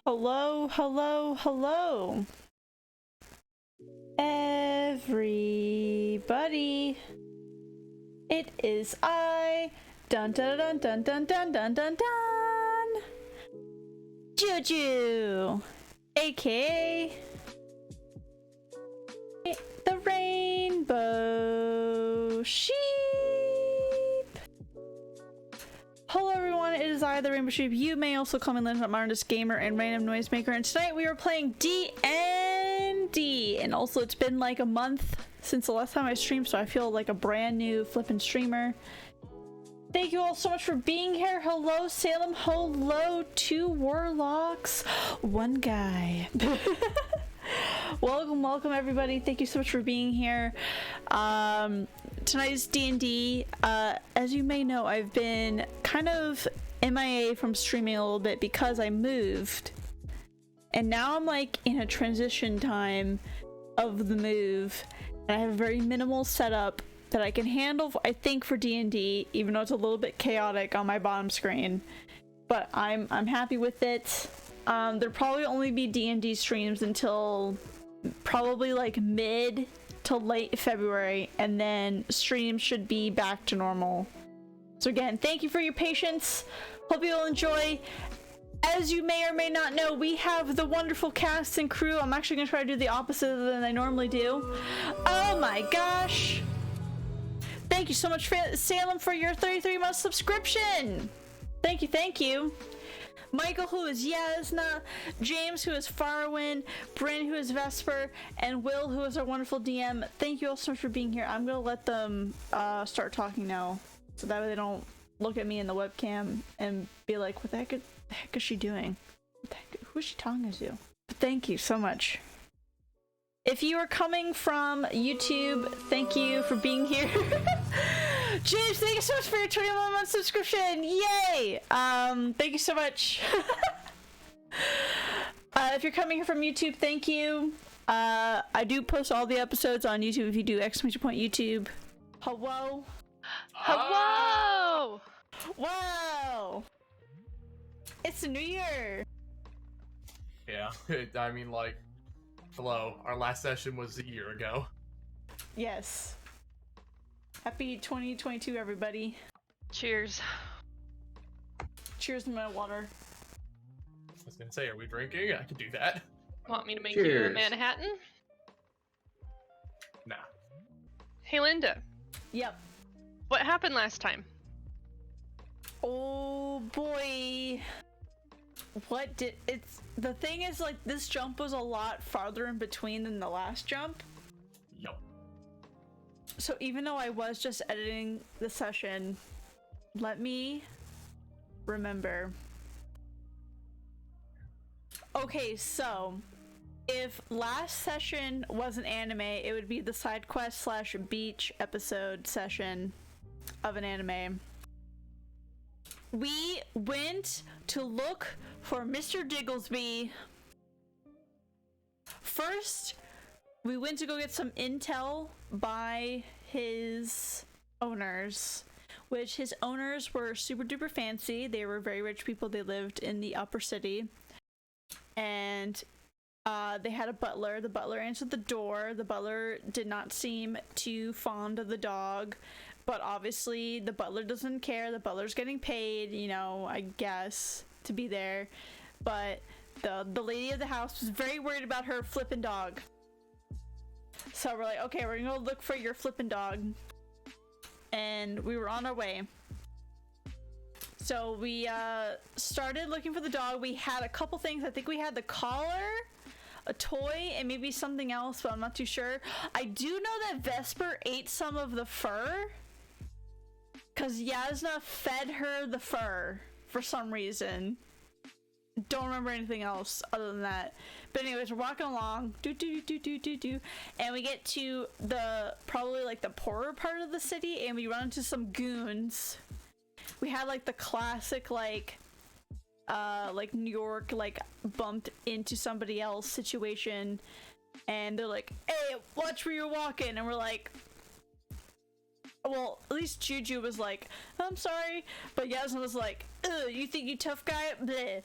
Hello, hello, hello. Everybody. It is I. Dun dun dun dun dun dun dun dun dun. Juju, aka the Rainbow Sheep. Hello everyone, it is I, the Rainbow Sheep. You may also call me Legend Artist Gamer and Random Noisemaker, and tonight we are playing D&D. And also it's been like a month since the last time I streamed, so I feel like a brand new flippin' streamer. Thank you all so much for being here. Hello Salem, hello two warlocks, one guy. Welcome everybody. Thank you so much for being here. Tonight is D&D. As you may know, I've been kind of MIA from streaming a little bit because I moved. And now I'm like in a transition time of the move. And I have a very minimal setup that I can handle, I think, for D&D, even though it's a little bit chaotic on my bottom screen. But I'm happy with it. There'll probably only be D&D streams until probably like mid to late February, and then streams should be back to normal. So again, thank you for your patience. Hope you'll enjoy. As you may or may not know, we have the wonderful cast and crew. I'm actually gonna try to do the opposite than I normally do. Oh my gosh. Thank you so much, Salem, for your 33-month subscription. Thank you, thank you. Michael, who is Jasnah, James, who is Farwin, Bryn, who is Vesper, and Will, who is our wonderful DM. Thank you all so much for being here. I'm gonna let them start talking now, so that way they don't look at me in the webcam and be like, what the heck is she doing? What the heck, who is she talking to? But thank you so much. If you are coming from YouTube, thank you for being here. James, thank you so much for your 21-month subscription. Yay! Thank you so much. If you're coming here from YouTube, thank you. I do post all the episodes on YouTube if you do ! YouTube. Hello. Hello! Wow! It's the new year. Yeah, I mean, like, hello. Our last session was a year ago. Yes. Happy 2022, everybody. Cheers. Cheers to my water. I was gonna say, are we drinking? I could do that. Want me to make Cheers. you a Manhattan? Nah. Hey Linda, Yep. what happened last time? Oh boy. What did it's the thing is, like, this jump was a lot farther in between than the last jump. Yup. So even though I was just editing the session, let me remember. Okay, so if last session was an anime, it would be the side quest / beach episode session of an anime. We went to look for Mr. Digglesby. First, we went to go get some intel by his owners, which his owners were super duper fancy. They were very rich people. They lived in the upper city. And they had a butler. The butler answered the door. The butler did not seem too fond of the dog. But obviously, the butler doesn't care. The butler's getting paid, you know, I guess, to be there. But the lady of the house was very worried about her flippin' dog. So we're like, okay, we're gonna go look for your flippin' dog. And we were on our way. So we started looking for the dog. We had a couple things. I think we had the collar, a toy, and maybe something else, but I'm not too sure. I do know that Vesper ate some of the fur, because Jasnah fed her the fur for some reason. Don't remember anything else other than that. But anyways, we're walking along, and we get to the probably like the poorer part of the city, and we run into some goons. We had like the classic like New York like bumped into somebody else situation, and they're like, "Hey, watch where you're walking," and we're like, well, at least Juju was like, "I'm sorry," but Jasnah was like, "Ugh, you think you tough guy?" Bleh.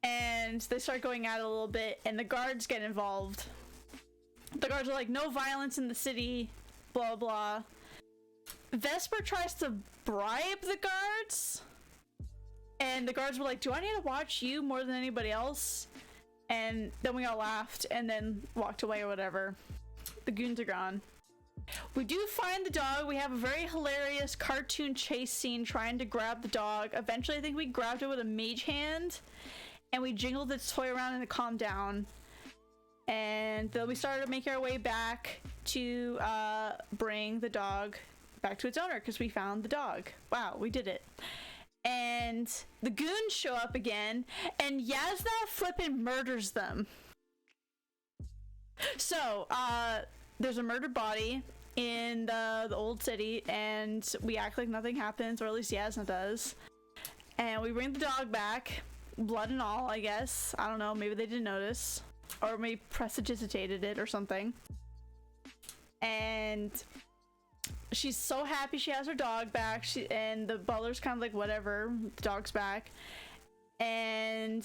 And they start going at it a little bit, and the guards get involved. The guards are like, no violence in the city, blah blah. Vesper tries to bribe the guards, and the guards were like, do I need to watch you more than anybody else? And then we all laughed and then walked away or whatever. The goons are gone. We do find the dog. We have a very hilarious cartoon chase scene trying to grab the dog. Eventually I think we grabbed it with a mage hand and we jingled its toy around and it calmed down. And then we started making our way back to bring the dog back to its owner because we found the dog. Wow, we did it. And the goons show up again, and Jasnah flippin' murders them. So, there's a murdered body in the old city, and we act like nothing happens, or at least Jasnah does. And we bring the dog back, blood and all, I guess. I don't know, maybe they didn't notice. Or maybe prestidigitated it or something. And she's so happy she has her dog back. And the butler's kind of like, whatever, the dog's back. And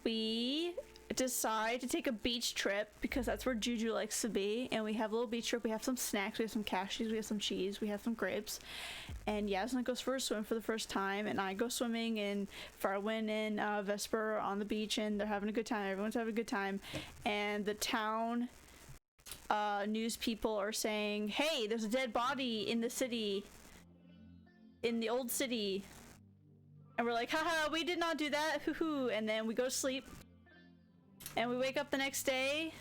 we decide to take a beach trip because that's where Juju likes to be. And we have a little beach trip. We have some snacks. We have some cashews. We have some cheese. We have some grapes. And Jasnah goes for a swim for the first time. And I go swimming. And Farwin and Vesper are on the beach. And they're having a good time. Everyone's having a good time. And the town news people are saying, hey, there's a dead body in the city. In the old city. And we're like, haha, we did not do that. Hoo-hoo. And then we go to sleep. And we wake up the next day,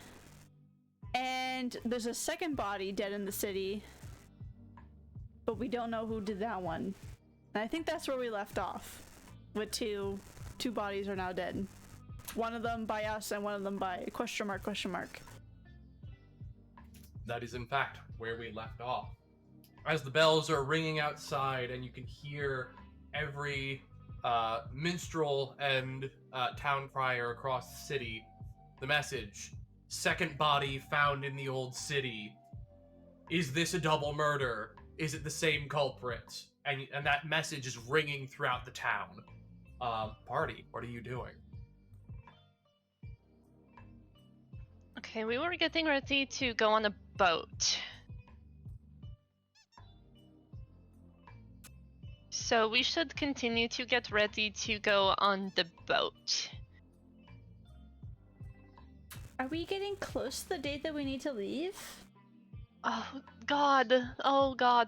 and there's a second body dead in the city, but we don't know who did that one. And I think that's where we left off, with two bodies are now dead. One of them by us, and one of them by question mark. That is in fact where we left off. As the bells are ringing outside, and you can hear every minstrel and town crier across the city. The message: second body found in the old city. Is this a double murder? Is it the same culprit? And that message is ringing throughout the town. Party, what are you doing? Okay, we were getting ready to go on a boat. So we should continue to get ready to go on the boat. Are we getting close to the date that we need to leave? Oh god,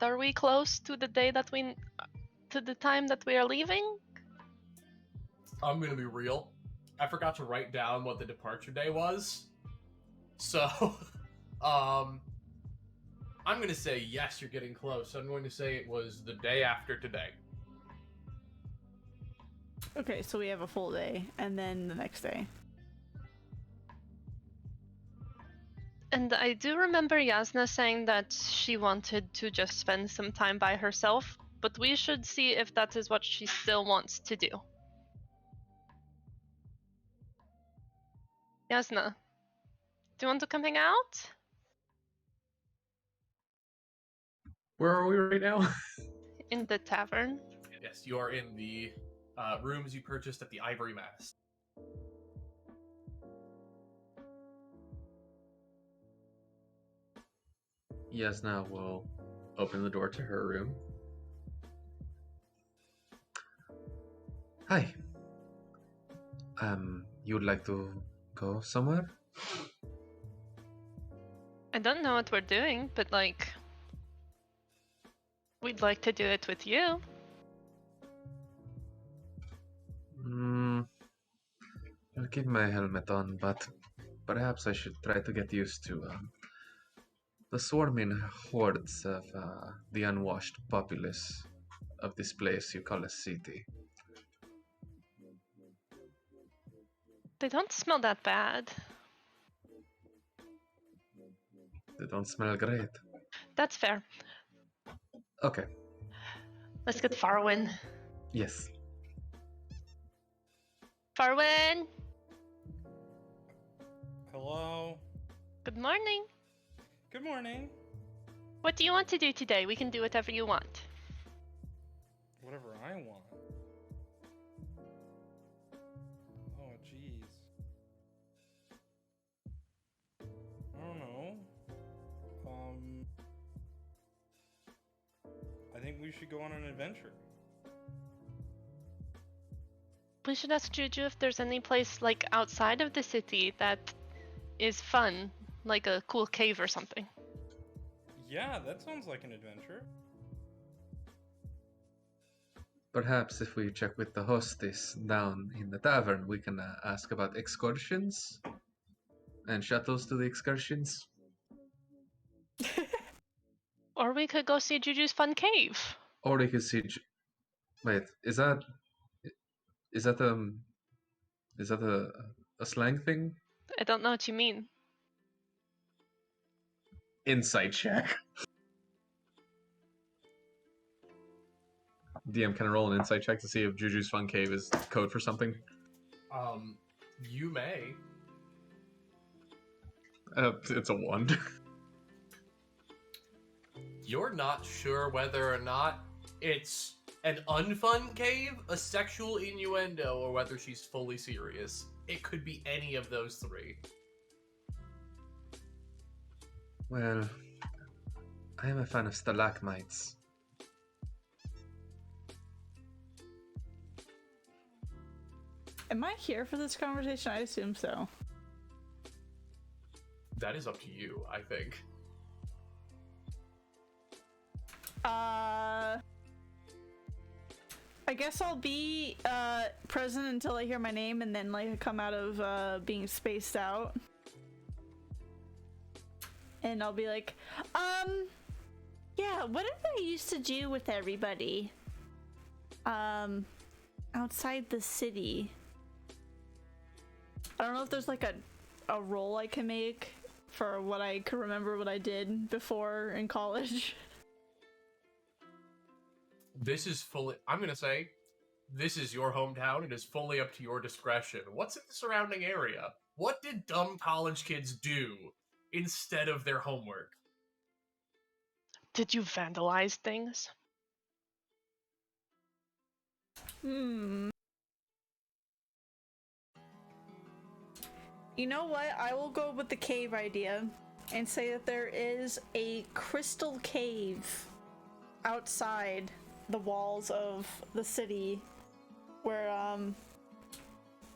are we close to the day that to the time that we are leaving? I'm gonna be real. I forgot to write down what the departure day was. So, I'm gonna say yes, you're getting close. I'm going to say it was the day after today. Okay, so we have a full day, and then the next day. And I do remember Jasnah saying that she wanted to just spend some time by herself, but we should see if that is what she still wants to do. Jasnah, do you want to come hang out? Where are we right now? In the tavern. Yes, you are in the rooms you purchased at the Ivory Mast. Jasnah will open the door to her room. Hi. You would like to go somewhere? I don't know what we're doing, but like, we'd like to do it with you. I'll keep my helmet on, but perhaps I should try to get used to the swarming hordes of the unwashed populace of this place you call a city. They don't smell that bad. They don't smell great. That's fair. Okay. Let's get Farwin. Yes. Farwin! Hello. Good morning. Good morning. What do you want to do today? We can do whatever you want. Whatever I want. Oh, jeez. think we should go on an adventure. We should ask Juju if there's any place like outside of the city that is fun, like a cool cave or something. Yeah, that sounds like an adventure. Perhaps if we check with the hostess down in the tavern, we can ask about excursions and shuttles to the excursions. Or we could go see Juju's fun cave. Or we could see. Wait, is that is that a slang thing? I don't know what you mean. Insight check. DM can roll an insight check to see if Juju's Fun Cave is code for something. You may. It's a 1. You're not sure whether or not it's an unfun cave, a sexual innuendo, or whether she's fully serious. It could be any of those three. Well, I am a fan of stalagmites. Am I here for this conversation? I assume so. That is up to you, I think. I guess I'll be present until I hear my name, and then like come out of being spaced out. And I'll be like, yeah, what did I used to do with everybody? Outside the city. I don't know if there's like a role I can make for what I could remember what I did before in college. This is fully... I'm gonna say, this is your hometown. It is fully up to your discretion. What's in the surrounding area? What did dumb college kids do instead of their homework? Did you vandalize things? You know what? I will go with the cave idea and say that there is a crystal cave outside the walls of the city where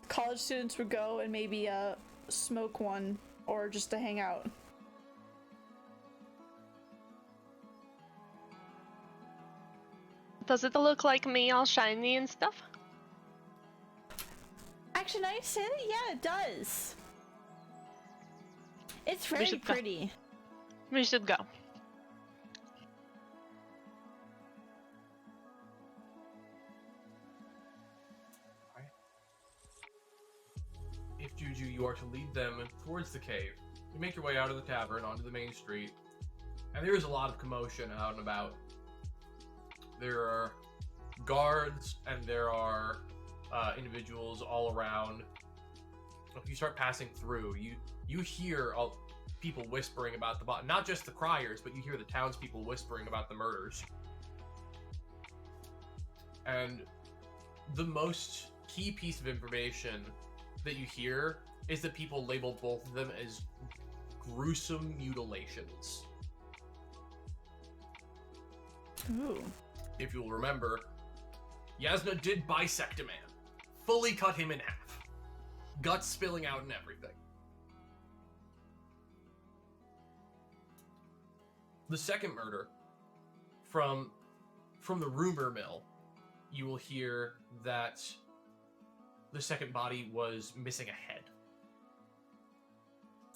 college students would go and maybe smoke one or just to hang out. Does it look like me all shiny and stuff? Actually, now you say that, yeah, it does. It's very should go. pretty. We should go. If Juju, you are to lead them towards the cave, you make your way out of the tavern onto the main street, and there is a lot of commotion out and about. There are guards and there are individuals all around. If you start passing through, you hear people whispering about not just the criers, but you hear the townspeople whispering about the murders. And the most key piece of information that you hear is that people label both of them as gruesome mutilations. Ooh. If you'll remember, Jasnah did bisect a man. Fully cut him in half. Guts spilling out and everything. The second murder, from the rumor mill, you will hear that the second body was missing a head.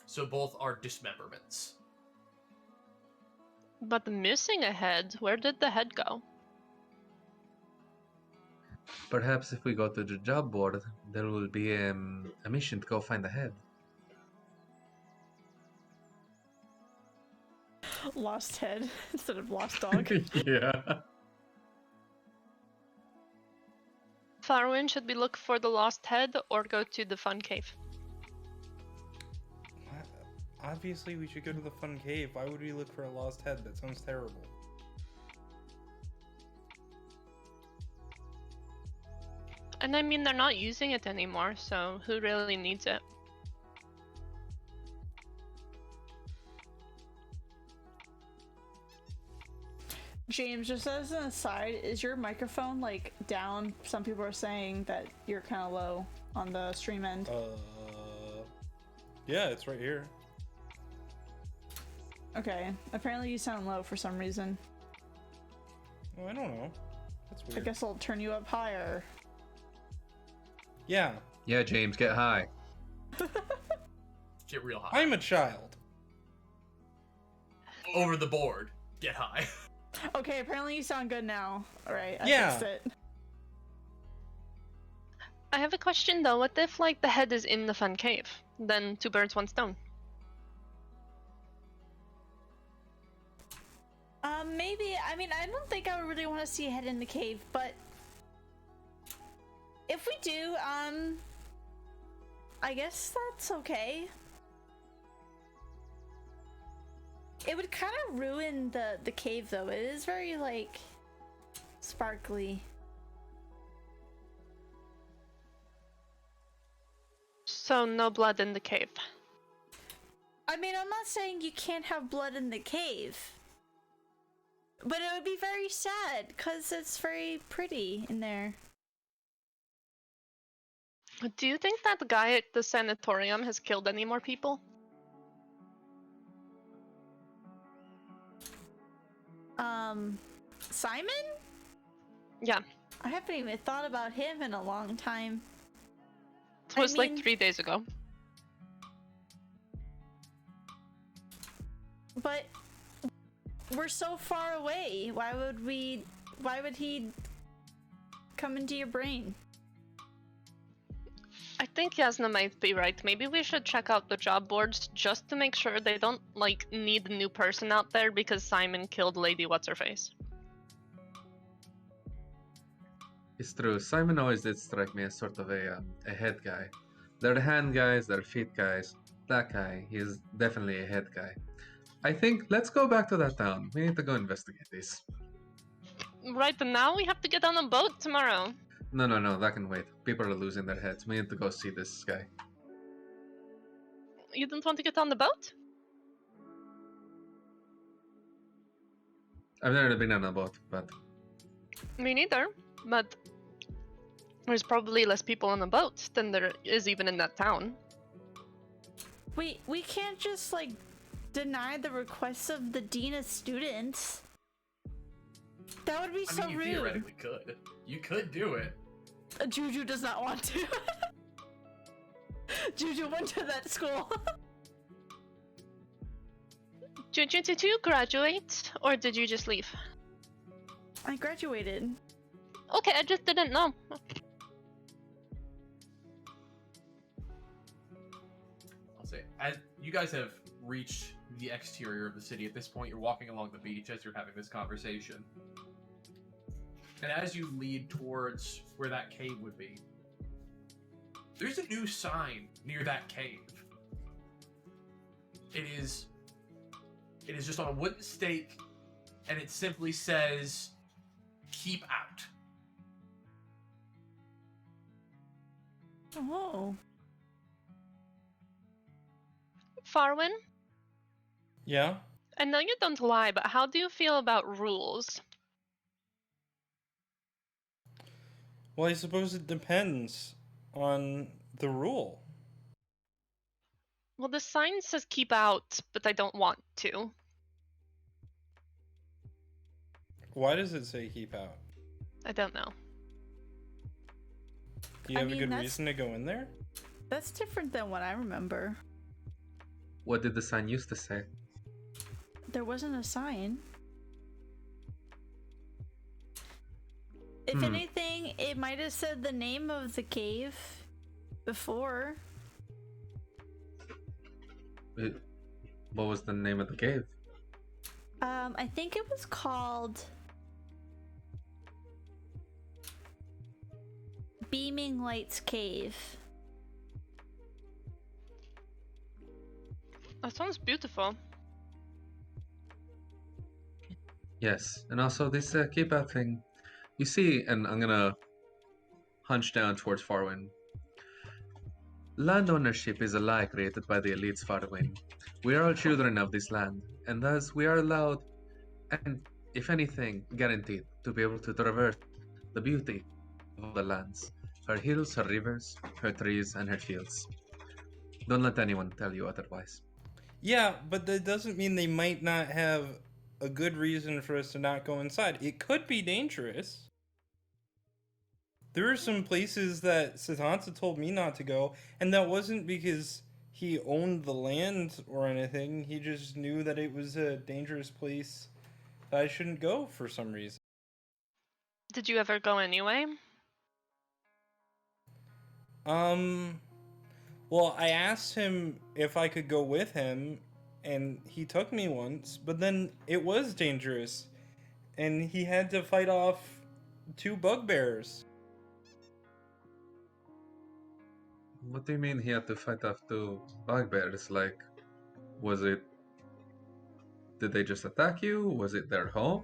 So both are dismemberments. But missing a head, where did the head go? Perhaps if we go to the job board, there will be a mission to go find the head. Lost head instead of lost dog. Yeah. Farwin, should we look for the lost head or go to the fun cave? Obviously, we should go to the fun cave. Why would we look for a lost head? That sounds terrible. And I mean, they're not using it anymore, so who really needs it? James, just as an aside, is your microphone like down? Some people are saying that you're kind of low on the stream end. Yeah, it's right here. Okay, apparently you sound low for some reason. Oh, I don't know. That's weird. I guess I'll turn you up higher. Yeah, Yeah, James, get high. Get real high. I'm a child. Over the board. Get high. Okay, apparently you sound good now. Alright, I Yeah. fixed it. I have a question though. What if like the head is in the fun cave? Then two birds, one stone. Maybe. I mean, I don't think I would really want to see a head in the cave, but if we do, I guess that's okay. It would kind of ruin the cave, though. It is very, like, sparkly. So no blood in the cave. I mean, I'm not saying you can't have blood in the cave. But it would be very sad, because it's very pretty in there. Do you think that guy at the sanatorium has killed any more people? Simon? Yeah. I haven't even thought about him in a long time. It was mean- like 3 days ago. But we're so far away. Why would he come into your brain? I think Jasnah might be right. Maybe we should check out the job boards just to make sure they don't like need a new person out there because Simon killed Lady What's-Her-Face. It's true. Simon always did strike me as sort of a head guy. There are the hand guys, there are feet guys. That guy, he's definitely a head guy. I think let's go back to that town. We need to go investigate this. Right now, we have to get on a boat tomorrow. No, that can wait. People are losing their heads. We need to go see this guy. You don't want to get on the boat? I've never been on a boat, but Me neither, but there's probably less people on the boat than there is even in that town. We can't just like deny the requests of the dean of students. That would be I so mean, you rude. theoretically could. You could do it. Juju does not want to. Juju went to that school. Juju, did you graduate, or did you just leave? I graduated. Okay, I just didn't know. I'll say, as you guys have reached the exterior of the city, at this point you're walking along the beach as you're having this conversation. And as you lead towards where that cave would be, there's a new sign near that cave. It is just on a wooden stake, and it simply says, "Keep out." Oh. Farwin, Yeah? I know you don't lie, but how do you feel about rules? Well, I suppose it depends on the rule. Well, the sign says keep out, but I don't want to. Why does it say keep out? I don't know. Do you I have mean, a good that's- reason to go in there? That's different than what I remember. what did the sign used to say? There wasn't a sign. If Hmm. anything, it might have said the name of the cave before. What was the name of the cave? I think it was called Beaming Lights Cave. That sounds beautiful. Yes, and also this keep out thing. You see, and I'm gonna hunch down towards Farwin. Land ownership is a lie created by the elites, Farwin. We are all children of this land, and thus we are allowed, and if anything, guaranteed to be able to traverse the beauty of the lands. Her hills, her rivers, her trees, and her fields. Don't let anyone tell you otherwise. Yeah, but that doesn't mean they might not have a good reason for us to not go inside. It could be dangerous. There are some places that Satanza told me not to go, and that wasn't because he owned the land or anything. He just knew that it was a dangerous place that I shouldn't go for some reason. Did you ever go anyway? Well, I asked him if I could go with him, and he took me once, but then it was dangerous, and he had to fight off 2 bugbears. What do you mean he had to fight off 2 bugbears? Like, was it... Did they just attack you? Was it their home?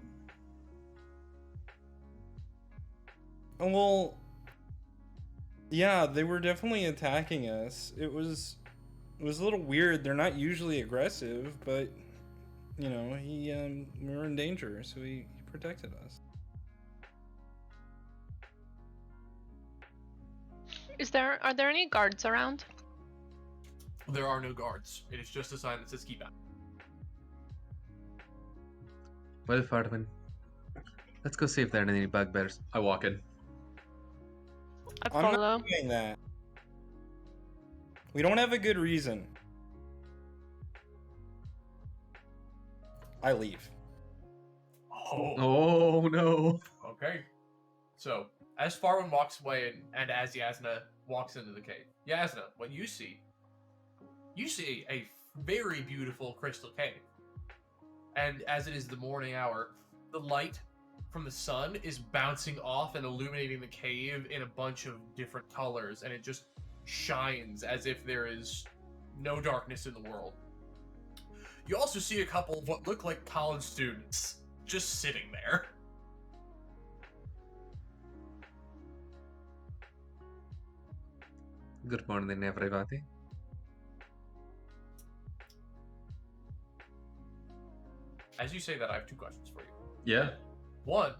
Well, yeah, they were definitely attacking us. It was a little weird. They're not usually aggressive, but you know, we were in danger, so he protected us. Are there any guards around? There are no guards. It is just a sign that says keep out. Well, Farwin, let's go see if there are any bugbears. I walk in. I I'm follow. not doing that. We don't have a good reason. I leave. Oh no. Okay. So, as Farwin walks away and as Jasnah walks into the cave, Jasnah, what you see a very beautiful crystal cave. And as it is the morning hour, the light from the sun is bouncing off and illuminating the cave in a bunch of different colors, and it just shines as if there is no darkness in the world. You also see a couple of what look like college students just sitting there. Good morning, everybody. As you say that, I have 2 questions for you. Yeah. 1,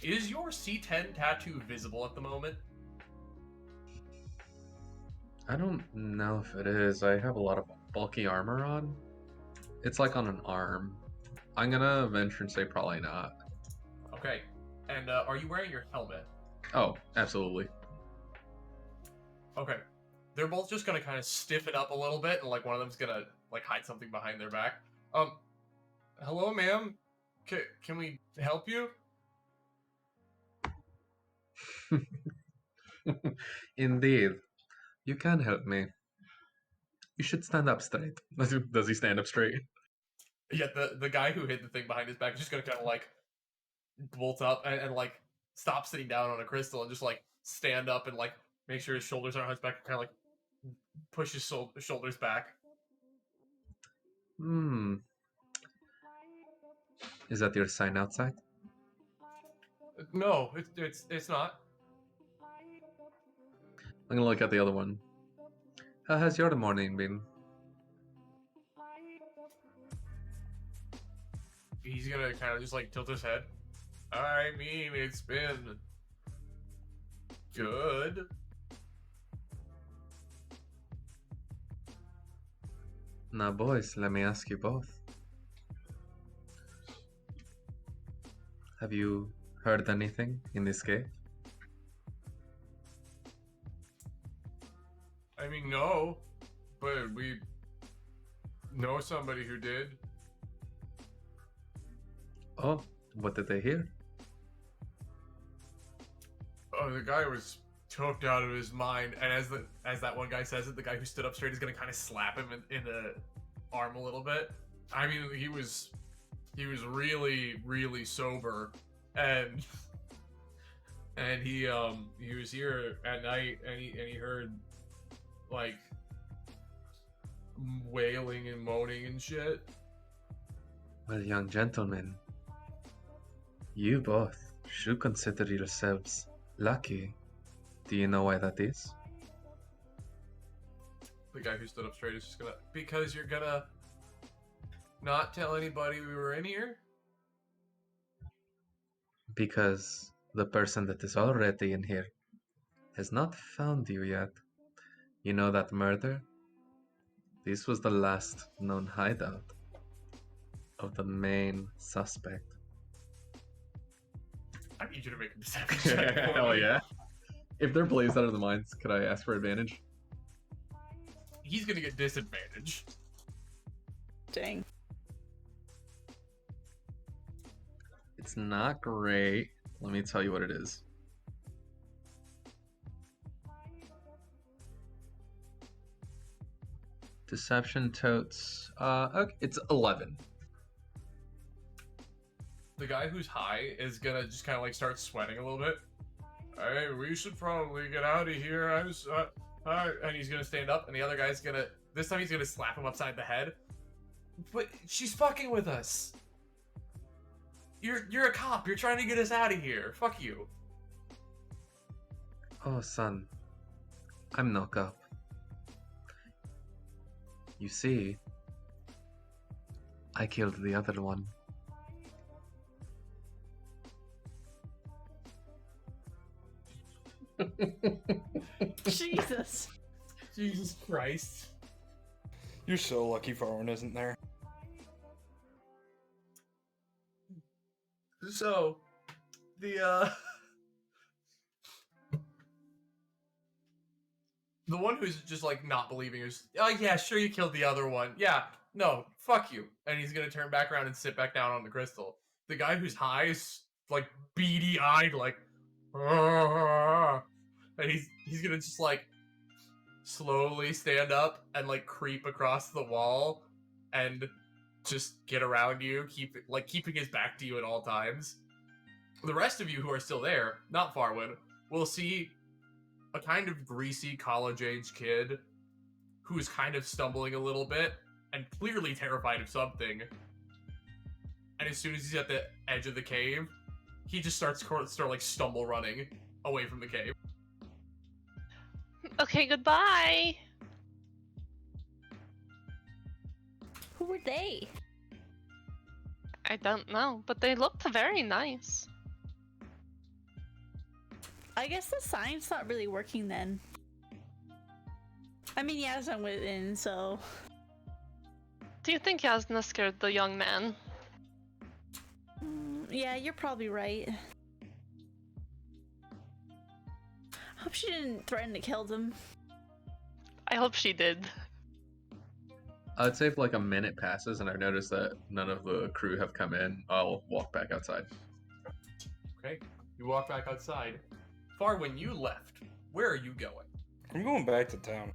is your C10 tattoo visible at the moment? I don't know if it is. I have a lot of bulky armor on. It's like on an arm. I'm gonna venture and say probably not. Okay. And are you wearing your helmet? Oh, absolutely. Okay. They're both just gonna kind of stiffen up a little bit, and like one of them's gonna like hide something behind their back. Hello, ma'am. Can we help you? Indeed. You can help me. You should stand up straight. Does he stand up straight? Yeah, the guy who hid the thing behind his back is just gonna kind of like bolt up and like stop sitting down on a crystal and just like stand up and like make sure his shoulders aren't on his back and kind of like push his shoulders back. Is that your sign outside? No, it's not. I'm gonna look at the other one. How has your morning been? He's gonna kind of just like tilt his head. I mean, it's been good. Now, boys, let me ask you both. Have you heard anything in this cave? I mean, no, but we know somebody who did. Oh, what did they hear? Oh, the guy was choked out of his mind, and as that one guy says it, the guy who stood up straight is gonna kind of slap him in the arm a little bit. I mean, he was really, really sober, and he was here at night, and he heard like wailing and moaning and shit. Well, young gentlemen, you both should consider yourselves lucky. Do you know why that is? The guy who stood up straight is just gonna, because you're gonna not tell anybody we were in here? Because the person that is already in here has not found you yet. You know that murder? This was the last known hideout of the main suspect. I need you to make a deception check. for Hell me. yeah. If they're blazed out of the mines, could I ask for advantage? He's gonna get disadvantage. Dang. It's not great. Let me tell you what it is. Deception totes. Okay, it's 11. The guy who's high is gonna just kind of like start sweating a little bit. Hey, we should probably get out of here. And he's gonna stand up, and the other guy's gonna. This time he's gonna slap him upside the head. But she's fucking with us. You're a cop. You're trying to get us out of here. Fuck you. Oh, son. I'm no cop. You see, I killed the other one. Jesus. Jesus Christ. You're so lucky Farwin isn't there. So, the one who's just like not believing is, oh yeah, sure you killed the other one. Yeah, no, fuck you. And he's gonna turn back around and sit back down on the crystal. The guy who's high is like beady eyed, like, and he's gonna just like slowly stand up and like creep across the wall and just get around you, keeping his back to you at all times. The rest of you who are still there, not Farwin, will see a kind of greasy college-age kid who's kind of stumbling a little bit and clearly terrified of something. And as soon as he's at the edge of the cave, he just starts like stumble running away from the cave. Okay, goodbye. Who were they? I don't know, but they looked very nice. I guess the sign's not really working then. I mean, Jasnah went in, so... Do you think Jasnah scared the young man? Yeah, you're probably right. Hope she didn't threaten to kill them. I hope she did. I'd say if like a minute passes and I notice that none of the crew have come in, I'll walk back outside. Okay, you walk back outside. Farwin, you left. Where are you going? I'm going back to town.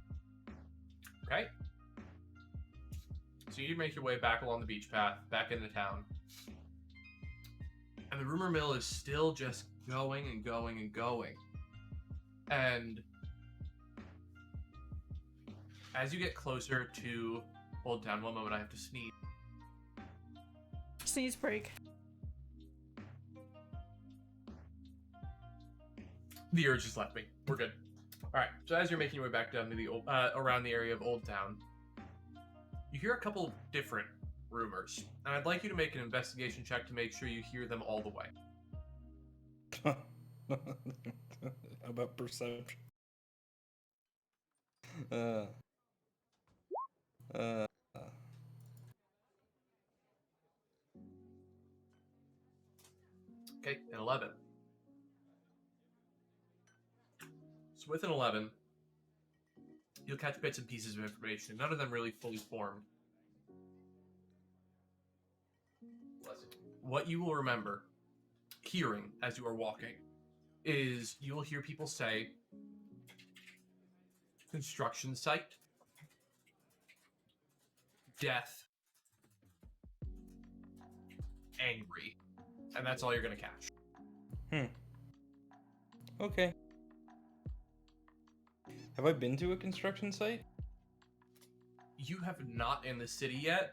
Okay. So you make your way back along the beach path, back into town. And the rumor mill is still just going and going and going. And as you get closer to Old Town, one moment I have to sneeze. Sneeze break. The urge just left me. We're good. All right. So as you're making your way back down to the old, around the area of Old Town, you hear a couple different rumors, and I'd like you to make an investigation check to make sure you hear them all the way. How about perception? Okay, an 11. So with an 11, you'll catch bits and pieces of information. None of them really fully formed. What you will remember hearing as you are walking is you will hear people say construction site, death, angry, and that's all you're going to catch. Okay. Have I been to a construction site? You have not in the city yet,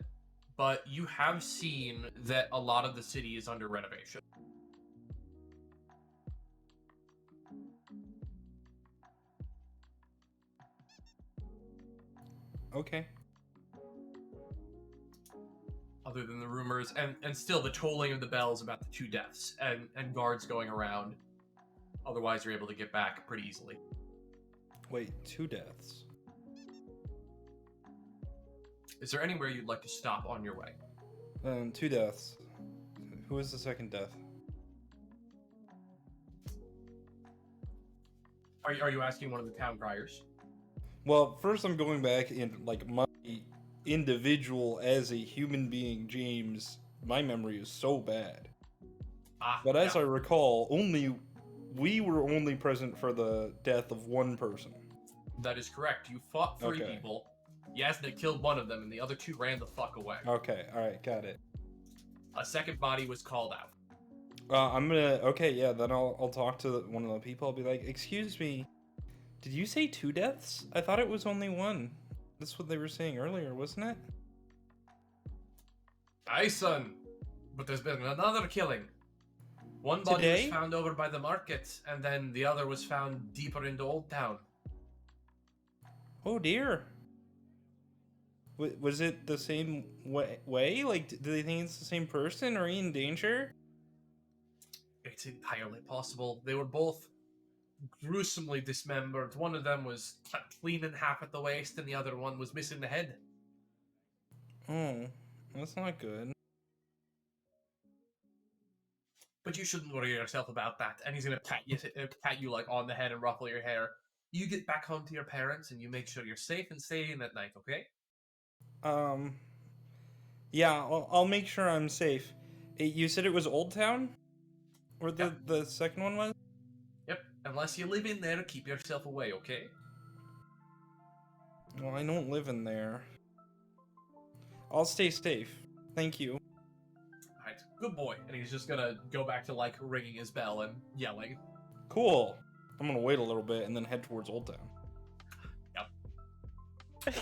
but you have seen that a lot of the city is under renovation. Okay. other than the rumors, and still the tolling of the bells about the 2 deaths, and guards going around. Otherwise, you're able to get back pretty easily. Wait, 2 deaths? Is there anywhere you'd like to stop on your way? 2 deaths. Who was the second death? Are you asking one of the town criers? Well, first I'm going back in, like, my individual as a human being, James. My memory is so bad. But as I recall, we were only present for the death of 1 person. That is correct. You fought 3 people. Jasnah killed 1 of them, and the other 2 ran the fuck away. Okay, alright, got it. A second body was called out. Then I'll talk to one of the people. I'll be like, excuse me, did you say 2 deaths? I thought it was only 1. That's what they were saying earlier, wasn't it? Aye, son. But there's been another killing. 1 body Today? was found over by the market, and then the other was found deeper into Old Town. Oh dear. Was it the same way? Like, do they think it's the same person? Are you in danger? It's entirely possible. They were both gruesomely dismembered. One of them was cut clean in half at the waist, and the other one was missing the head. Oh, that's not good. But you shouldn't worry yourself about that. And he's gonna pat you like on the head and ruffle your hair. You get back home to your parents, and you make sure you're safe and stay in at night, okay? Yeah, I'll make sure I'm safe. You said it was Old Town? Or the second one was? Yep, unless you live in there, keep yourself away, okay? Well, I don't live in there. I'll stay safe. Thank you. Alright, good boy. And he's just gonna go back to, like, ringing his bell and yelling. Cool. I'm gonna wait a little bit and then head towards Old Town. Yep.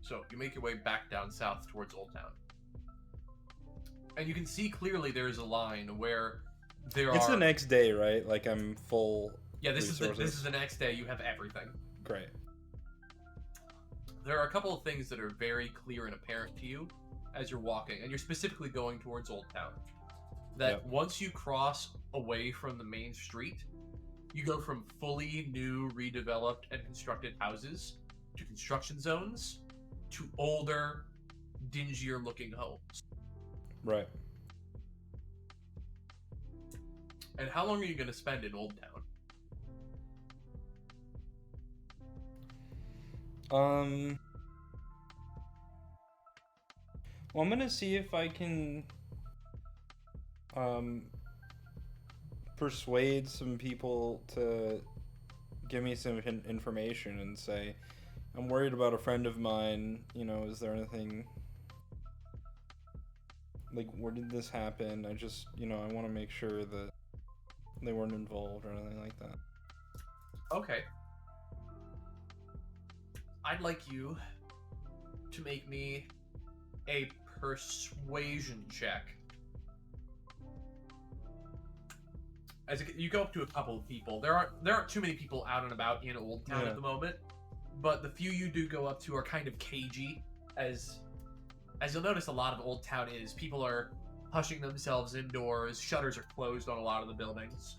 So, you make your way back down south towards Old Town. And you can see clearly there's a line where It's the next day, right? Like, I'm full. Yeah, this resources. is the next day. You have everything. Great. There are a couple of things that are very clear and apparent to you as you're walking, and you're specifically going towards Old Town. That once you cross away from the main street, you go from fully new, redeveloped, and constructed houses to construction zones to older, dingier-looking homes. Right. And how long are you going to spend in Old Town? Well, I'm gonna see if I can persuade some people to give me some information and say, I'm worried about a friend of mine, you know, is there anything, like, where did this happen? I just, you know, I want to make sure that they weren't involved or anything like that. Okay. I'd like you to make me a persuasion check. As you go up to a couple of people, there aren't too many people out and about in Old Town at the moment, but the few you do go up to are kind of cagey, as you'll notice a lot of Old Town is. People are hushing themselves indoors, shutters are closed on a lot of the buildings.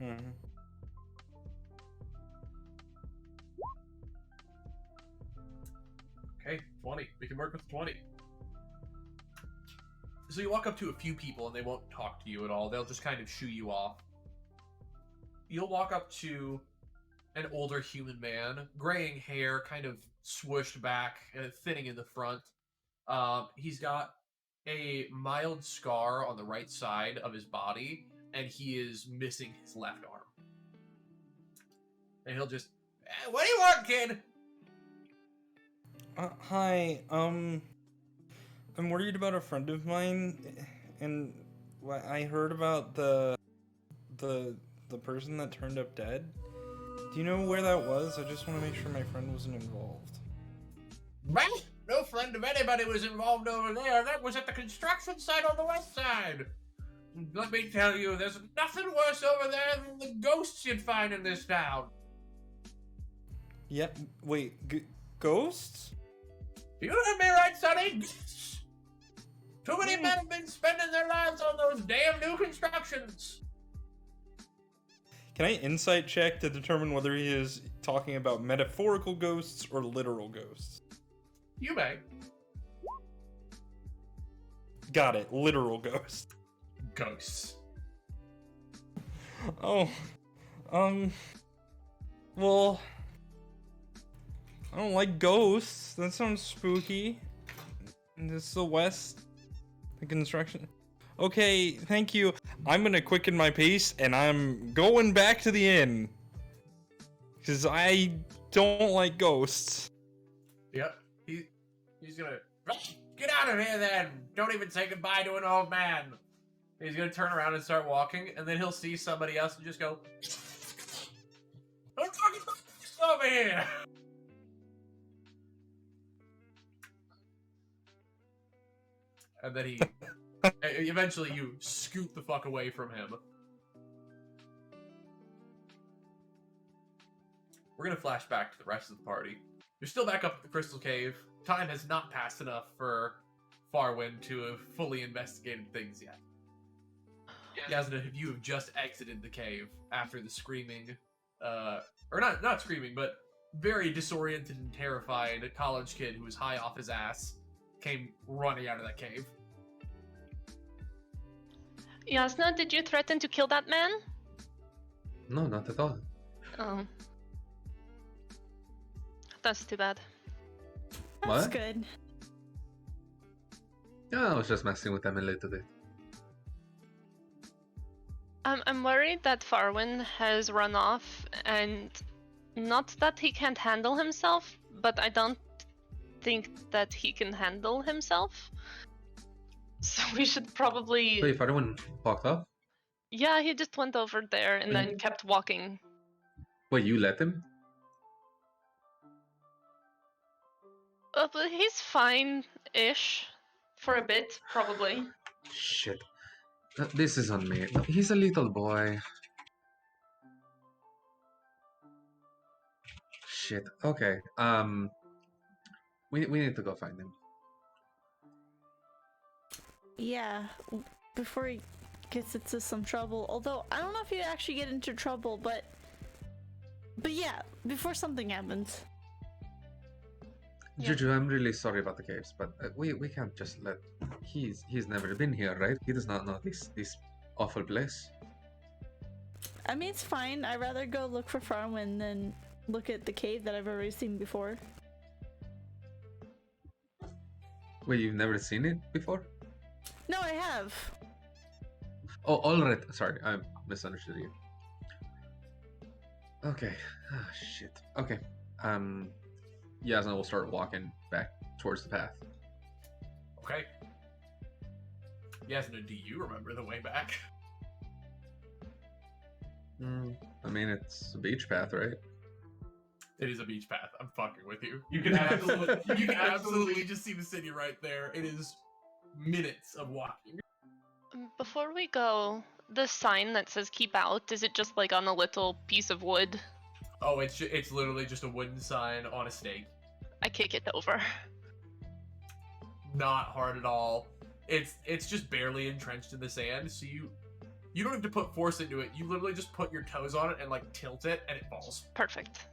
Mm-hmm. Okay, 20. We can work with 20. So you walk up to a few people and they won't talk to you at all. They'll just kind of shoo you off. You'll walk up to an older human man, graying hair, kind of swooshed back, thinning in the front. He's got a mild scar on the right side of his body, and he is missing his left arm. And he'll just, what do you want, kid? Hi, I'm worried about a friend of mine, and I heard about the person that turned up dead. Do you know where that was? I just want to make sure my friend wasn't involved. What? No friend of anybody was involved over there. That was at the construction site on the west side. Let me tell you, there's nothing worse over there than the ghosts you'd find in this town. Yeah, wait, ghosts? You heard me right, Sonny? Too many men have been spending their lives on those damn new constructions. Can I insight check to determine whether he is talking about metaphorical ghosts or literal ghosts? You may. Got it. Literal ghosts. Ghosts. Oh. Well, I don't like ghosts. That sounds spooky. This is the West. The construction. Okay, thank you. I'm gonna quicken my pace and I'm going back to the inn. Because I don't like ghosts. Yep. He's gonna get out of here then. Don't even say goodbye to an old man. He's gonna turn around and start walking, and then he'll see somebody else and just go, "I'm talking about this over here." And then he eventually you scoot the fuck away from him. We're gonna flash back to the rest of the party. You're still back up at the Crystal Cave. Time has not passed enough for Farwind to have fully investigated things yet. Jasnah, you have just exited the cave after the screaming, or not screaming, but very disoriented and terrified college kid who was high off his ass came running out of that cave. Jasnah, did you threaten to kill that man? No, not at all. Oh. That's too bad. That's What? good. Yeah, I was just messing with them a little bit. I'm worried that Farwin has run off, and not that he can't handle himself, but I don't think that he can handle himself. So we should probably... Wait, if everyone walked off? Yeah, he just went over there and then kept walking. Wait, you let him? But he's fine-ish. For a bit, probably. Shit. This is on me. He's a little boy. Shit. Okay. We need to go find him. Yeah, before he gets into some trouble. Although, I don't know if you actually get into trouble, but yeah, before something happens. Yeah. Juju, I'm really sorry about the caves, but we can't just let... He's never been here, right? He does not know this awful place. I mean, it's fine. I'd rather go look for Farwind than look at the cave that I've already seen before. Wait, you've never seen it before? No, I have. Oh, alright. Sorry, I misunderstood you. Okay. Ah, shit. Okay. Jasnah will start walking back towards the path. Okay. Jasnah, do you remember the way back? I mean, it's a beach path, right? It is a beach path. I'm fucking with you. You can absolutely just see the city right there. It is minutes of walking. Before we go, the sign that says keep out, is it just like on a little piece of wood? Oh, it's literally just a wooden sign on a stake. I kick it over. Not hard at all. It's just barely entrenched in the sand, so you don't have to put force into it. You literally just put your toes on it and like tilt it, and it falls. Perfect.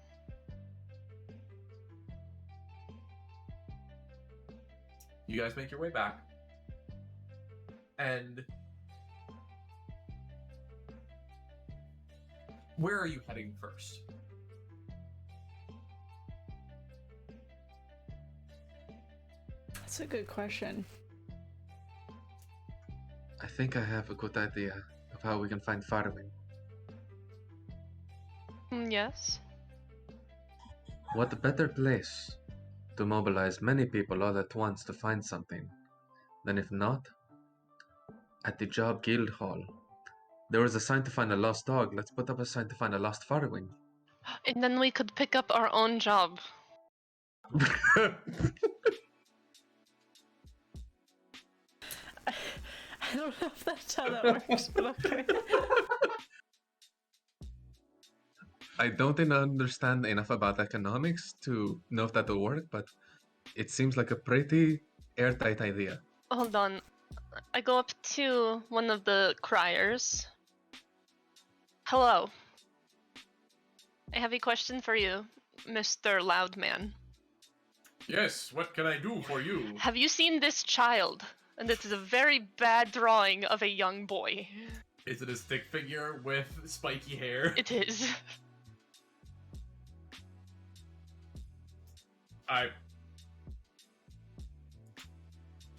You guys make your way back, and where are you heading first? That's a good question. I think I have a good idea of how we can find Farwind. Yes. What better place to mobilize many people all at once to find something than if not at the Job Guild Hall? There was a sign to find a lost dog. Let's put up a sign to find a lost Farwind. And then we could pick up our own job. I don't know if that's how that works, but okay. I don't understand enough about economics to know if that will work, but It seems like a pretty airtight idea. Hold on. I go up to one of the criers. Hello. I have a question for you, Mr. Loudman. Yes, what can I do for you? Have you seen this child? And it is a very bad drawing of a young boy. Is it a stick figure with spiky hair? It is.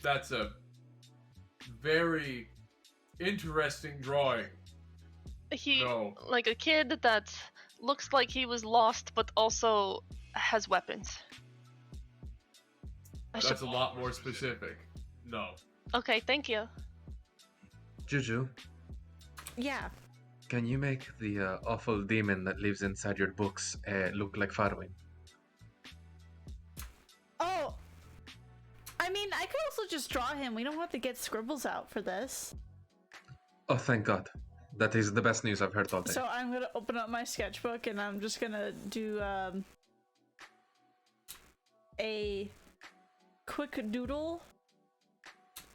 That's a very interesting drawing. No. Like a kid that looks like he was lost, but also has weapons. That's a lot more specific. No. Okay, thank you. Juju, Yeah. can you make the awful demon that lives inside your books look like Farwin? Oh. I mean, I could also just draw him. We don't have to get scribbles out for this. Oh, thank God. That is the best news I've heard all day. So I'm gonna open up my sketchbook and I'm just gonna do a quick doodle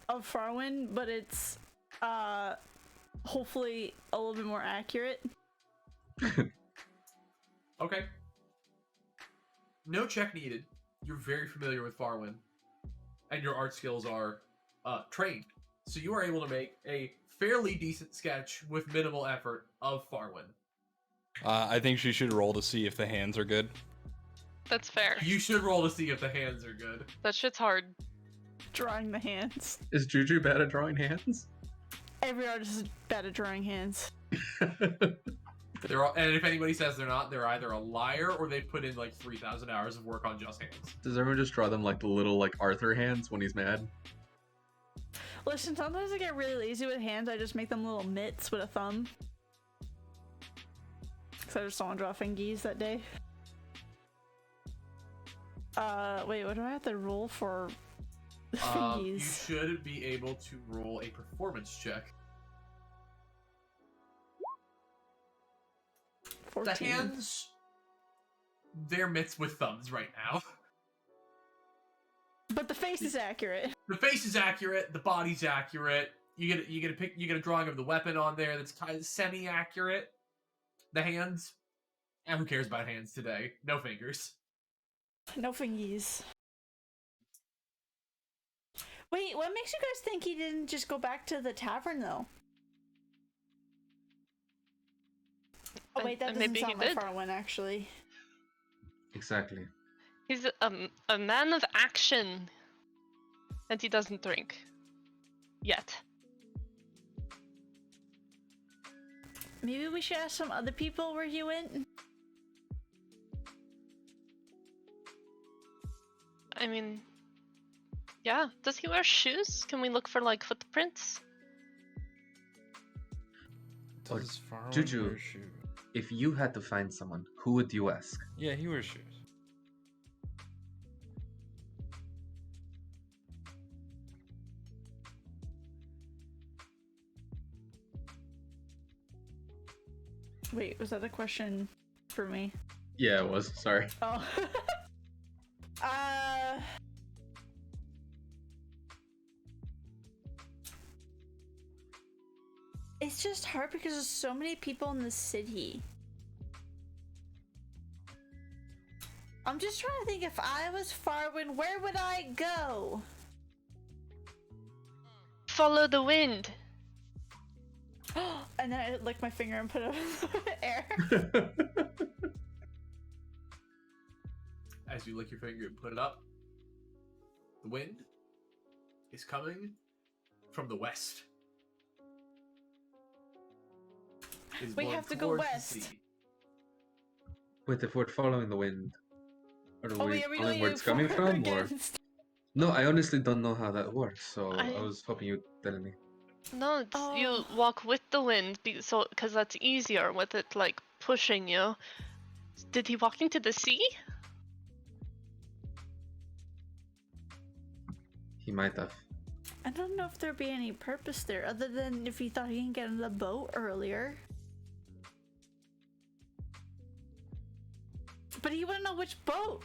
of Farwin, but it's hopefully a little bit more accurate. Okay. No check needed. You're very familiar with Farwin, and your art skills are trained. So you are able to make a fairly decent sketch with minimal effort of Farwin. I think she should roll to see if the hands are good. That's fair. You should roll to see if the hands are good. That shit's hard. Drawing the hands. Is Juju bad at drawing hands? Every artist is bad at drawing hands. And if anybody says they're not, they're either a liar or they put in like 3,000 hours of work on just hands. Does everyone just draw them like the little like Arthur hands when he's mad? Listen, sometimes I get really lazy with hands. I just make them little mitts with a thumb. Because I just don't want to draw fingies that day. Wait, what do I have to roll for fingies? You should be able to roll a performance check. 14. The hands, they're mitts with thumbs right now. But the face is accurate. The face is accurate. The body's accurate. You get a drawing of the weapon on there that's kind of semi-accurate. The hands, and who cares about hands today? No fingers. No fingies. Wait, what makes you guys think he didn't just go back to the tavern though? Oh wait, that doesn't Maybe sound he like did. Farwin actually. Exactly. He's a man of action. And he doesn't drink. Yet. Maybe we should ask some other people where he went. I mean, yeah. Does he wear shoes? Can we look for like footprints? Or Does Farwin Juju. wear shoes? If you had to find someone, who would you ask? Yeah, he wears shoes. Wait, was that a question for me? Yeah, it was. Sorry. Oh. It's just hard because there's so many people in the city. I'm just trying to think, if I was Farwin, where would I go? Follow the wind. And then I lick my finger and put it in the air. As you lick your finger and put it up, the wind is coming from the west. It is We blowing have to go towards the west. sea. Wait, if we're following the wind, are Oh we wait, are we following going where it's coming for or from, or? against? No, I honestly don't know how that works, so I- I was hoping you'd tell me. No, it's, you Oh. walk with the wind, because that's easier with it like pushing you. Did he walk into the sea? He might have. I don't know if there'd be any purpose there, other than if he thought he can get in the boat earlier. But he wouldn't know which boat.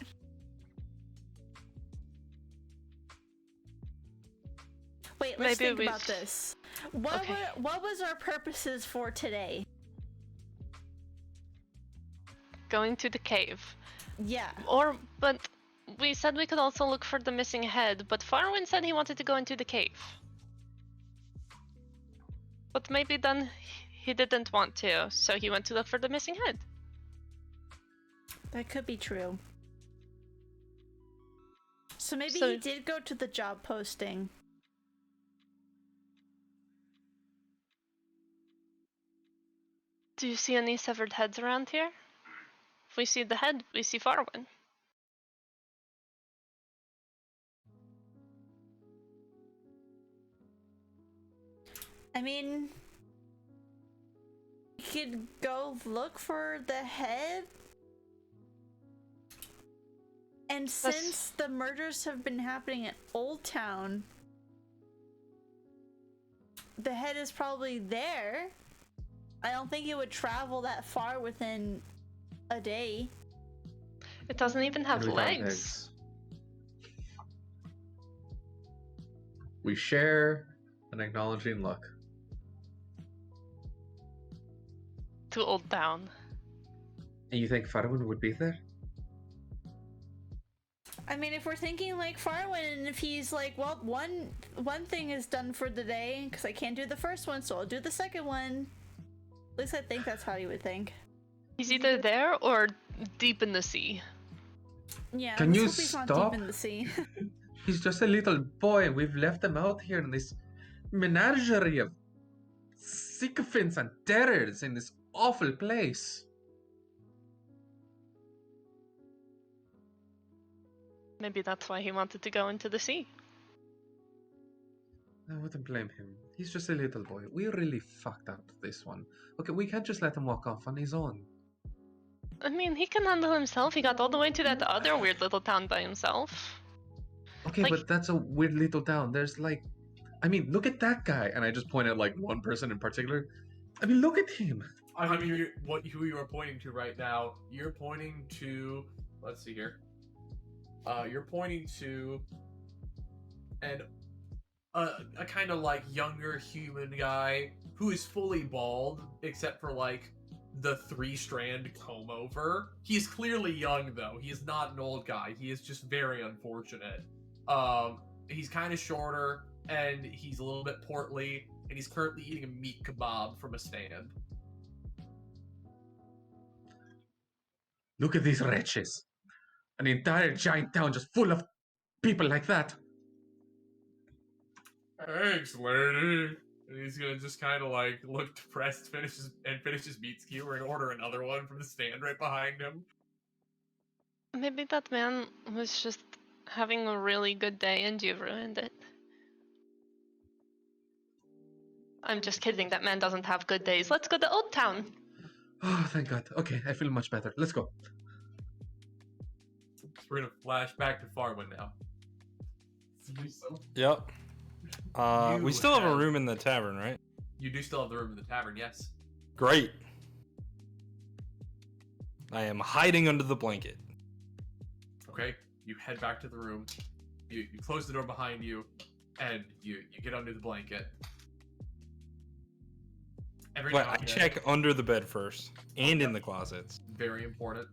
Wait, let's Maybe think we- about this. What was our purposes for today? Going to the cave. Yeah. But we said we could also look for the missing head, but Farwin said he wanted to go into the cave. But maybe then he didn't want to, so he went to look for the missing head. That could be true. So maybe So- he did go to the job posting. Do you see any severed heads around here? If we see the head, we see Farwin. I mean, we could go look for the head. And since the murders have been happening at Old Town, the head is probably there. I don't think it would travel that far within a day. It doesn't even have And we found legs. eggs. We share an acknowledging look. To Old Town. And you think Farwin would be there? I mean, if we're thinking like Farwin, and if he's like, well, one thing is done for the day, because I can't do the first one, so I'll do the second one. At least I think that's how he would think. He's either there or deep in the sea. Yeah, Can let's you hope he's not stop? deep in the sea. He's just a little boy. We've left him out here in this menagerie of sycophants and terrors in this awful place. Maybe that's why he wanted to go into the sea. I wouldn't blame him. He's just a little boy. We really fucked up this one. Okay, we can't just let him walk off on his own. I mean, he can handle himself. He got all the way to that other weird little town by himself. Okay, Like- but that's a weird little town. There's like, I mean, look at that guy. And I just point at like one person in particular. I mean, look at him. I mean, who you are pointing to right now? You're pointing to. Let's see here. You're pointing to a kind of like younger human guy who is fully bald, except for like the 3-strand comb over. He's clearly young though. He is not an old guy. He is just very unfortunate. He's kind of shorter and he's a little bit portly, and he's currently eating a meat kebab from a stand. Look at these wretches. An entire giant town just full of people like that. Thanks, lady. And he's gonna just kind of like look depressed, finish his meat skewer, and order another one from the stand right behind him. Maybe that man was just having a really good day and you ruined it. I'm just kidding, that man doesn't have good days. Let's go to Old Town. Oh, thank God. Okay, I feel much better. Let's go. So we're gonna flash back to Farwin now. Yep. We You still have a have- room in the tavern, right? You do still have the room in the tavern, yes. Great. I am hiding under the blanket. Okay, you head back to the room. You close the door behind you, and you get under the blanket. Every But now I and then- check under the bed first and in the closets. Very important.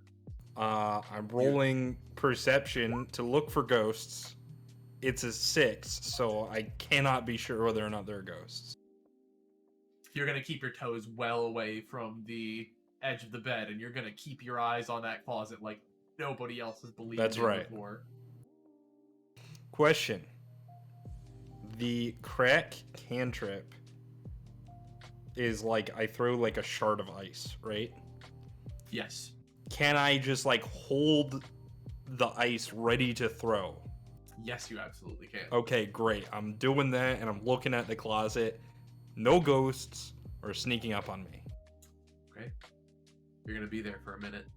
I'm rolling perception to look for ghosts. It's a 6, so I cannot be sure whether or not there are ghosts. You're gonna keep your toes well away from the edge of the bed, and you're gonna keep your eyes on that closet like nobody else has believed That's in right. before. Question. The crack cantrip is like I throw like a shard of ice, right? Yes. Can I just like hold the ice ready to throw? Yes, you absolutely can. Okay, great. I'm doing that and I'm looking at the closet. No ghosts are sneaking up on me. Okay. You're gonna be there for a minute,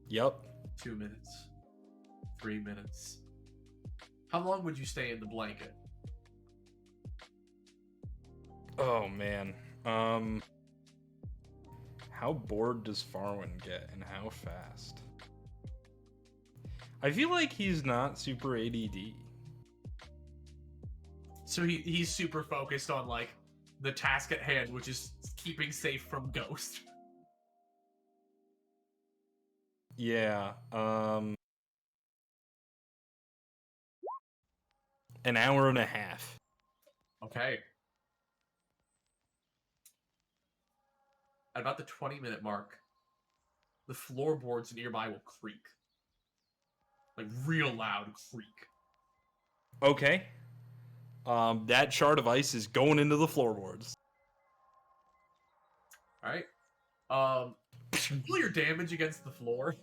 Yep. 2 minutes, 3 minutes. How long would you stay in the blanket? Oh man. How bored does Farwin get and how fast? I feel like he's not super ADD. So he's super focused on like the task at hand, which is keeping safe from Ghost. Yeah. An hour and a half. Okay. At about the 20-minute mark, the floorboards nearby will creak. Like real loud creak. Okay. That shard of ice is going into the floorboards. Alright. Roll your damage against the floor.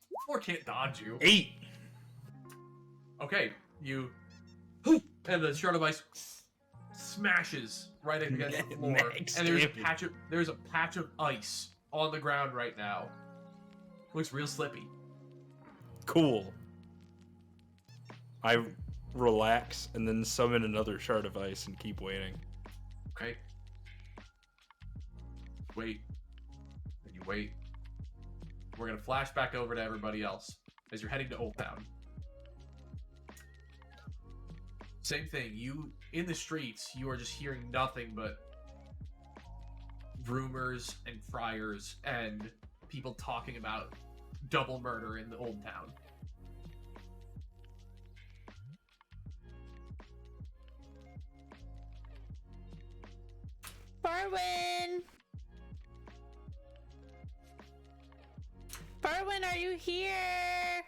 The floor can't dodge you. 8. Okay, you... And the shard of ice smashes right against the floor. Max And damage. there's a patch of ice on the ground right now. Looks real slippy. Cool. I relax and then summon another shard of ice and keep waiting. Okay. Wait. And you wait. We're gonna flash back over to everybody else as you're heading to Old Town. Same thing. You in the streets, you are just hearing nothing but rumors and friars and people talking about double murder in the Old Town. Farwin! Farwin, are you here?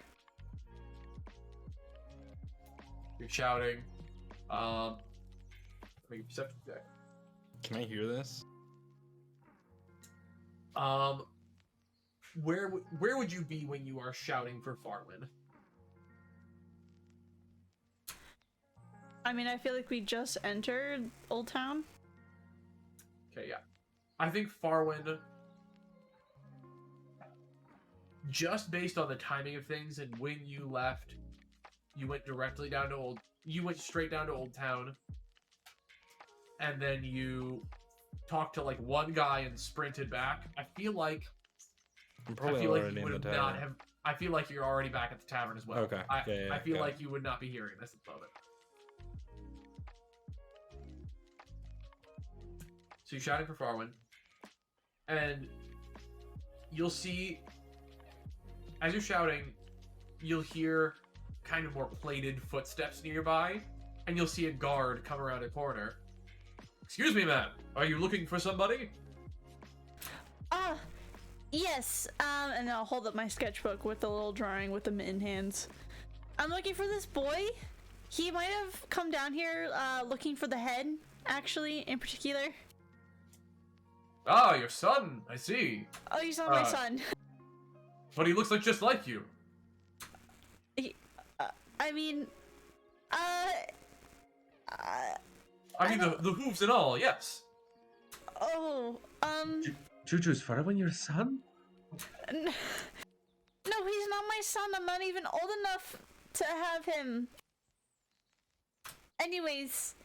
You're shouting. Make a perception check. Can I hear this? Where would you be when you are shouting for Farwin? I mean, I feel like we just entered Old Town. Okay, yeah. I think Farwin, just based on the timing of things and when you left, you went directly down to you went straight down to Old Town, and then you talked to like one guy and sprinted back. I feel like I'm probably you already in would the have not tavern. have. I feel like you're already back at the tavern as well. Okay. Yeah, I feel got like you would not be hearing this at the moment. So you're shouting for Farwin, and you'll see, as you're shouting, you'll hear kind of more plated footsteps nearby, and you'll see a guard come around a corner. Excuse me, ma'am. Are you looking for somebody? Yes. And I'll hold up my sketchbook with the little drawing with the mitten hands. I'm looking for this boy. He might have come down here looking for the head, actually, in particular. Ah, your son. I see. Oh, you saw my son. But he looks like just like you. I mean, I mean, the hooves and all, yes. Oh, Juju's Farwin your son? no, he's not my son. I'm not even old enough to have him. Anyways,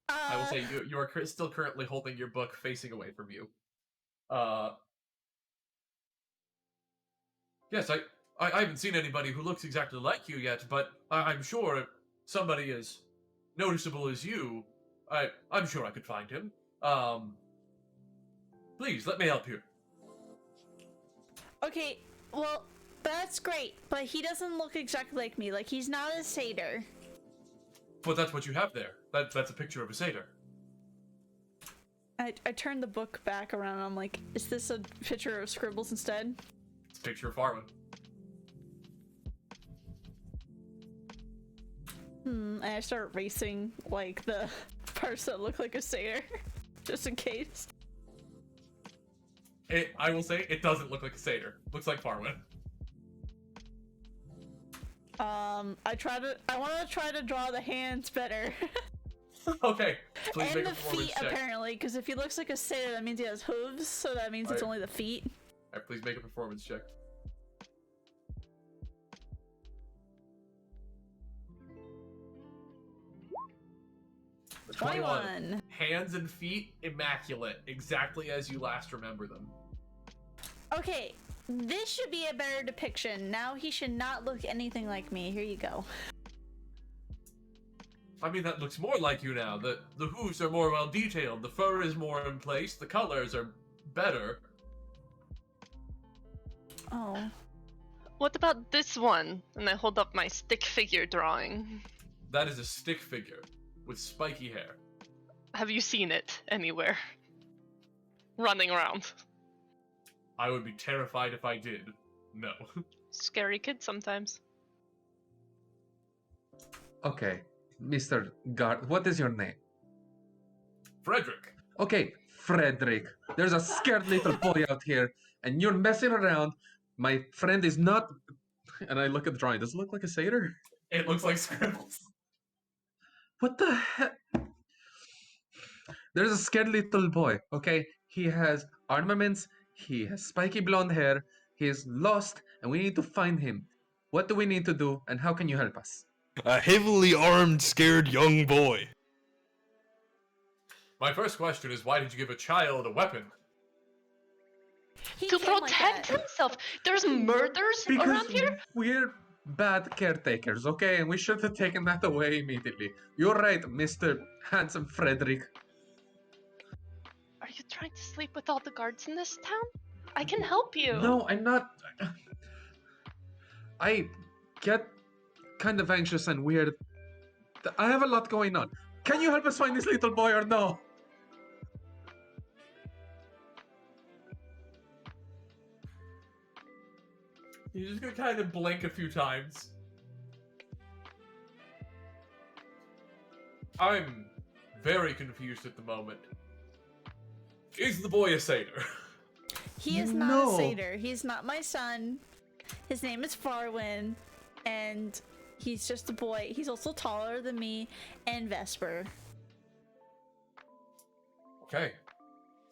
I will say you are still currently holding your book facing away from you. Yes, I haven't seen anybody who looks exactly like you yet, but I'm sure somebody as noticeable as you, I'm sure I could find him. Please, let me help you. okay, well, that's great, but he doesn't look exactly like me. Like, he's not a satyr. But that's what you have there. That's a picture of a satyr. I turned the book back around and I'm like, is this a picture of scribbles instead? It's a picture of Farwin. And I start racing, like, the parts that look like a satyr, just in case. I will say, it doesn't look like a satyr. Looks like Farwin. I want to try to draw the hands better. Okay, please And make the a performance feet, check. apparently, because if he looks like a satyr, that means he has hooves, so that means it's Right. only the feet. Alright, please make a performance check. The 21. Hands and feet, immaculate, exactly as you last remember them. Okay, This should be a better depiction. Now he should not look anything like me. Here you go. I mean, that looks more like you now. The hooves are more well detailed, the fur is more in place, the colors are better. Oh. What about this one? And I hold up my stick figure drawing. That is a stick figure with spiky hair. Have you seen it anywhere? Running around. I would be terrified if I did. No. Scary kid sometimes. Okay, Mr. Guard, what is your name? Frederick. Okay, Frederick. There's a scared little boy out here, and you're messing around. My friend is not. And I look at the drawing. Does it look like a satyr? It looks like scribbles. What the heck? There's a scared little boy, okay? He has armaments, he has spiky blonde hair, he is lost, and we need to find him. What do we need to do, and how can you help us? A heavily armed, scared young boy. My first question is, why did you give a child a weapon? He To came like protect that. himself! There's murders around here? We're bad caretakers, okay? And we should have taken that away immediately. You're right, Mr. Handsome Frederick. Are you trying to sleep with all the guards in this town? I can help you. No, I'm not. I get kind of anxious and weird. I have a lot going on. Can you help us find this little boy or no? You're just gonna kind of blink a few times. I'm very confused at the moment. Is the boy a satyr? He is not No. a satyr. He's not my son. His name is Farwin, and he's just a boy. He's also taller than me and Vesper. Okay,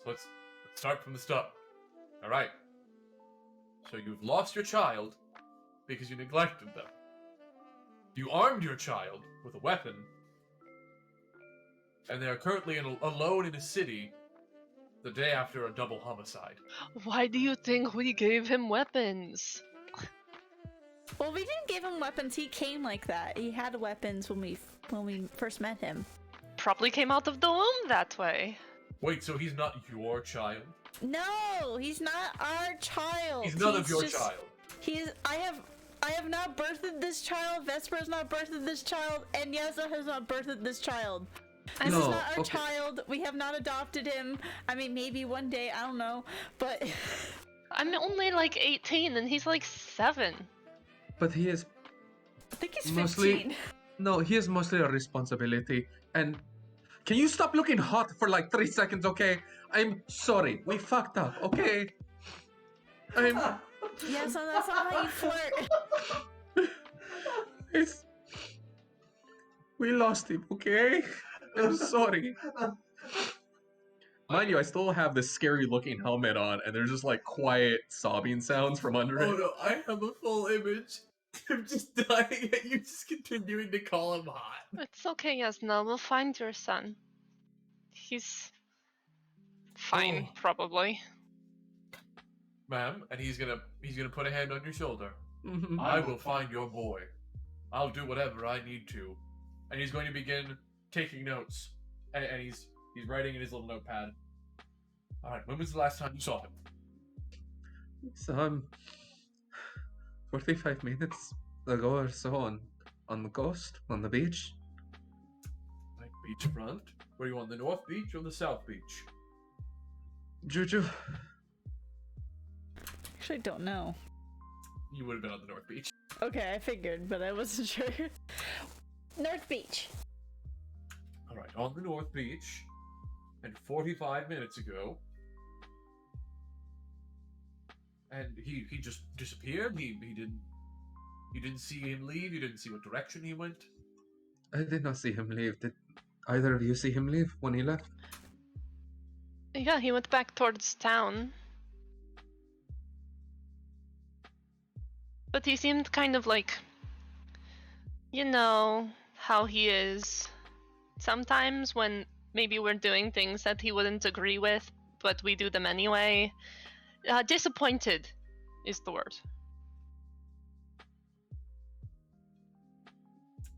so let's start from the start. All right. So you've lost your child because you neglected them. You armed your child with a weapon, and they are currently alone in a city the day after a double homicide. Why do you think we gave him weapons? Well, we didn't give him weapons. He came like that. He had weapons when we first met him. Probably came out of the womb that way. Wait, so he's not your child? No, he's not our child. He's none of your child. I have not birthed this child. Vesper has not birthed this child, and Jasnah has not birthed this child. This is No, not our okay. child. We have not adopted him. I mean, maybe one day. I don't know, but I'm only like 18 and he's like 7. But he is I think he's mostly 15. no, he is mostly a responsibility. And can you stop looking hot for like 3 seconds, okay? I'm sorry, we fucked up, okay? Yes, so that's not how you flirt. We lost him, okay? I'm sorry. Mind you, I still have this scary looking helmet on, and there's just like quiet sobbing sounds from under Oh it. no, I have a full image. I'm just dying at you just continuing to call him hot. It's okay, Jasnah. We'll find your son. He's fine, Oh. probably. Ma'am, and he's gonna put a hand on your shoulder. Mhm. I will find your boy. I'll do whatever I need to. And he's going to begin taking notes. And he's writing in his little notepad. Alright, when was the last time you saw him? So 45 minutes ago or so on the coast, on the beach. Like beachfront? Were you on the North Beach or the South Beach? Juju. Actually, I don't know. You would have been on the North Beach. Okay, I figured, but I wasn't sure. North Beach. Alright, on the North Beach. And 45 minutes ago. And he just disappeared? You didn't see him leave? You didn't see what direction he went? I did not see him leave. Did either of you see him leave when he left? Yeah, he went back towards town. But he seemed kind of like, you know, how he is. Sometimes when maybe we're doing things that he wouldn't agree with, but we do them anyway. Disappointed is the word.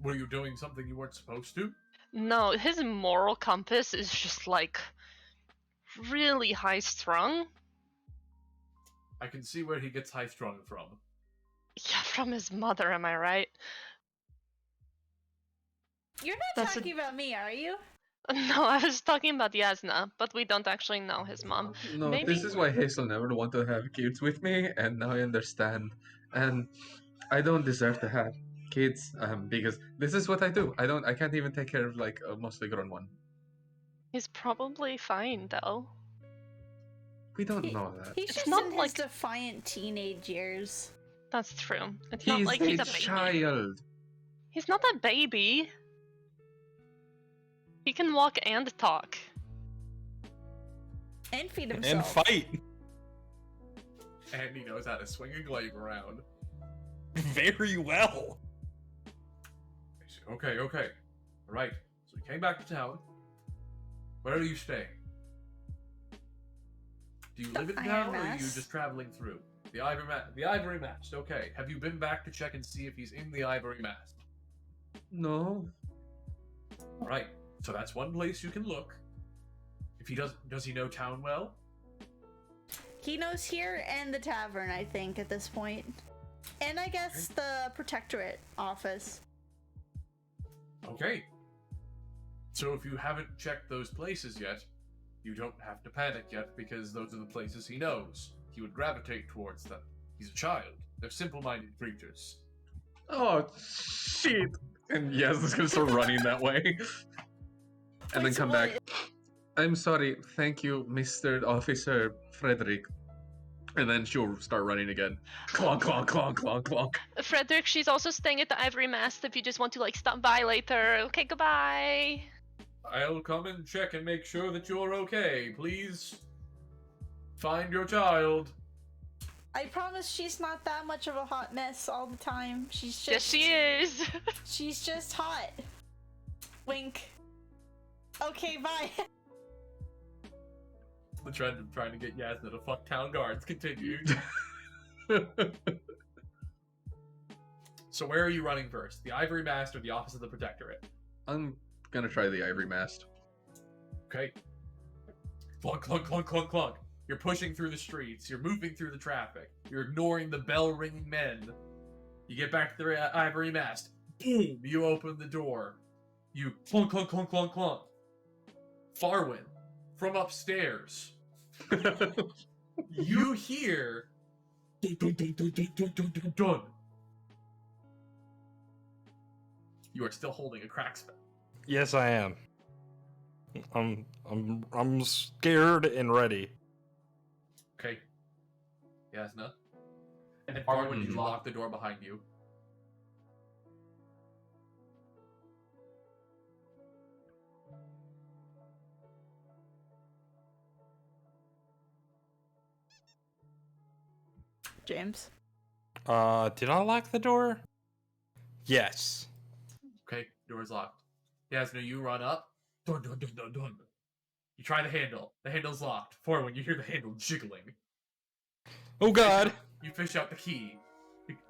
Were you doing something you weren't supposed to? No, his moral compass is just like really high strung. I can see where he gets high strung from. Yeah, from his mother, am I right? You're not That's talking about me, are you? No, I was talking about Jasnah, but we don't actually know his mom. No, Maybe- this is why Hazel never want to have kids with me, and now I understand. And I don't deserve to have kids, because this is what I do. I can't even take care of like a mostly grown one. He's probably fine though. We don't know that. He's It's just not in his like- defiant teenage years. That's true. It's not He's like a he's a baby. child. He's not a baby. He can walk and talk. And feed And himself. fight. And he knows how to swing a glaive around. Very well. Okay. Alright. So we came back to town. Where are you staying? Do you live in The town, or are Iron you Mast. just traveling through? The Ivory Mast. Okay. Have you been back to check and see if he's in the Ivory Mast? No. Alright. So that's one place you can look. If he does he know town well? He knows here and the tavern, I think, at this point. And I guess the Protectorate office. Okay. So if you haven't checked those places yet, you don't have to panic yet, because those are the places he knows. He would gravitate towards them. He's a child. They're simple-minded creatures. Oh shit! And yes, it's gonna start running that way, and then Wait, so come what- back. I'm sorry. Thank you, Mr. Officer Frederick. And then she'll start running again. Clonk, clonk, clonk, clonk, clonk. Frederick, she's also staying at the Ivory Mast if you just want to like stop by later. Okay, goodbye. I'll come and check and make sure that you're okay. Please find your child. I promise she's not that much of a hot mess all the time. She's just Yes, she is. she's just hot. Wink. Okay, bye. The trend of trying to get Jasnah to fuck town guards continues. So where are you running first? The Ivory Mast or the Office of the Protectorate? I'm gonna try the Ivory Mast. Okay. Clunk, clunk, clunk, clunk, clunk. You're pushing through the streets. You're moving through the traffic. You're ignoring the bell-ringing men. You get back to the Ivory Mast. Boom! You open the door. You clunk, clunk, clunk, clunk, clunk. Farwin, from upstairs, you hear dun, dun, dun, dun, dun, dun, dun, dun, dun. You are still holding a crack spell. Yes, I am. I'm scared and ready. Okay. Jasnah. And Farwin, you lock the door behind you. James. Did I lock the door? Yes. Okay, door's locked. Jasnah, you run up. Dun, dun, dun, dun, dun. You try the handle. The handle's locked. Farwin, you hear the handle jiggling. Oh god. You fish out the key.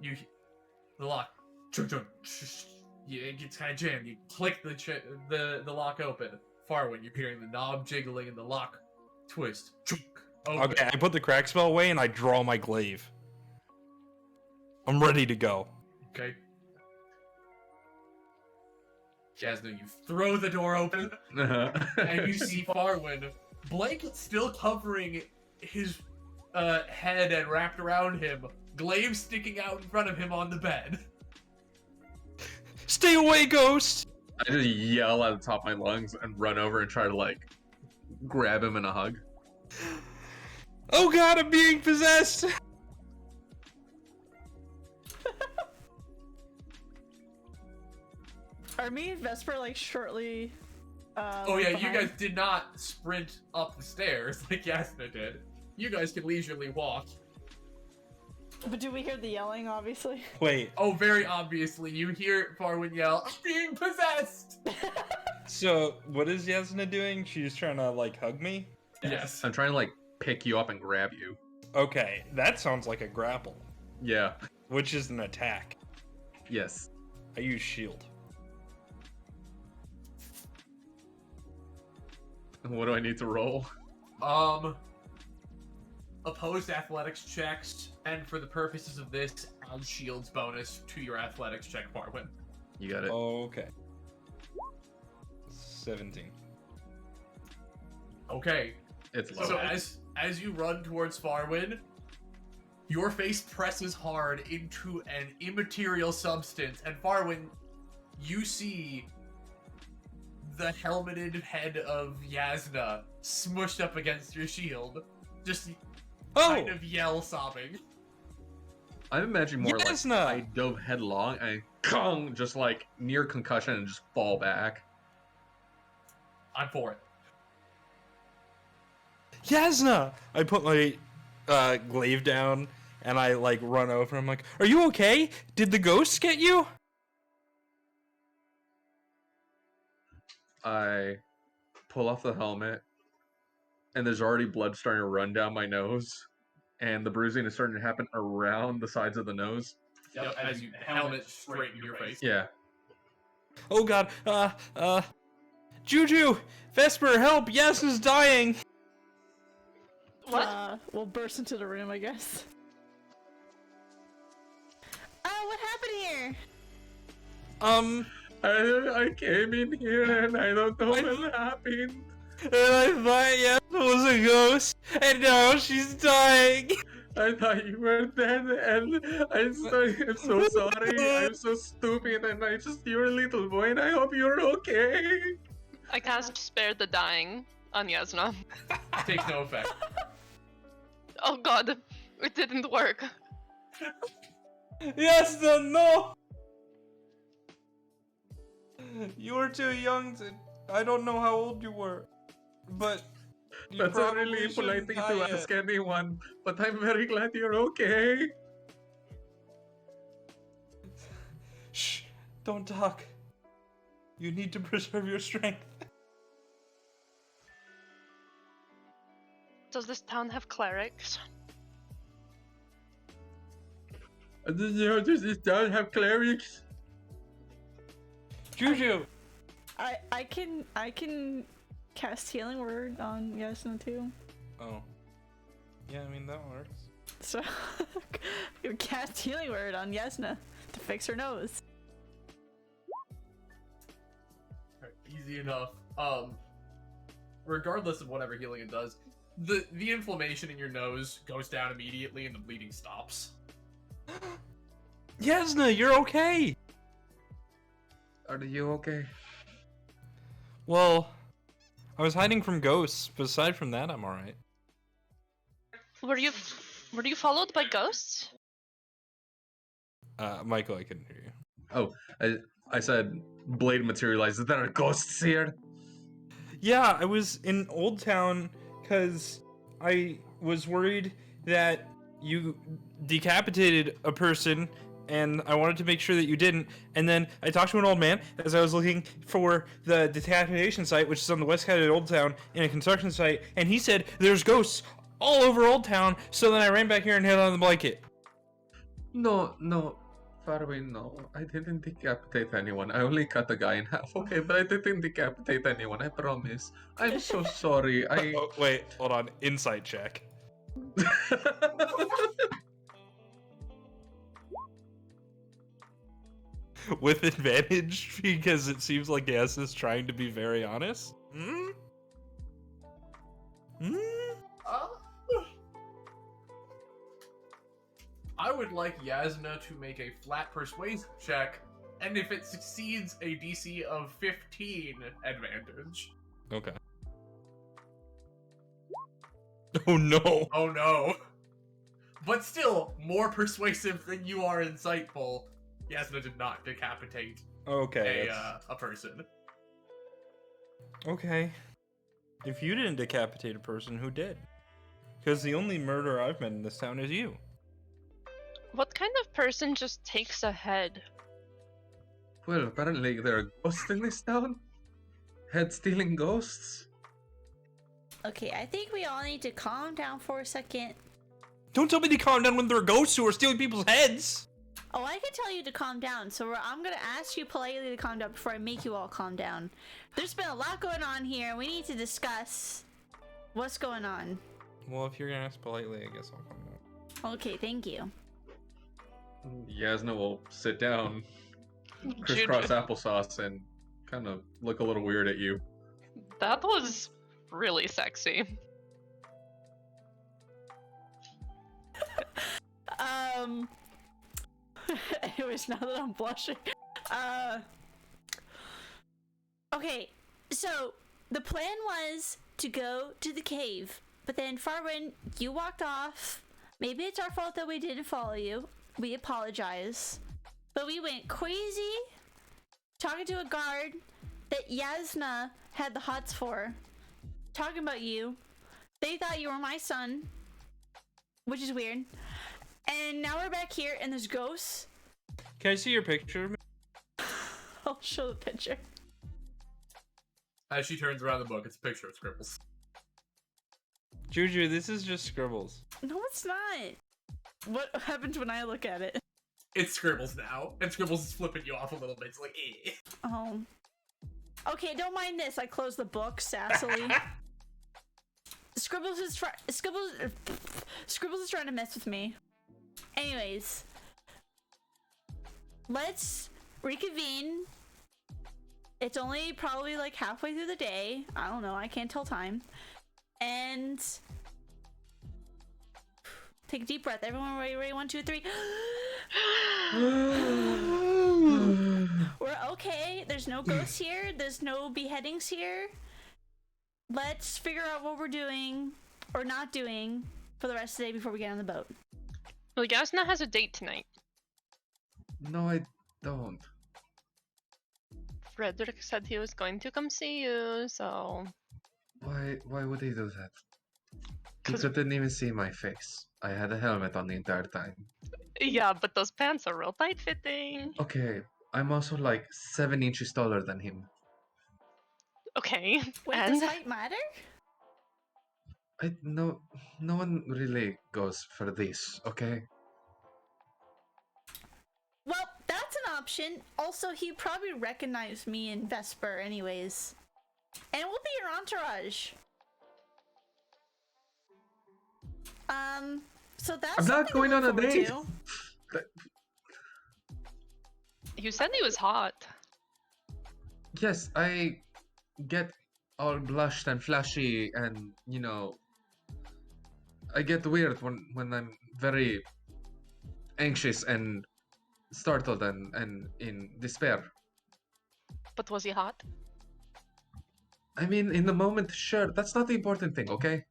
The lock. Chun, chun, it gets kind of jammed. You click the lock open. Farwin, you're hearing the knob jiggling and the lock twist. Chunk, open. Okay, I put the crack spell away and I draw my glaive. I'm ready to go. Okay. Jasnah, you throw the door open, and you see Farwin, blanket still covering his head and wrapped around him, glaive sticking out in front of him on the bed. Stay away, ghost! I just yell at the top of my lungs and run over and try to like grab him in a hug. Oh god, I'm being possessed! Are me and Vesper like shortly? Oh yeah, you behind? guys did not sprint up the stairs like Jasnah did. You guys can leisurely walk. But do we hear the yelling? Obviously. Wait, Oh, very obviously, you hear Farwin yell, "I'm being possessed!" so what is Jasnah doing? She's trying to like hug me? Yes. I'm trying to like pick you up and grab you. Okay, that sounds like a grapple, Yeah. which is an attack. Yes. I use shield. What do I need to roll? Opposed athletics checks, and for the purposes of this, add shields bonus to your athletics check, Farwin. You got it. Okay. 17. Okay. It's low. So as you run towards Farwin, your face presses hard into an immaterial substance, and Farwin, you see the helmeted head of Jasnah smushed up against your shield, just kind of yell sobbing. I'm imagining more Jasnah! like I dove headlong and kong, just like near concussion and just fall back. I'm for it. Jasnah! I put my glaive down and I like run over. I'm like, "Are you okay? Did the ghosts get you?" I pull off the helmet, and there's already blood starting to run down my nose, and the bruising is starting to happen around the sides of the nose. Yep, as you helmet straight in your face. Yeah. Oh god. Juju! Vesper, help! Jasnah's dying! What? We'll burst into the room, I guess. What happened here? I came in here and I don't know what happened. And I thought Jasnah was a ghost, and now she's dying! I thought you were dead, and I'm so sorry. I'm so stupid, and you're a little boy, and I hope you're okay. I cast Spare the Dying on Jasnah. Takes no effect. Oh god, it didn't work. Jasnah, no! You were too young to... I don't know how old you were, but... you That's a probably really polite shouldn't thing die to yet. ask anyone, but I'm very glad you're okay. Shh, don't talk. You need to preserve your strength. Does this town have clerics? Does this town have clerics? Juju! I can cast Healing Word on Jasnah too. Oh. Yeah, I mean, that works. So, you cast Healing Word on Jasnah to fix her nose. Easy enough. Regardless of whatever healing it does, the inflammation in your nose goes down immediately and the bleeding stops. Jasnah, you're okay! Are you okay? Well, I was hiding from ghosts, but aside from that, I'm alright. Were you followed by ghosts? Michael, I couldn't hear you. Oh, I said blade materialized. There are ghosts here. Yeah, I was in Old Town because I was worried that you decapitated a person, and I wanted to make sure that you didn't. And then I talked to an old man as I was looking for the decapitation site, which is on the west side of Old Town, in a construction site, and he said there's ghosts all over Old Town. So then I ran back here and hid on the blanket. No, far away, no. I didn't decapitate anyone. I only cut the guy in half, okay? But I didn't decapitate anyone, I promise. I'm so sorry. Oh, wait, hold on. Insight check. With advantage, because it seems like Yas is trying to be very honest. I would like Jasnah to make a flat persuasion check, and if it succeeds, a DC of 15 advantage. Okay. Oh no! Oh no. But still, more persuasive than you are insightful. Jasnah did not decapitate Okay. a person. Okay. If you didn't decapitate a person, who did? Because the only murderer I've met in this town is you. What kind of person just takes a head? Well, apparently there are ghosts in this town. Head-stealing ghosts. Okay, I think we all need to calm down for a second. Don't tell me to calm down when there are ghosts who are stealing people's heads! Oh, I can tell you to calm down, so I'm gonna ask you politely to calm down before I make you all calm down. There's been a lot going on here. We need to discuss what's going on. Well, if you're gonna ask politely, I guess I'll calm down. Okay, thank you. Jasnah will sit down, Juju. crisscross applesauce, and kind of look a little weird at you. That was really sexy. Anyways, now that I'm blushing. Okay, so the plan was to go to the cave, but then Farwin, you walked off. Maybe it's our fault that we didn't follow you. We apologize. But we went crazy talking to a guard that Jasnah had the hots for, talking about you. They thought you were my son, which is weird. And now we're back here and there's ghosts. Can I see your picture of me? I'll show the picture. As she turns around the book, it's a picture of Scribbles. Juju, this is just scribbles. No, it's not. What happens when I look at it? It's Scribbles now, and Scribbles is flipping you off a little bit. It's like, eh. Oh. Okay, don't mind this. I close the book sassily. Scribbles is trying to mess with me. Anyways, let's reconvene. It's only probably like halfway through the day. I don't know. I can't tell time. And take a deep breath. Everyone ready? 1, 2, 3. We're okay. There's no ghosts here. There's no beheadings here. Let's figure out what we're doing or not doing for the rest of the day before we get on the boat. Well, Jasnah has a date tonight. No, I don't. Frederick said he was going to come see you, so... Why would he do that? He 'Cause- couldn't even see my face. I had a helmet on the entire time. Yeah, but those pants are real tight-fitting. Okay, I'm also like 7 inches taller than him. Okay, Wait, and... does height matter? No one really goes for this, okay? Well, that's an option. Also, he probably recognized me in Vesper anyways. And we'll be your entourage. So that's I'm not something to going look on a forward date. to. You said he was hot. Yes, I get all blushed and flashy and, I get weird when I'm very anxious and startled and in despair. But was he hot? I mean, in the moment, sure, that's not the important thing, okay?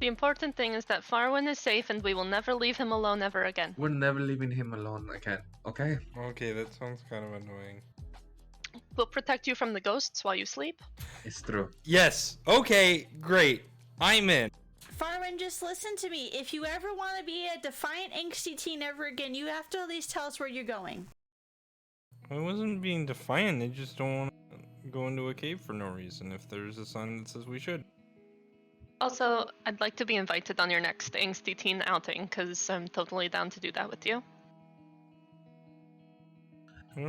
The important thing is that Farwin is safe and we will never leave him alone ever again. We're never leaving him alone again, okay? Okay, that sounds kind of annoying. We'll protect you from the ghosts while you sleep. It's true. Yes. Okay, great. I'm in. Farwin, just listen to me. If you ever want to be a defiant, angsty teen ever again, you have to at least tell us where you're going. I wasn't being defiant. I just don't want to go into a cave for no reason if there's a sign that says we should. Also, I'd like to be invited on your next angsty teen outing, because I'm totally down to do that with you.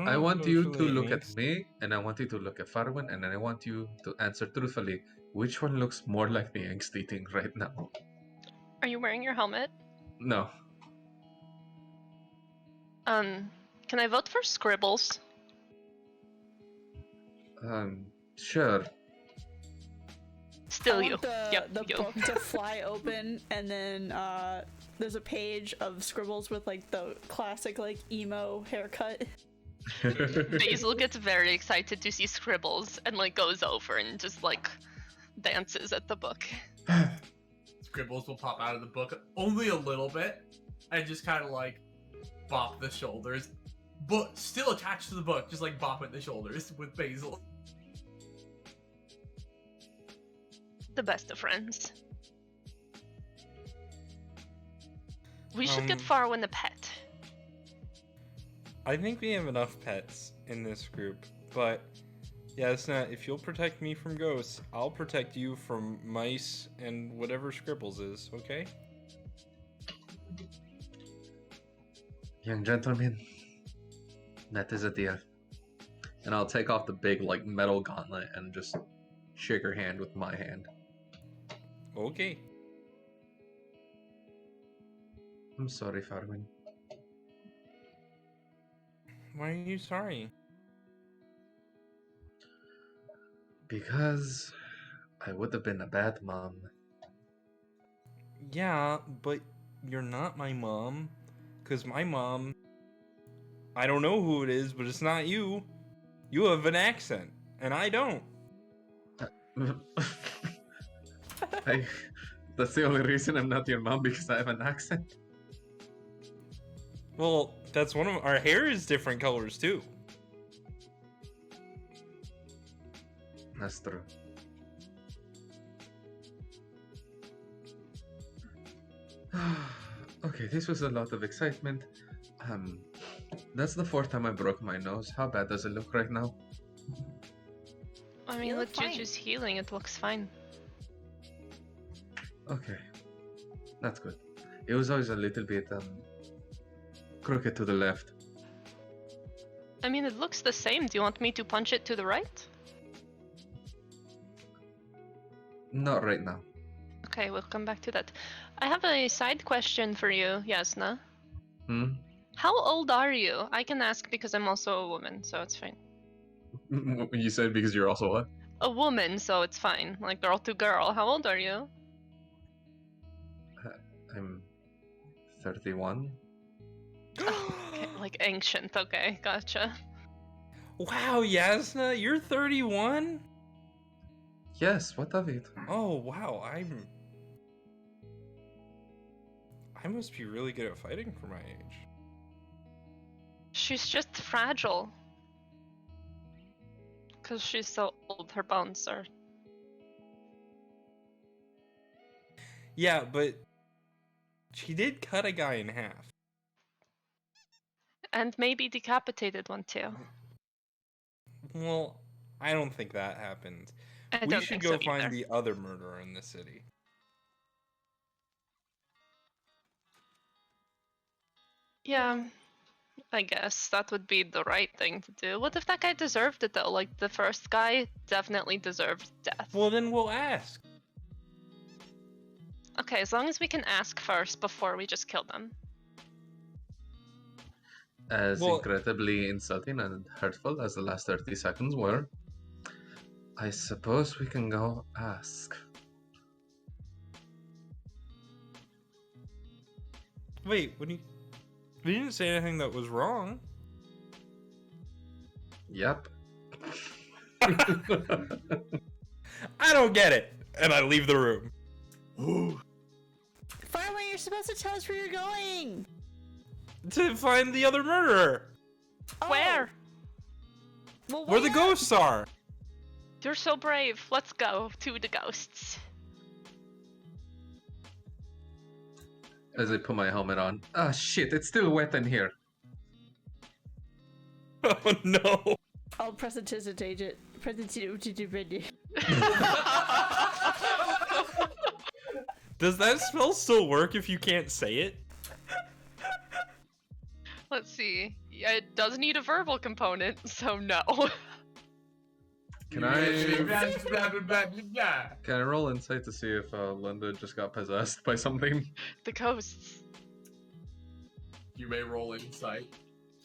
I want you to look at me, and I want you to look at Farwin, and then I want you to answer truthfully. Which one looks more like the angsty thing right now? Are you wearing your helmet? No. Can I vote for Scribbles? Sure. Still I you. want the you. book to fly open, and then there's a page of Scribbles with like the classic like emo haircut. Basil gets very excited to see Scribbles and like goes over and just like dances at the book. Scribbles will pop out of the book only a little bit and just kind of like bop the shoulders, but still attached to the book, just like bopping the shoulders with Basil. The best of friends. We should get Farwin a pet. I think we have enough pets in this group, but Jasnah, if you'll protect me from ghosts, I'll protect you from mice and whatever Scribbles is, okay? Young gentleman, that is a deal. And I'll take off the big, like, metal gauntlet and just shake her hand with my hand. Okay. I'm sorry, Farwin. Why are you sorry? Because I would have been a bad mom. Yeah, but you're not my mom. Because my mom... I don't know who it is, but it's not you. You have an accent, and I don't. That's the only reason I'm not your mom, because I have an accent. Well, that's one of... Our hair is different colors, too. That's true. Okay, this was a lot of excitement. That's the 4th time I broke my nose. How bad does it look right now? I mean, You look with fine. Juju's healing, it looks fine. Okay, that's good. It was always a little bit crooked to the left. I mean, it looks the same. Do you want me to punch it to the right? Not right now. Okay, we'll come back to that. I have a side question for you, Jasnah. Hmm? How old are you? I can ask because I'm also a woman, so it's fine. You said because you're also what? A woman, so it's fine. Like girl to girl. How old are you? I'm 31. Okay, like ancient. Okay, gotcha. Wow, Jasnah, you're 31? Yes, what of it? Oh, wow, I must be really good at fighting for my age. She's just fragile. Because she's so old, her bones are. Yeah, but she did cut a guy in half. And maybe decapitated one too. Well, I don't think that happened. I We don't should think go so find either. the other murderer in the city. Yeah, I guess that would be the right thing to do. What if that guy deserved it though? Like the first guy definitely deserved death. Well, then we'll ask. Okay, as long as we can ask first before we just kill them. As Well- incredibly insulting and hurtful as the last 30 seconds were, I suppose we can go ask. Wait, we didn't say anything that was wrong. Yep. I don't get it. And I leave the room. Farwin, you're supposed to tell us where you're going. To find the other murderer. Oh. Where? Well, Where the where? ghosts are. You're so brave. Let's go to the ghosts. As I put my helmet on. Ah, shit, it's still wet in here. Oh no. I'll prestidigitate it. Does that spell still work if you can't say it? Let's see. Yeah, it does need a verbal component, so no. Can I roll insight to see if Linda just got possessed by something? The ghosts. You may roll insight.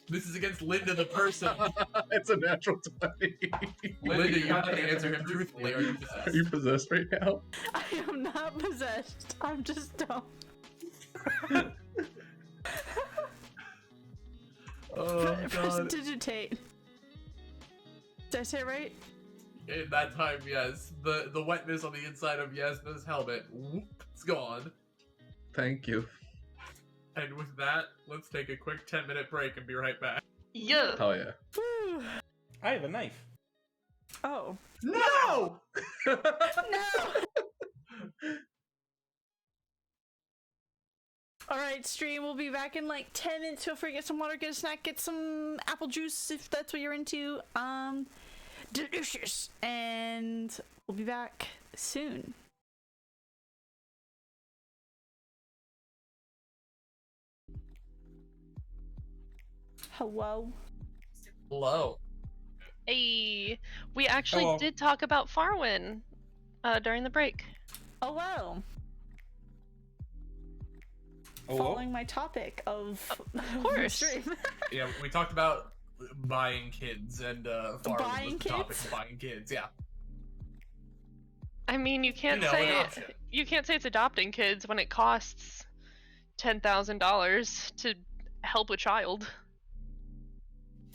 This is against Linda the person. It's a natural 20. Linda, you have to answer him truthfully. Are you possessed? Are you possessed right now? I am not possessed. I'm just dumb. Oh, God. Prestidigitate. Did I say it right? In that time, yes. The wetness on the inside of Jasnah's helmet, whoop, it's gone. Thank you. And with that, let's take a quick 10-minute break and be right back. Yeah. Hell yeah. Whew. I have a knife. Oh. No! No! Alright, stream, we'll be back in like 10 minutes. Feel free to get some water, get a snack, get some apple juice if that's what you're into. Delicious. And we'll be back soon. Hello. Hello. Hey, we actually Hello. did talk about Farwin during the break. Hello. Hello? Following my topic of course. stream. Yeah, we talked about buying kids, and Farwin Buying was the topic kids? of buying kids. Yeah. I mean, you can't say adoption. you can't say it's adopting kids when it costs $10,000 to help a child.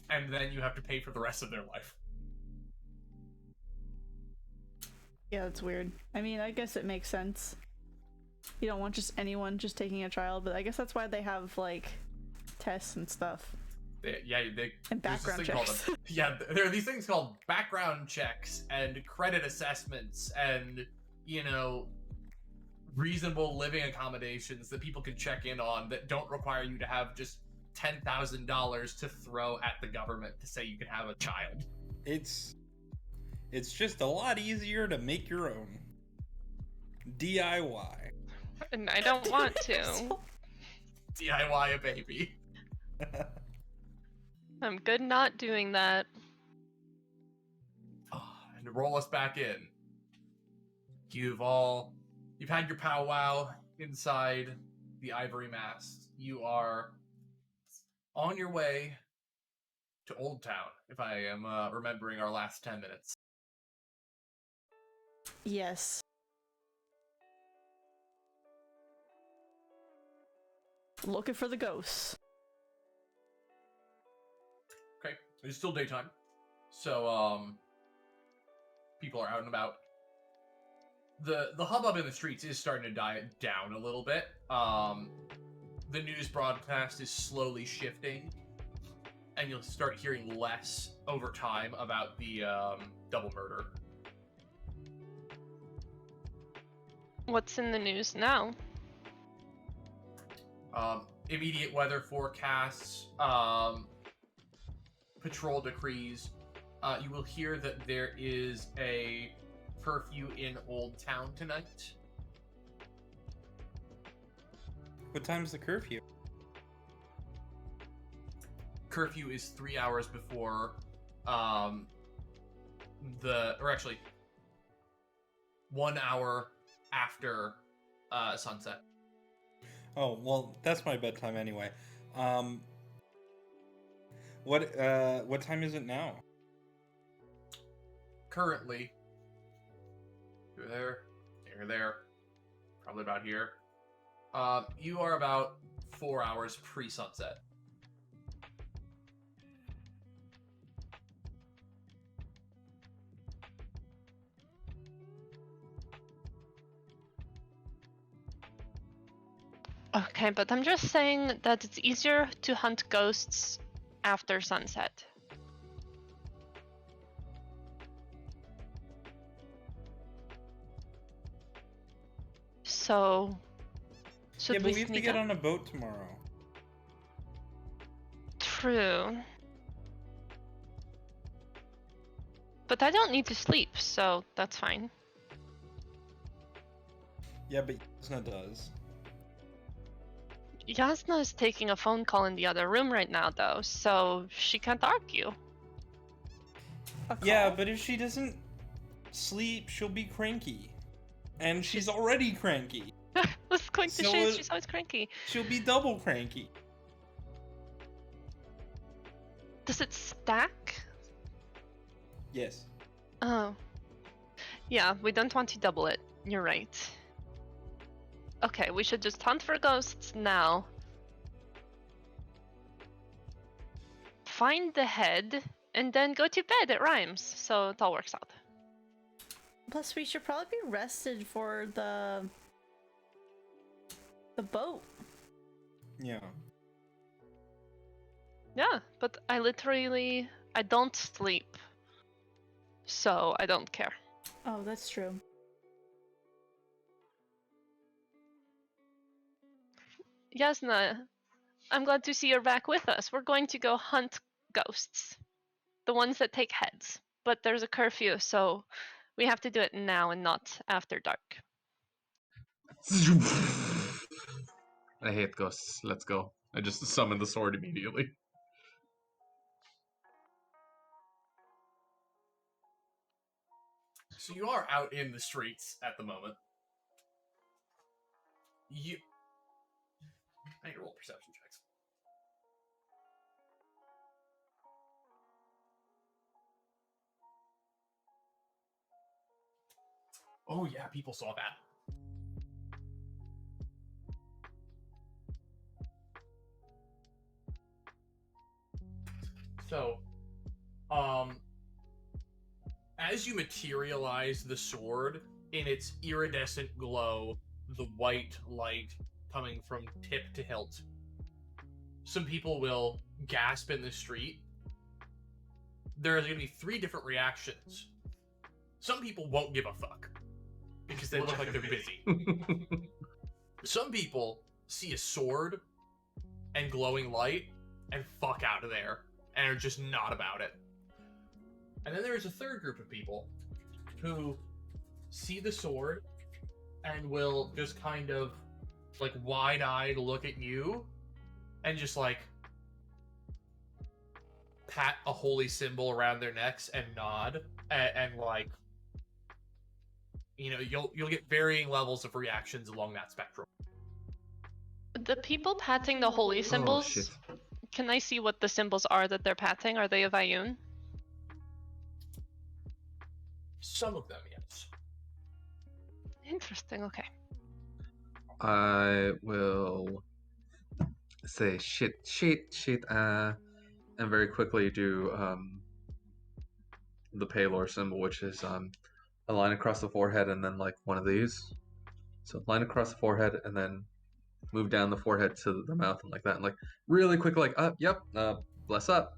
And then you have to pay for the rest of their life. Yeah, that's weird. I mean, I guess it makes sense. You don't want just anyone just taking a child, but I guess that's why they have, like, tests and stuff. They, And there's this background thing called checks. yeah, there are these things called background checks and credit assessments and, you know, reasonable living accommodations that people can check in on that don't require you to have just $10,000 to throw at the government to say you can have a child. It's just a lot easier to make your own. DIY. And I don't want to. DIY a baby. I'm good not doing that. And roll us back in. You've had your powwow inside the Ivory Mast. You are on your way to Old Town, if I am remembering our last 10 minutes. Yes. Looking for the ghosts. Okay, it's still daytime, so people are out and about. The hubbub in the streets is starting to die down a little bit. The news broadcast is slowly shifting, and you'll start hearing less over time about the double murder. What's in the news now? Immediate weather forecasts, patrol decrees. You will hear that there is a curfew in Old Town tonight. What time's the curfew? Curfew is 3 hours before actually 1 hour after sunset. Oh, well, that's my bedtime anyway. What time is it now? Currently, you're there, probably about here. You are about 4 hours pre-sunset. Okay, but I'm just saying that it's easier to hunt ghosts after sunset. So, should Yeah, but we have to sneak get up? on a boat tomorrow. True. But I don't need to sleep, so that's fine. Yeah, but Jasnah does. Jasnah is taking a phone call in the other room right now, though, so she can't argue. Yeah, but if she doesn't sleep, she'll be cranky. And she's already cranky. Let's going to So, shit, she's always cranky. She'll be double cranky. Does it stack? Yes. Oh. Yeah, we don't want to double it. You're right. Okay, we should just hunt for ghosts now. Find the head, and then go to bed. It rhymes, so it all works out. Plus, we should probably be rested for the boat. Yeah. Yeah, but I don't sleep. So I don't care. Oh, that's true. Jasnah, I'm glad to see you're back with us. We're going to go hunt ghosts. The ones that take heads. But there's a curfew, so we have to do it now and not after dark. I hate ghosts. Let's go. I just summon the sword immediately. So you are out in the streets at the moment. I need to roll perception checks. Oh yeah, people saw that. So, as you materialize the sword in its iridescent glow, the white light coming from tip to hilt, some people will gasp in the street. There's going to be 3 different reactions. Some people won't give a fuck because they look like they're busy. Some people see a sword and glowing light and fuck out of there and are just not about it. And then there's a third group of people who see the sword and will just kind of like wide-eyed look at you and just like pat a holy symbol around their necks and nod and like, you know, you'll get varying levels of reactions along that spectrum. The people patting the holy symbols, shit. can I see what the symbols are that they're patting? Are they of Ioun? Some of them, yes. Interesting, okay. I will say shit, and very quickly do the Palor symbol, which is a line across the forehead and then like one of these. So line across the forehead and then move down the forehead to the mouth and like that, and like really quick, like yep, bless up,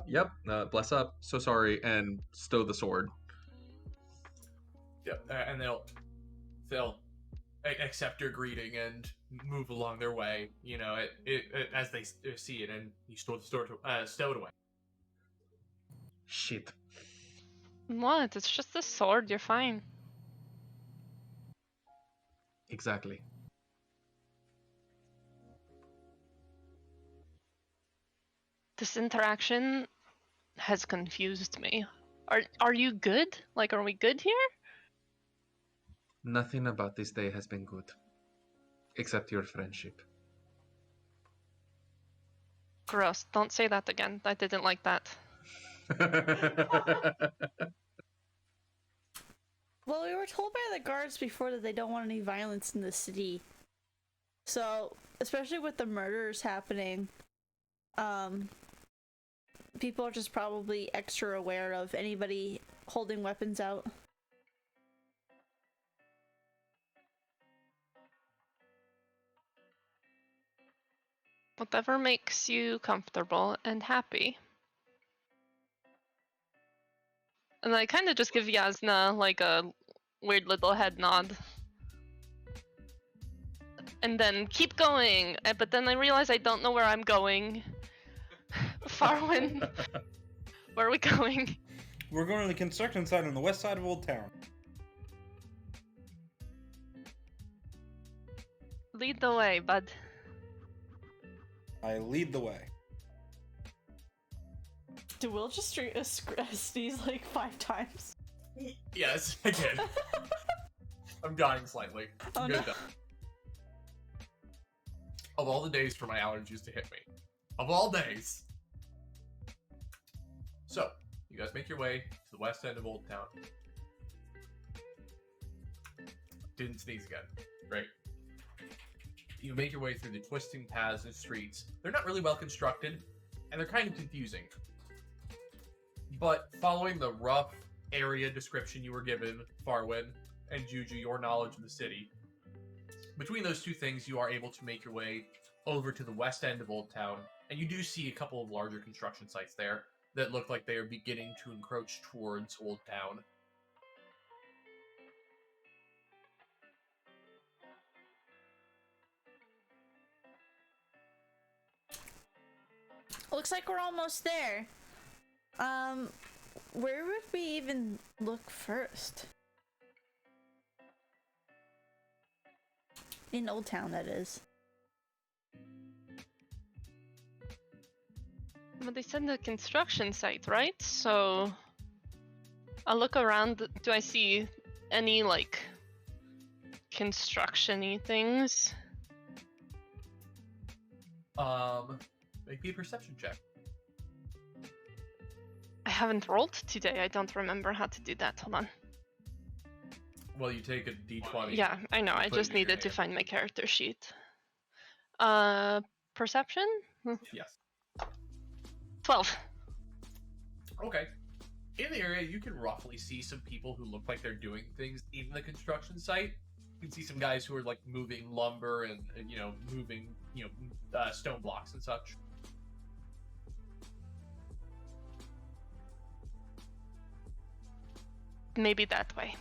yep, bless up. So sorry, and stow the sword. Yep, and they'll accept your greeting and move along their way. You know, it as they see it, and you stow it away. Shit. What? It's just a sword, you're fine. Exactly. This interaction has confused me. Are you good? Like, are we good here? Nothing about this day has been good, except your friendship. Gross. Don't say that again. I didn't like that. Well, we were told by the guards before that they don't want any violence in the city. So, especially with the murders happening, people are just probably extra aware of anybody holding weapons out. Whatever makes you comfortable and happy. And I kind of just give Jasnah like a weird little head nod. And then keep going. But then I realize I don't know where I'm going. Farwin, where are we going? We're going to the construction site on the west side of Old Town. Lead the way, bud. I lead the way. Did Will just sneeze like 5 times? Yes, I did. I'm dying slightly. Oh, Good no. though. Of all the days for my allergies to hit me. Of all days. So, you guys make your way to the west end of Old Town. Didn't sneeze again. Great. You make your way through the twisting paths and streets. They're not really well constructed, and they're kind of confusing. But following the rough area description you were given, Farwin, and Juju, your knowledge of the city, between those two things, you are able to make your way over to the west end of Old Town, and you do see a couple of larger construction sites there that look like they are beginning to encroach towards Old Town. Looks like we're almost there. Where would we even look first? In Old Town, that is. Well, they said the construction site, right? So... I'll look around. Do I see any, like, construction-y things? Make me a perception check. I haven't rolled today. I don't remember how to do that. Hold on. Well, you take a d20. Yeah, I know. I put it just in your needed to hand. find my character sheet. Perception? Yes. 12. Okay. In the area, you can roughly see some people who look like they're doing things in the construction site. You can see some guys who are like moving lumber and moving stone blocks and such. Maybe that way.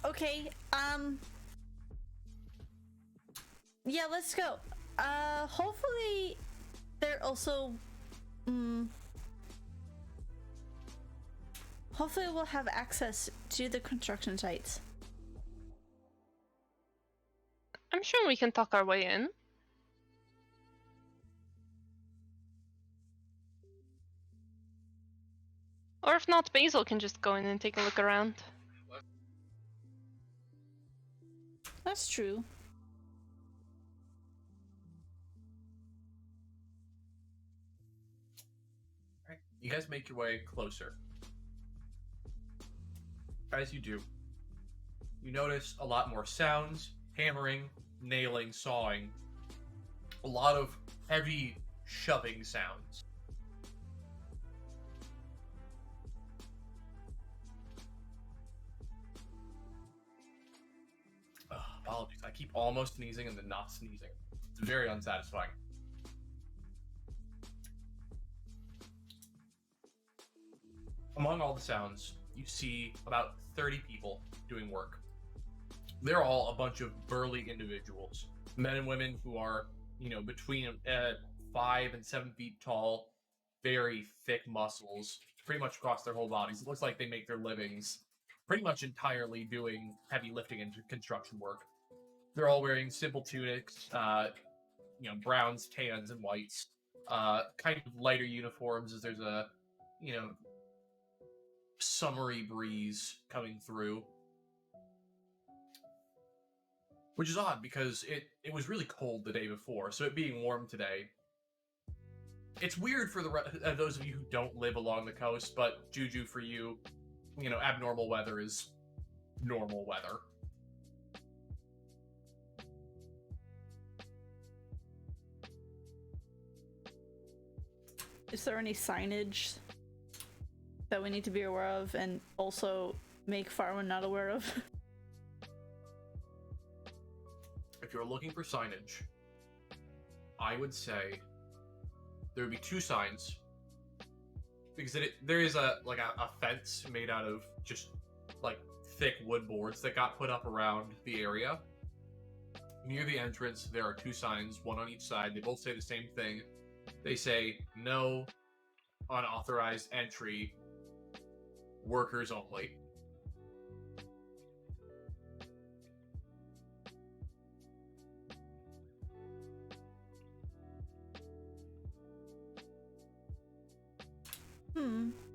Okay, yeah, let's go. Hopefully they're also, hopefully we'll have access to the construction sites. I'm sure we can talk our way in. Or if not, Basil can just go in and take a look around. That's true. Alright, you guys make your way closer. As you do, you notice a lot more sounds, hammering, nailing, sawing. A lot of heavy shoving sounds. Apologies, I keep almost sneezing and then not sneezing. It's very unsatisfying. Among all the sounds, you see about 30 people doing work. They're all a bunch of burly individuals. Men and women who are, between 5 and 7 feet tall, very thick muscles, pretty much across their whole bodies. It looks like they make their livings pretty much entirely doing heavy lifting and construction work. They're all wearing simple tunics, browns, tans, and whites. Kind of lighter uniforms as there's a, summery breeze coming through. Which is odd because it was really cold the day before, so it being warm today. It's weird for those of you who don't live along the coast, but Juju, for you, abnormal weather is normal weather. Is there any signage that we need to be aware of and also make Farwan not aware of? If you're looking for signage, I would say there would be 2 signs. Because there is a fence made out of just like thick wood boards that got put up around the area. Near the entrance, there are 2 signs, one on each side. They both say the same thing. They say, no unauthorized entry, workers only.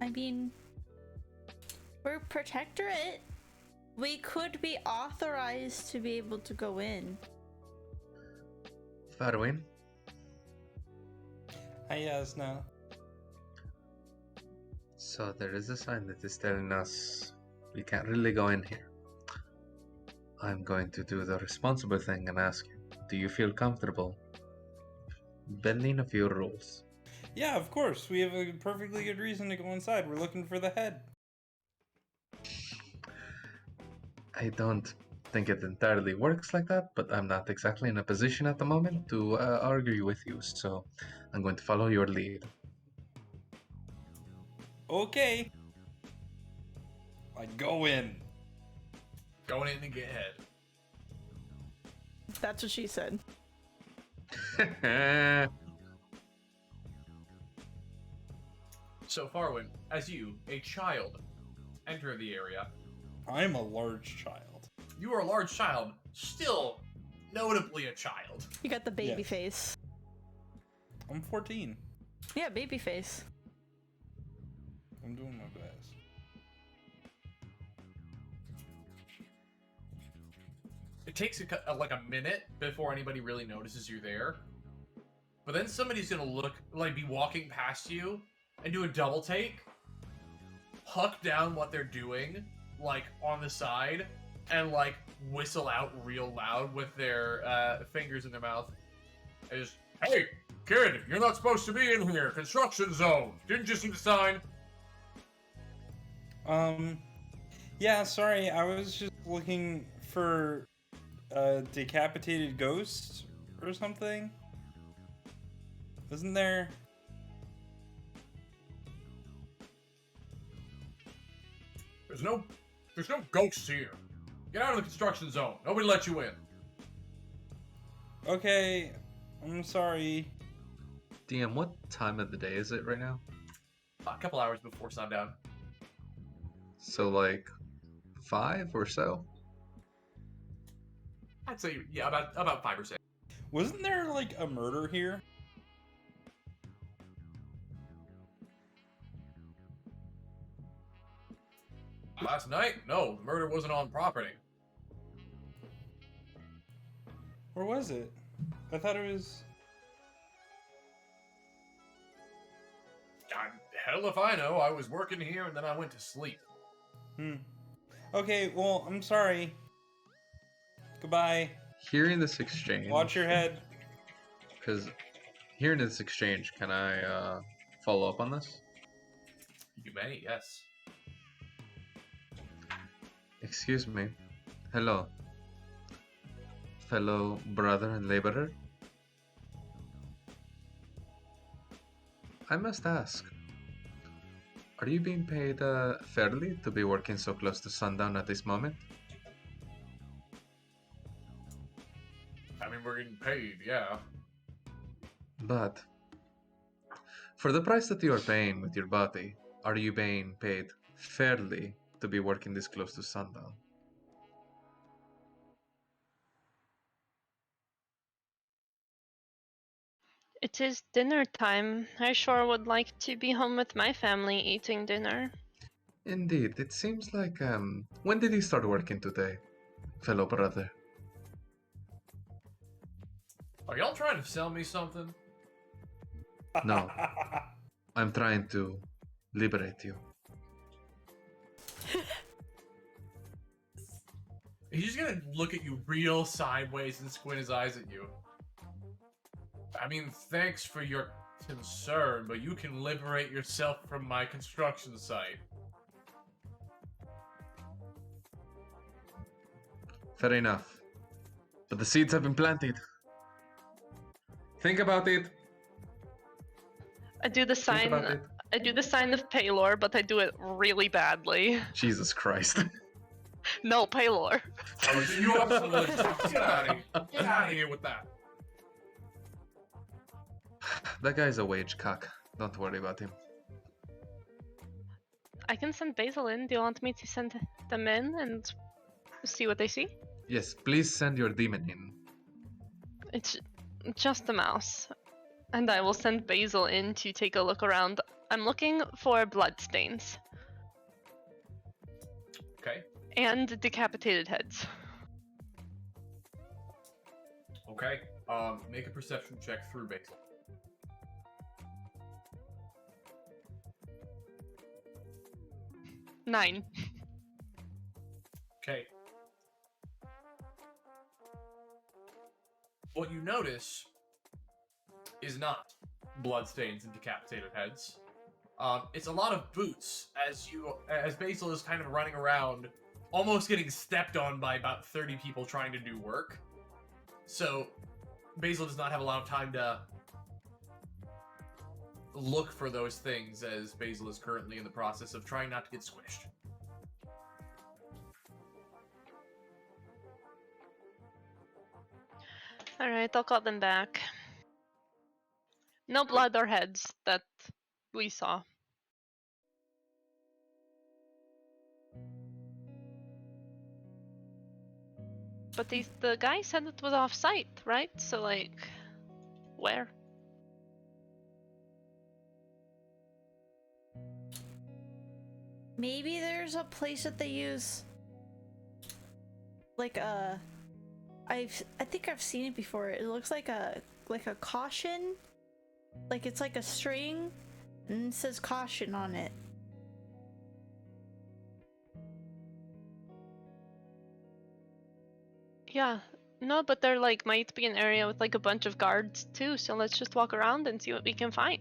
I mean, we're protectorate. We could be authorized to be able to go in. Farwin? Hi, Jasnah. So there is a sign that is telling us we can't really go in here. I'm going to do the responsible thing and ask you, do you feel comfortable bending a few rules? Yeah, of course. We have a perfectly good reason to go inside. We're looking for the head. I don't think it entirely works like that, but I'm not exactly in a position at the moment to argue with you, so I'm going to follow your lead. Okay. I go in. Going in to get head. That's what she said. So Farwin, as you, a child, enter the area, I'm a large child. you are a large child, still notably a child. You got the baby Yes. face. I'm 14. Yeah, baby face. I'm doing my best. It takes like a minute before anybody really notices you're there. But then somebody's gonna be walking past you and do a double take, huck down what they're doing, like on the side, and like whistle out real loud with their fingers in their mouth. And just, hey, kid, you're not supposed to be in here. Construction zone. Didn't you see the sign? Yeah, sorry, I was just looking for a decapitated ghost or something. Isn't there? There's no ghosts here. Get out of the construction zone. Nobody let you in. Okay, I'm sorry. DM, what time of the day is it right now? A couple hours before sundown. So like 5 or so? I'd say, yeah, about 5 or 6. Wasn't there like a murder here? Last night? No, the murder wasn't on property. Or was it? I thought it was... Hell if I know. I was working here and then I went to sleep. Okay, well, I'm sorry. Goodbye. Hearing this exchange... Watch your head. Because hearing this exchange, can I follow up on this? You may, yes. Excuse me. Hello. Fellow brother and laborer. I must ask. Are you being paid fairly to be working so close to sundown at this moment? I mean, we're getting paid, yeah. But for the price that you are paying with your body, are you being paid fairly to be working this close to sundown? It is dinner time. I sure would like to be home with my family eating dinner. Indeed, it seems like when did you start working today, fellow brother? Are y'all trying to sell me something? No. I'm trying to liberate you. He's just gonna look at you real sideways and squint his eyes at you. I mean, thanks for your concern, but you can liberate yourself from my construction site. Fair enough. But the seeds have been planted. Think about it. I do the Think sign. about it. I do the sign of Paylor, but I do it really badly. Jesus Christ. No, Paylor. Oh, you absolutely get out of here. Get out of here with that. That guy's a wage cock. Don't worry about him. I can send Basil in. Do you want me to send them in and see what they see? Yes, please send your demon in. It's just a mouse. And I will send Basil in to take a look around. I'm looking for bloodstains. Okay. And decapitated heads. Okay. Make a perception check through Basil. Nine. Okay. What you notice is not bloodstains and decapitated heads. It's a lot of boots as Basil is kind of running around, almost getting stepped on by about 30 people trying to do work. So Basil does not have a lot of time to look for those things, as Basil is currently in the process of trying not to get squished. Alright, I'll call them back. No blood or heads that we saw. But the guy said it was off-site, right? So, like, where? Maybe there's a place that they use like I think I've seen it before. It looks like a caution. Like it's like a string and it says caution on it. Yeah. No, but there like might be an area with like a bunch of guards too, so let's just walk around and see what we can find.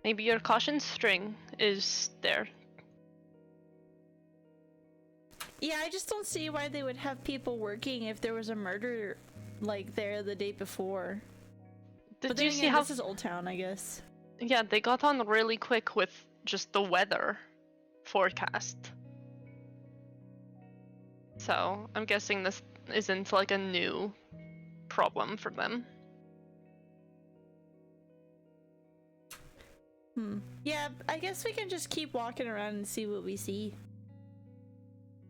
Maybe your caution string is there. Yeah, I just don't see why they would have people working if there was a murder like there the day before. But Did you then see again, how? this is Old Town, I guess. Yeah, they got on really quick with just the weather forecast. So I'm guessing this isn't like a new problem for them. Yeah, I guess we can just keep walking around and see what we see.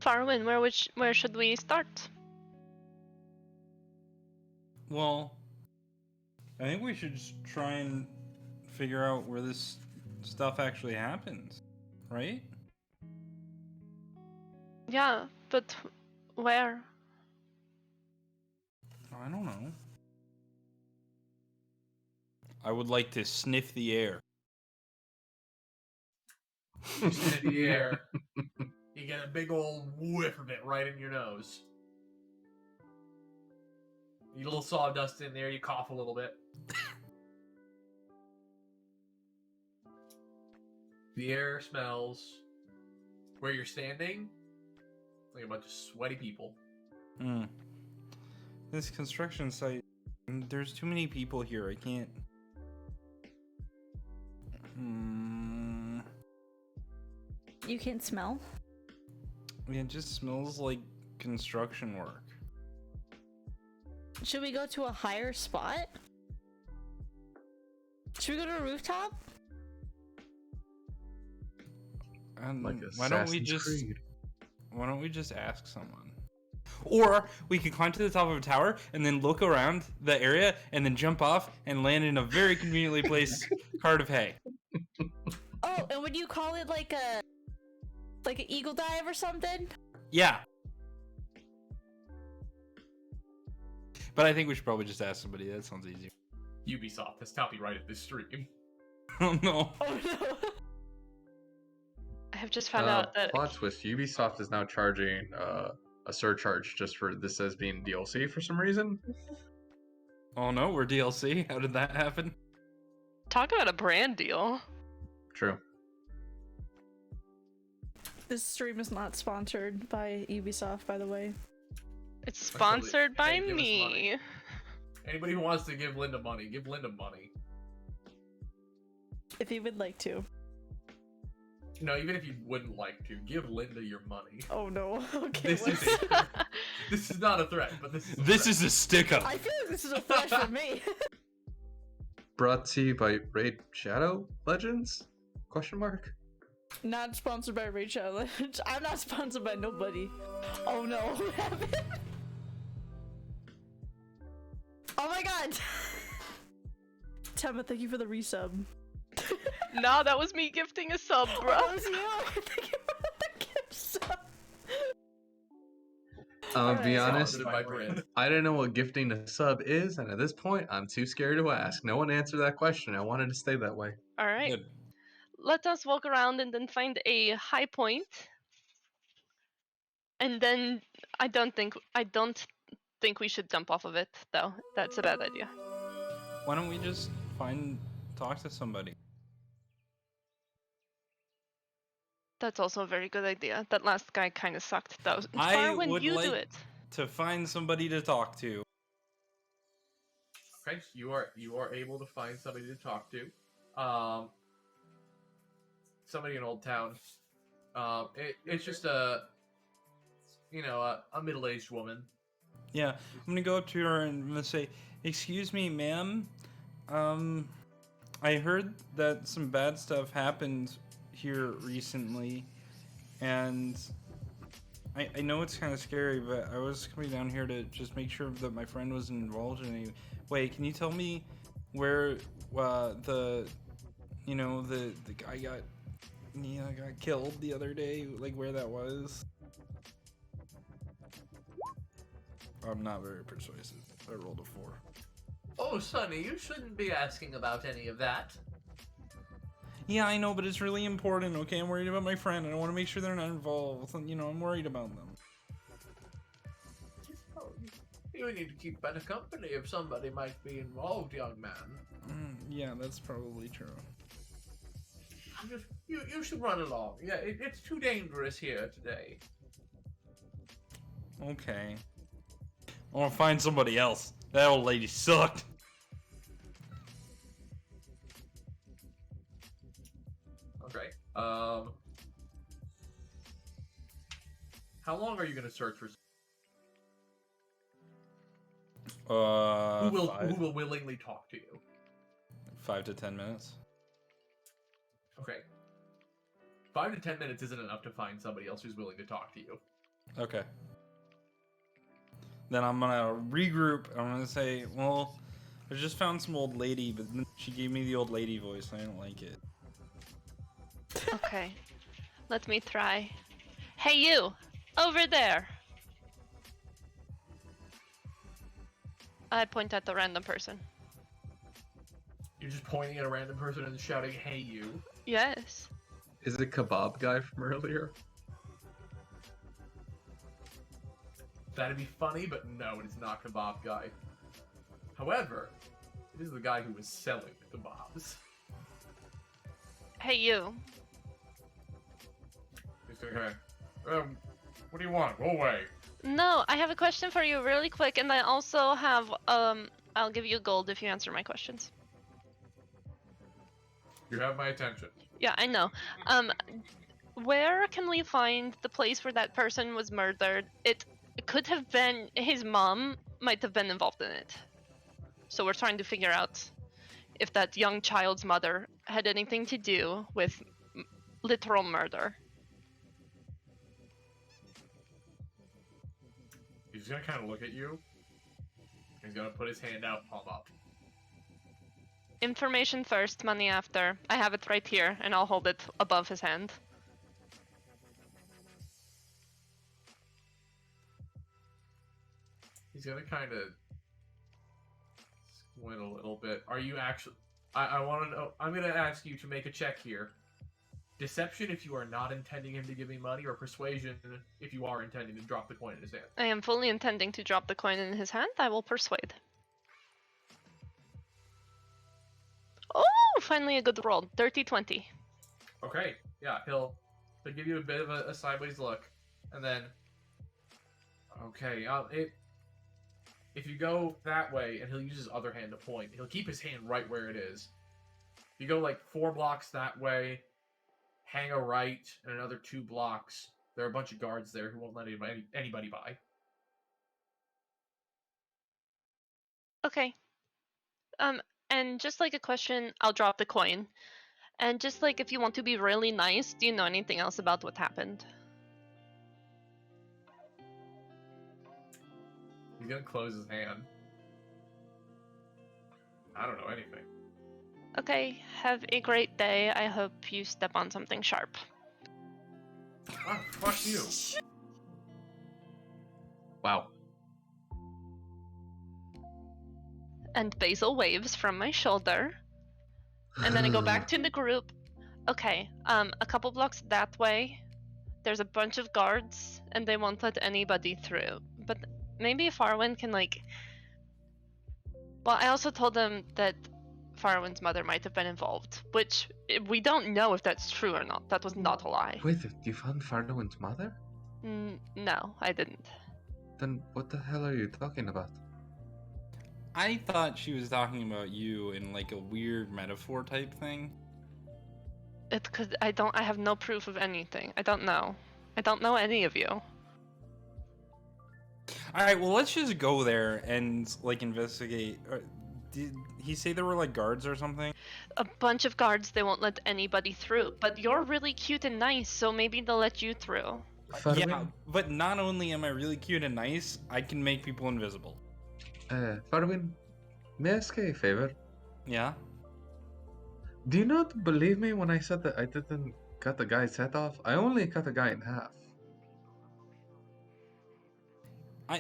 Farwin, where should we start? Well, I think we should just try and figure out where this stuff actually happens, right? Yeah, but where? I don't know. I would like to sniff the air. Sniff the air. You get a big old whiff of it right in your nose. You little sawdust in there, you cough a little bit. The air smells, where you're standing, like a bunch of sweaty people. This construction site, there's too many people here. I can't. You can't smell? It just smells like construction work. Should we go to a higher spot? Should we go to a rooftop? Like Why don't we Assassin's just Creed. Why don't we just ask someone? Or we could climb to the top of a tower and then look around the area and then jump off and land in a very conveniently placed cart of hay. Oh, and would you call it like an eagle dive or something? Yeah. But I think we should probably just ask somebody. That sounds easier. Ubisoft has copyrighted this stream. Oh no. Oh no. I have just found out that Plot twist: Ubisoft is now charging a surcharge just for this as being DLC for some reason. Oh no, we're DLC. How did that happen? talk about a brand deal. True. This stream is not sponsored by Ubisoft, by the way. It's sponsored by Hey, give us me. money. Anybody who wants to give Linda money, give Linda money. If you would like to. No, even if you wouldn't like to, give Linda your money. Oh no. Okay. This is a threat. This is not a threat, but this is. This is a stick up. I feel like this is a flash for me. Brought to you by Raid Shadow Legends? Question mark. Not sponsored by Raid Shadow Legends. I'm not sponsored by nobody. Oh no, what happened? Oh my god! Temma, thank you for the resub. No, that was me gifting a sub, bro. Oh, that was you! Thank you for the gift sub. Be Alright. honest, Sponsored by Brand. I didn't know what gifting a sub is, and at this point, I'm too scared to ask. No one answered that question. I wanted to stay that way. All right. Good. Let us walk around and then find a high point. And then I don't think we should jump off of it though. That's a bad idea. Why don't we just talk to somebody? That's also a very good idea. That last guy kind of sucked though. I Farwin, would you like do it. to find somebody to talk to. Okay, you are able to find somebody to talk to. Somebody in Old Town. It's just a middle-aged woman. Yeah, I'm gonna go up to her and I'm gonna say, "Excuse me, ma'am. I heard that some bad stuff happened here recently, and I know it's kind of scary, but I was coming down here to just make sure that my friend wasn't involved in any way. Can you tell me where the guy got Yeah, I got killed the other day, like where that was. I'm not very persuasive. I rolled a 4. Oh, Sonny, you shouldn't be asking about any of that. Yeah, I know, but it's really important, okay? I'm worried about my friend, and I want to make sure they're not involved. You know, I'm worried about them. Oh, you need to keep better company if somebody might be involved, young man. Yeah, that's probably true. You should run along. Yeah, it's too dangerous here today. Okay. I want to find somebody else. That old lady sucked. Okay. How long are you gonna search for? Who will willingly talk to you? 5 to 10 minutes. Okay. 5 to 10 minutes isn't enough to find somebody else who's willing to talk to you. Okay. Then I'm gonna regroup. I'm gonna say, well, I just found some old lady, but she gave me the old lady voice, and I don't like it. Okay. Let me try. Hey, you! Over there! I point at the random person. You're just pointing at a random person and shouting, "Hey, you!" Yes. Is it Kebab Guy from earlier? That'd be funny, but no, it is not Kebab Guy. However, it is the guy who was selling the kebabs. Hey, you. He's okay. What do you want? Go away. No, I have a question for you really quick, and I also have, I'll give you gold if you answer my questions. You have my attention. Yeah, I know. Where can we find the place where that person was murdered? It could have been his mom might have been involved in it. So we're trying to figure out if that young child's mother had anything to do with literal murder. He's gonna kind of look at you. He's gonna put his hand out, palm up. Information first, money after. I have it right here, and I'll hold it above his hand. He's gonna kind of squint a little bit. Are you actually... I want to know... I'm gonna ask you to make a check here. Deception if you are not intending him to give me money, or persuasion if you are intending to drop the coin in his hand. I am fully intending to drop the coin in his hand. I will persuade. Oh, finally a good roll. Dirty 20. Okay, yeah, he'll give you a bit of a sideways look, and then... Okay, if you go that way, and he'll use his other hand to point, he'll keep his hand right where it is. If you go like 4 blocks that way, hang a right, and another 2 blocks, there are a bunch of guards there who won't let anybody by. Okay. And just like a question, I'll drop the coin. And just like if you want to be really nice, do you know anything else about what happened? He's gonna close his hand. I don't know anything. Okay, have a great day. I hope you step on something sharp. Ah, fuck you. Wow. And Basil waves from my shoulder. And then I go back to the group. Okay, a couple blocks that way. There's a bunch of guards, and they won't let anybody through. But maybe Farwin can, like... Well, I also told them that Farwin's mother might have been involved, which we don't know if that's true or not. That was not a lie. Wait, you found Farnowin's mother? No, I didn't. Then what the hell are you talking about? I thought she was talking about you in like a weird metaphor type thing. It could. I have no proof of anything. I don't know. I don't know any of you. Alright, well, let's just go there and like investigate. Did he say there were like guards or something? A bunch of guards. They won't let anybody through. But you're really cute and nice, so maybe they'll let you through. Farwin? Yeah, but not only am I really cute and nice, I can make people invisible. Farwin, may I ask a favor? Yeah? Do you not believe me when I said that I didn't cut the guy's head off? I only cut the guy in half. I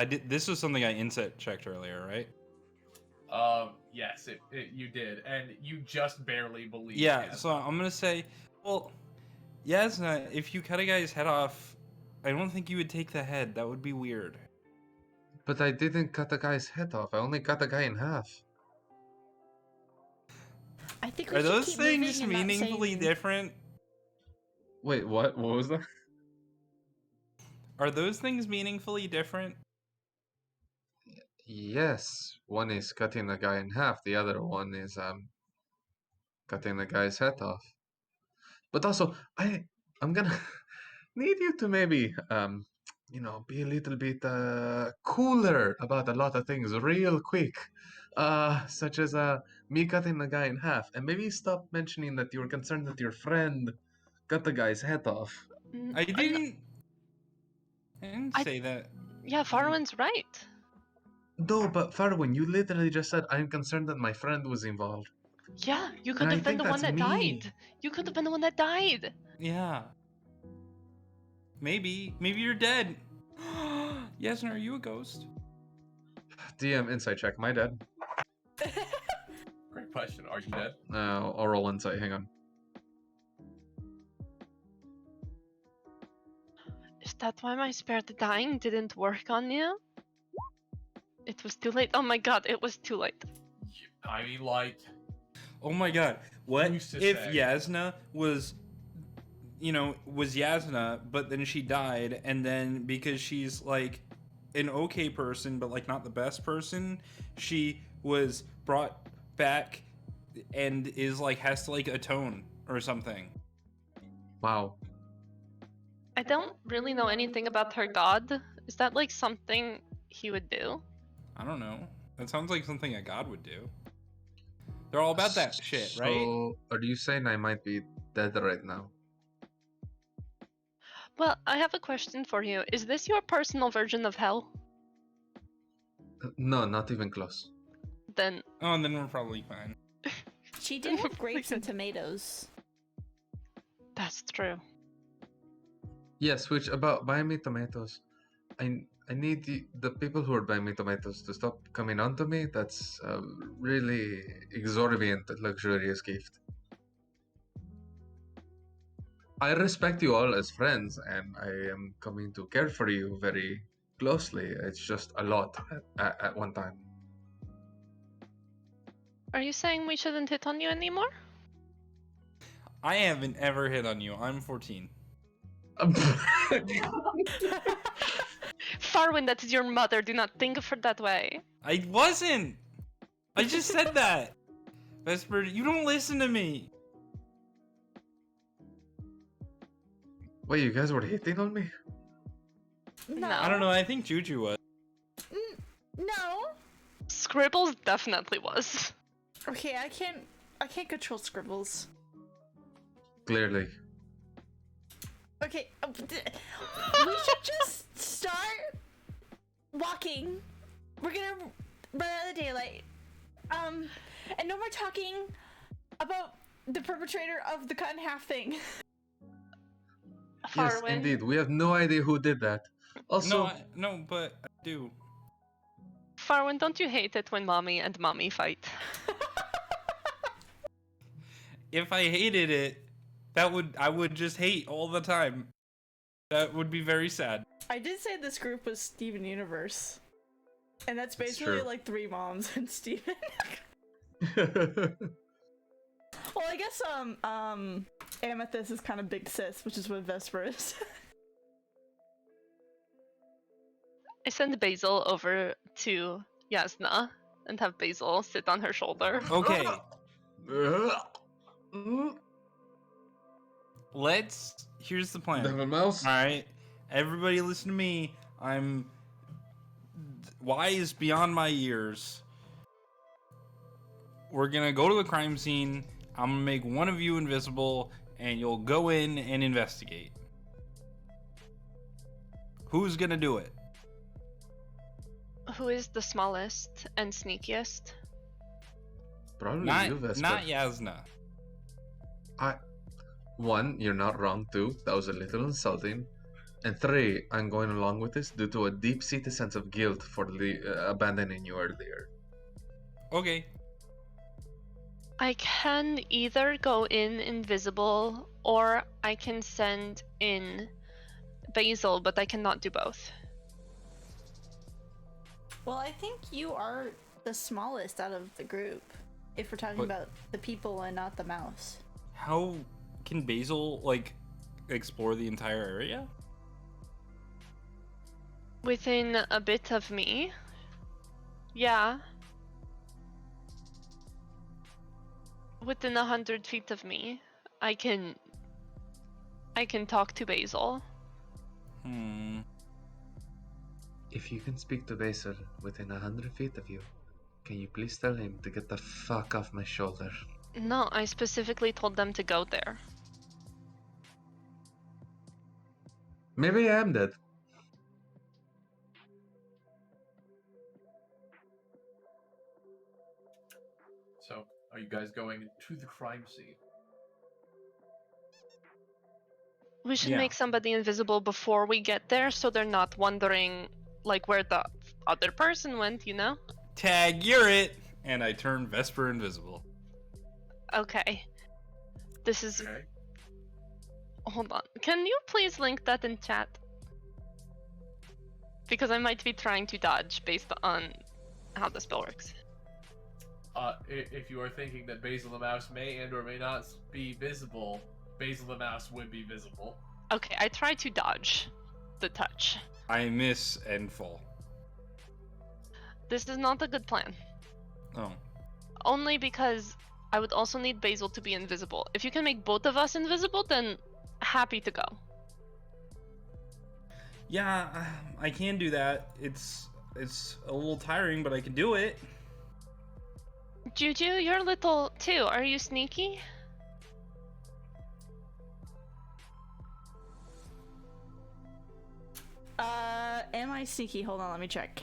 did. This was something I insight checked earlier, right? Yes, you did, and you just barely believe. Yeah. Jasnah. So I'm gonna say, well, Jasnah, if you cut a guy's head off, I don't think you would take the head. That would be weird. But I didn't cut the guy's head off. I only cut the guy in half. I think we Are should those keep things moving and not meaningfully saying- different? Wait, what? What was that? Are those things meaningfully different? Yes, one is cutting the guy in half. The other one is cutting the guy's head off. But also, I'm gonna need you to maybe be a little bit cooler about a lot of things real quick. Such as me cutting the guy in half, and maybe stop mentioning that you were concerned that your friend cut the guy's head off. I didn't say that. Yeah, Farwin's right. No, but Farwin, you literally just said I'm concerned that my friend was involved. Yeah, you could And I have been think the one that's that me. died. You could have been the one that died. Yeah. Maybe you're dead. Jasnah, are you a ghost? DM insight check. My dad. Great question. Are you dead? I'll roll insight. Hang on. Is that why my spirit dying didn't work on you? It was too late. Oh my god, it was too late. I mean, like, Oh my god. What Who's to if say? Jasnah was Jasnah, but then she died, and then because she's like an okay person, but like not the best person, she was brought back and is like has to like atone or something. Wow. I don't really know anything about her god. Is that like something he would do? I don't know. That sounds like something a god would do. They're all about that shit, right? So, are you saying I might be dead right now? Well, I have a question for you. Is this your personal version of hell? No, not even close. Then Oh, and then we're probably fine. She did have grapes and tomatoes. that's true. Yes, which about buying me tomatoes. I need the people who are buying me tomatoes to stop coming on to me. That's a really exorbitant, luxurious gift. I respect you all as friends, and I am coming to care for you very closely. It's just a lot at one time. Are you saying we shouldn't hit on you anymore? I haven't ever hit on you. I'm 14. Farwin, that is your mother. Do not think of her that way. I wasn't. I just said that. Vesper, you don't listen to me. Wait, you guys were hitting on me? No. I don't know. I think Juju was. No. Scribbles definitely was. Okay, I can't control scribbles. Clearly. Okay, we should just start walking. We're gonna run out of daylight. And no more talking about the perpetrator of the cut in half thing. Yes, Farwin. indeed. We have no idea who did that. Also, No, but I do. Farwin, don't you hate it when mommy and mommy fight? If I hated it, I would just hate all the time. That would be very sad. I did say this group was Steven Universe. And that's It's basically true. like 3 moms and Steven. Well, I guess Amethyst is kind of big sis, which is what Vesper is. I send Basil over to Jasnah and have Basil sit on her shoulder. Okay, here's the plan. Devil mouse. All right, everybody listen to me. I'm wise beyond my years. We're gonna go to the crime scene. I'm gonna make one of you invisible, and you'll go in and investigate. Who's gonna do it? Who is the smallest and sneakiest? Probably Not you, Vesper. not Jasnah. One, you're not wrong. Two, that was a little insulting. And three, I'm going along with this due to a deep-seated sense of guilt for abandoning you earlier. Okay. I can either go in invisible or I can send in Basil, but I cannot do both. Well, I think you are the smallest out of the group, if we're talking But- about the people and not the mouse. How can Basil explore the entire area? Within a bit of me. Yeah. Within 100 feet of me, I can talk to Basil. If you can speak to Basil within 100 feet of you, can you please tell him to get the fuck off my shoulder? No, I specifically told them to go there. Maybe I am dead. So, are you guys going to the crime scene? We should Yeah. make somebody invisible before we get there so they're not wondering like where the other person went, you know? Tag, you're it! And I turn Vesper invisible. Okay. This is Okay. hold on. Can you please link that in chat? Because I might be trying to dodge based on how the spell works. If you are thinking that Basil the Mouse may and or may not be visible, Basil the Mouse would be visible. Okay, I try to dodge the touch. I miss and fall. This is not a good plan. Oh. Only because I would also need Basil to be invisible. If you can make both of us invisible, then happy to go. Yeah, I can do that. It's a little tiring, but I can do it. Juju, you're little too. Are you sneaky? Am I sneaky? Hold on, let me check.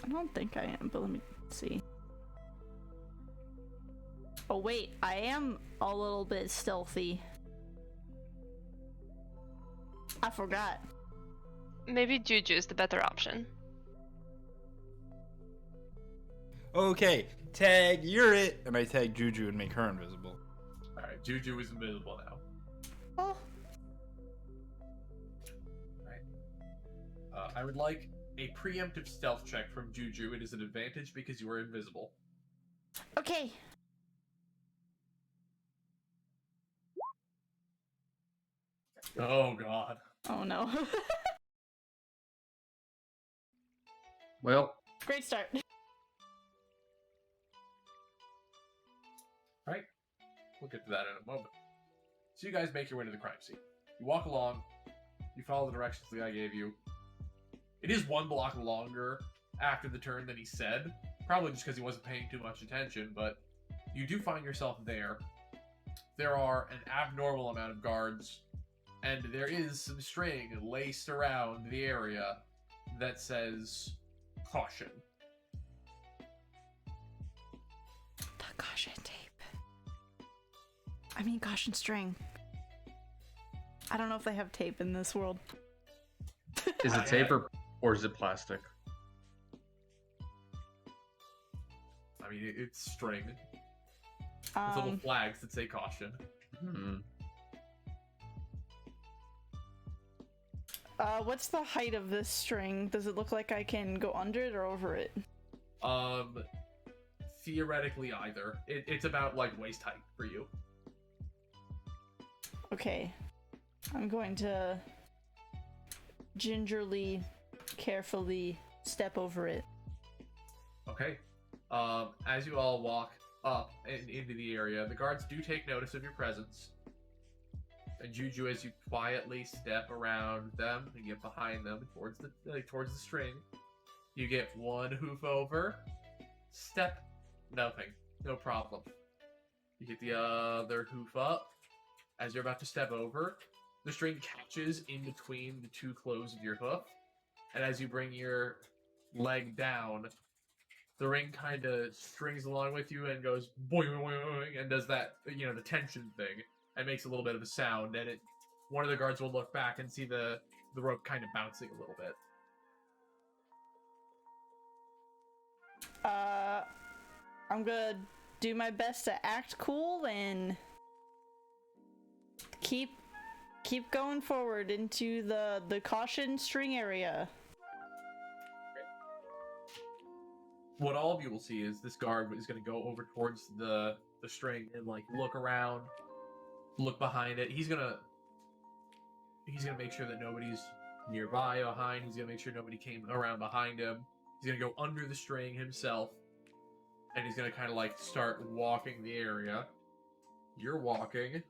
I don't think I am, but let me see. Oh wait, I am a little bit stealthy. I forgot. Maybe Juju is the better option. Okay, Tag, you're it! And I tag Juju and make her invisible. Alright, Juju is invisible now. Oh, I would like a preemptive stealth check from Juju. It is an advantage because you are invisible. okay. Oh god. Oh no. Well, Great start. Right? We'll get to that in a moment. So you guys make your way to the crime scene. You walk along, you follow the directions the guy gave you. It is 1 block longer after the turn than he said, probably just because he wasn't paying too much attention, but you do find yourself there. There are an abnormal amount of guards, and there is some string laced around the area that says caution. The caution tape. I mean caution string. I don't know if they have tape in this world. is it tape or is it plastic? I mean, it's string. It's little flags that say caution. What's the height of this string? Does it look like I can go under it or over it? Theoretically either. It's about, like, waist height for you. Okay. I'm going to gingerly, carefully step over it. Okay. As you all walk up and into the area, the guards do take notice of your presence. And Juju, as you quietly step around them and get behind them towards the string, you get 1 hoof over, step, nothing, no problem. You get the other hoof up. As you're about to step over, the string catches in between the 2 cloves of your hoof, and as you bring your leg down, The ring kind of strings along with you and goes boing, boing, boing, boing, and does that, the tension thing, and makes a little bit of a sound. And one of the guards will look back and see the rope kind of bouncing a little bit. I'm gonna do my best to act cool and keep going forward into the caution string area. What all of you will see is this guard is going to go over towards the string and like look around, look behind it. He's gonna make sure that nobody's nearby behind. He's gonna make sure nobody came around behind him. He's gonna go under the string himself, and he's gonna kind of like start walking the area. You're walking.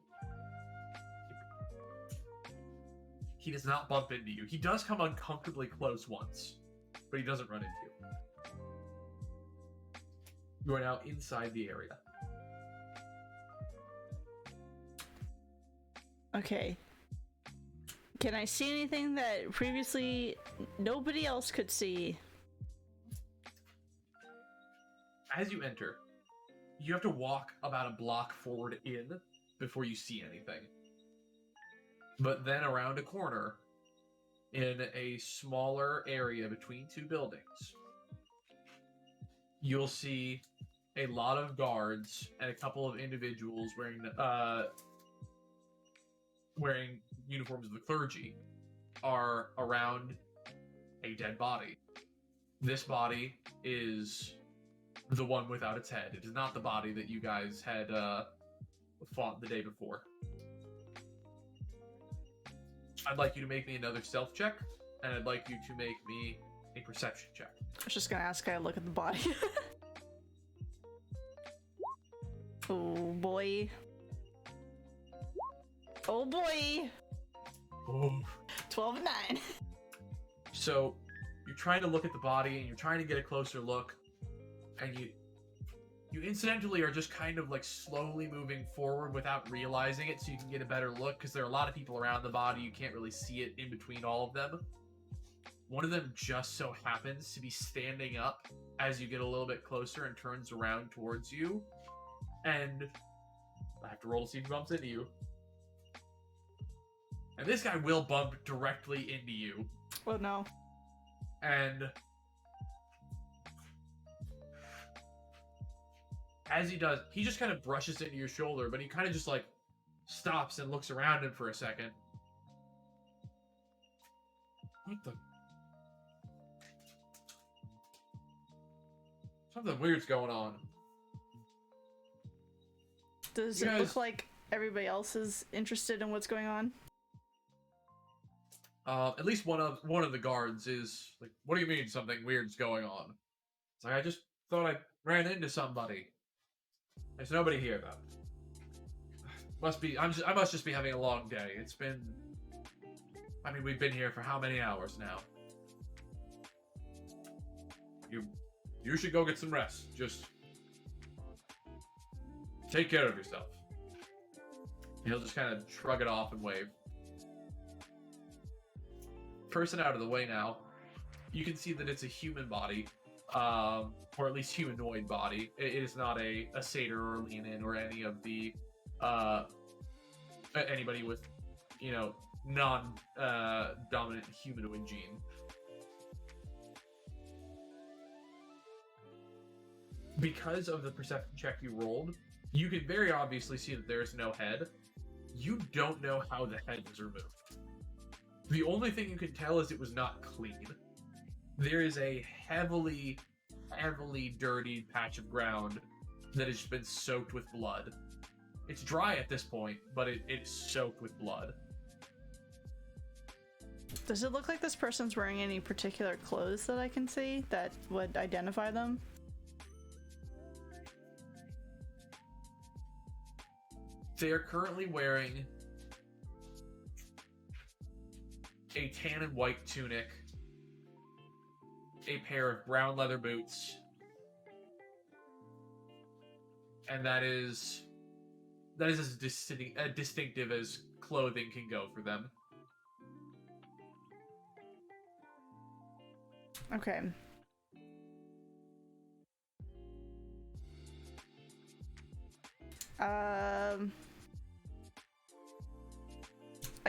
He does not bump into you. He does come uncomfortably close once, but he doesn't run into you. You are now inside the area. Okay. Can I see anything that previously nobody else could see? As you enter, you have to walk about a block forward in before you see anything. But then around a corner, in a smaller area between two buildings, you'll see a lot of guards and a couple of individuals wearing uniforms of the clergy are around a dead body. This body is the one without its head. It is not the body that you guys had fought the day before. I'd like you to make me another stealth check, and I'd like you to make me a perception check. I was just gonna ask, I look at the body. Oh boy. Oh boy. Oh. 12 and 9. So you're trying to look at the body and you're trying to get a closer look, and you incidentally are just kind of like slowly moving forward without realizing it so you can get a better look, because there are a lot of people around the body. You can't really see it in between all of them. One of them just so happens to be standing up as you get a little bit closer and turns around towards you. And I have to roll to see if he bumps into you. And this guy will bump directly into you. Oh no. And as he does, he just kind of brushes into your shoulder, but he kind of just like stops and looks around him for a second. What the? Something weird's going on. Does You it guys- look like everybody else is interested in what's going on? At least one of the guards is like, "What do you mean something weird's going on?" It's like, "I just thought I ran into somebody. There's nobody here though. I must just be having a long day. It's been, I mean, we've been here for how many hours now? You should go get some rest. Just take care of yourself." He'll just kind of shrug it off and wave. Person out of the way now. You can see that it's a human body, or at least humanoid body. It is not a satyr or leonin or any of the anybody with, non-dominant humanoid gene. Because of the perception check you rolled, you can very obviously see that there is no head. You don't know how the head was removed. The only thing you can tell is it was not clean. There is a heavily dirtied patch of ground that has been soaked with blood. It's dry at this point, but it's soaked with blood. Does it look like this person's wearing any particular clothes that I can see that would identify them? They are currently wearing a tan and white tunic, a pair of brown leather boots, and that is as distinctive as clothing can go for them. Okay. I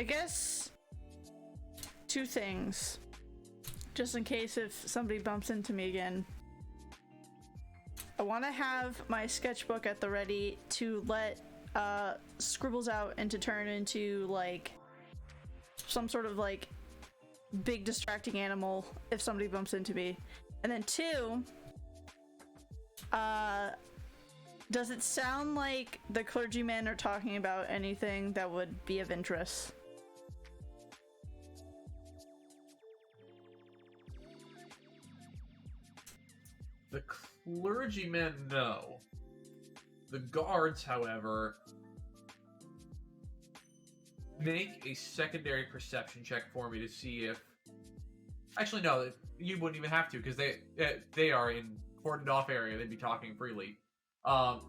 guess 2 things. Just in case if somebody bumps into me again. I want to have my sketchbook at the ready to let scribbles out and to turn into like some sort of like big distracting animal if somebody bumps into me. And then 2, does it sound like the clergymen are talking about anything that would be of interest? The clergymen, no. The guards, however, make a secondary perception check for me to see if... Actually, no, you wouldn't even have to, because they are in cordoned off area. They'd be talking freely. One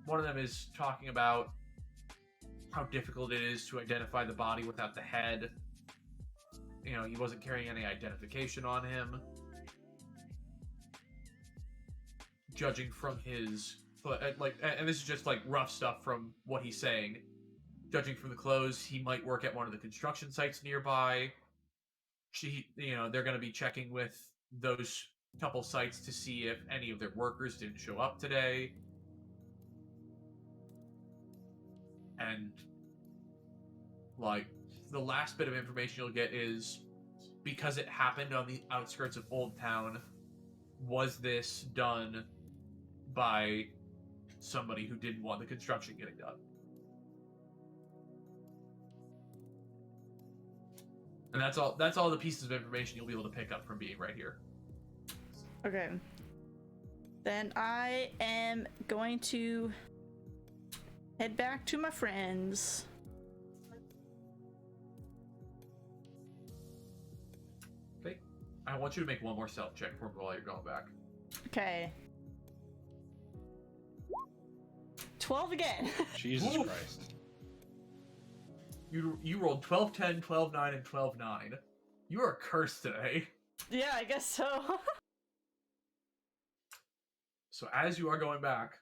of them is talking about how difficult it is to identify the body without the head. You know, he wasn't carrying any identification on him. Judging from his, and this is just like rough stuff from what he's saying. Judging from the clothes, he might work at one of the construction sites nearby. They're going to be checking with those couple sites to see if any of their workers didn't show up today. And, like, the last bit of information you'll get is, because it happened on the outskirts of Old Town, was this done by somebody who didn't want the construction getting done? And that's all the pieces of information you'll be able to pick up from being right here. Okay. Then I am going to head back to my friends. Okay. I want you to make one more stealth check for me while you're going back. Okay. 12 again. Jesus Oof. Christ. You rolled 12, 10, 12, 9, and 12, 9. You are cursed today. Yeah, I guess so. So as you are going back,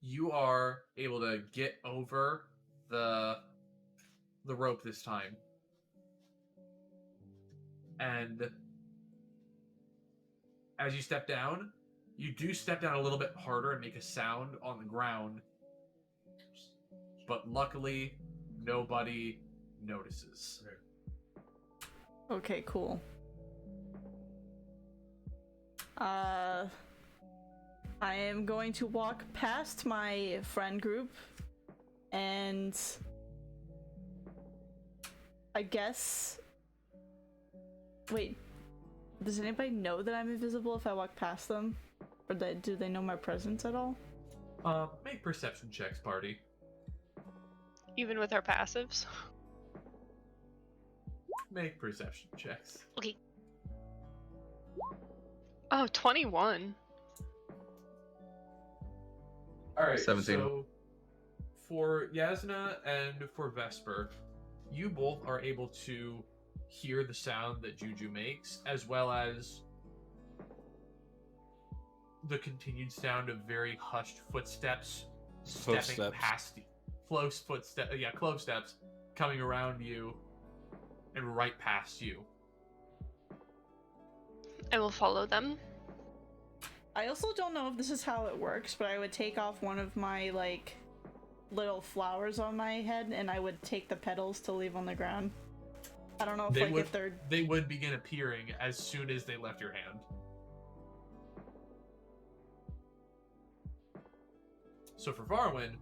you are able to get over the rope this time. And as you step down, you do step down a little bit harder and make a sound on the ground. But luckily, nobody notices. Okay, cool. I am going to walk past my friend group and I guess... Wait, does anybody know that I'm invisible if I walk past them? Or do they know my presence at all? Make perception checks, party. Even with our passives. Make perception checks. Okay. Oh, 21. Alright, 17. so for Jasnah and for Vesper, you both are able to hear the sound that Juju makes, as well as the continued sound of very hushed footsteps stepping past you. Clove steps coming around you and right past you. I will follow them. I also don't know if this is how it works, but I would take off one of my, like, little flowers on my head, and I would take the petals to leave on the ground. I don't know if, if they're... They would begin appearing as soon as they left your hand. So for Varwin,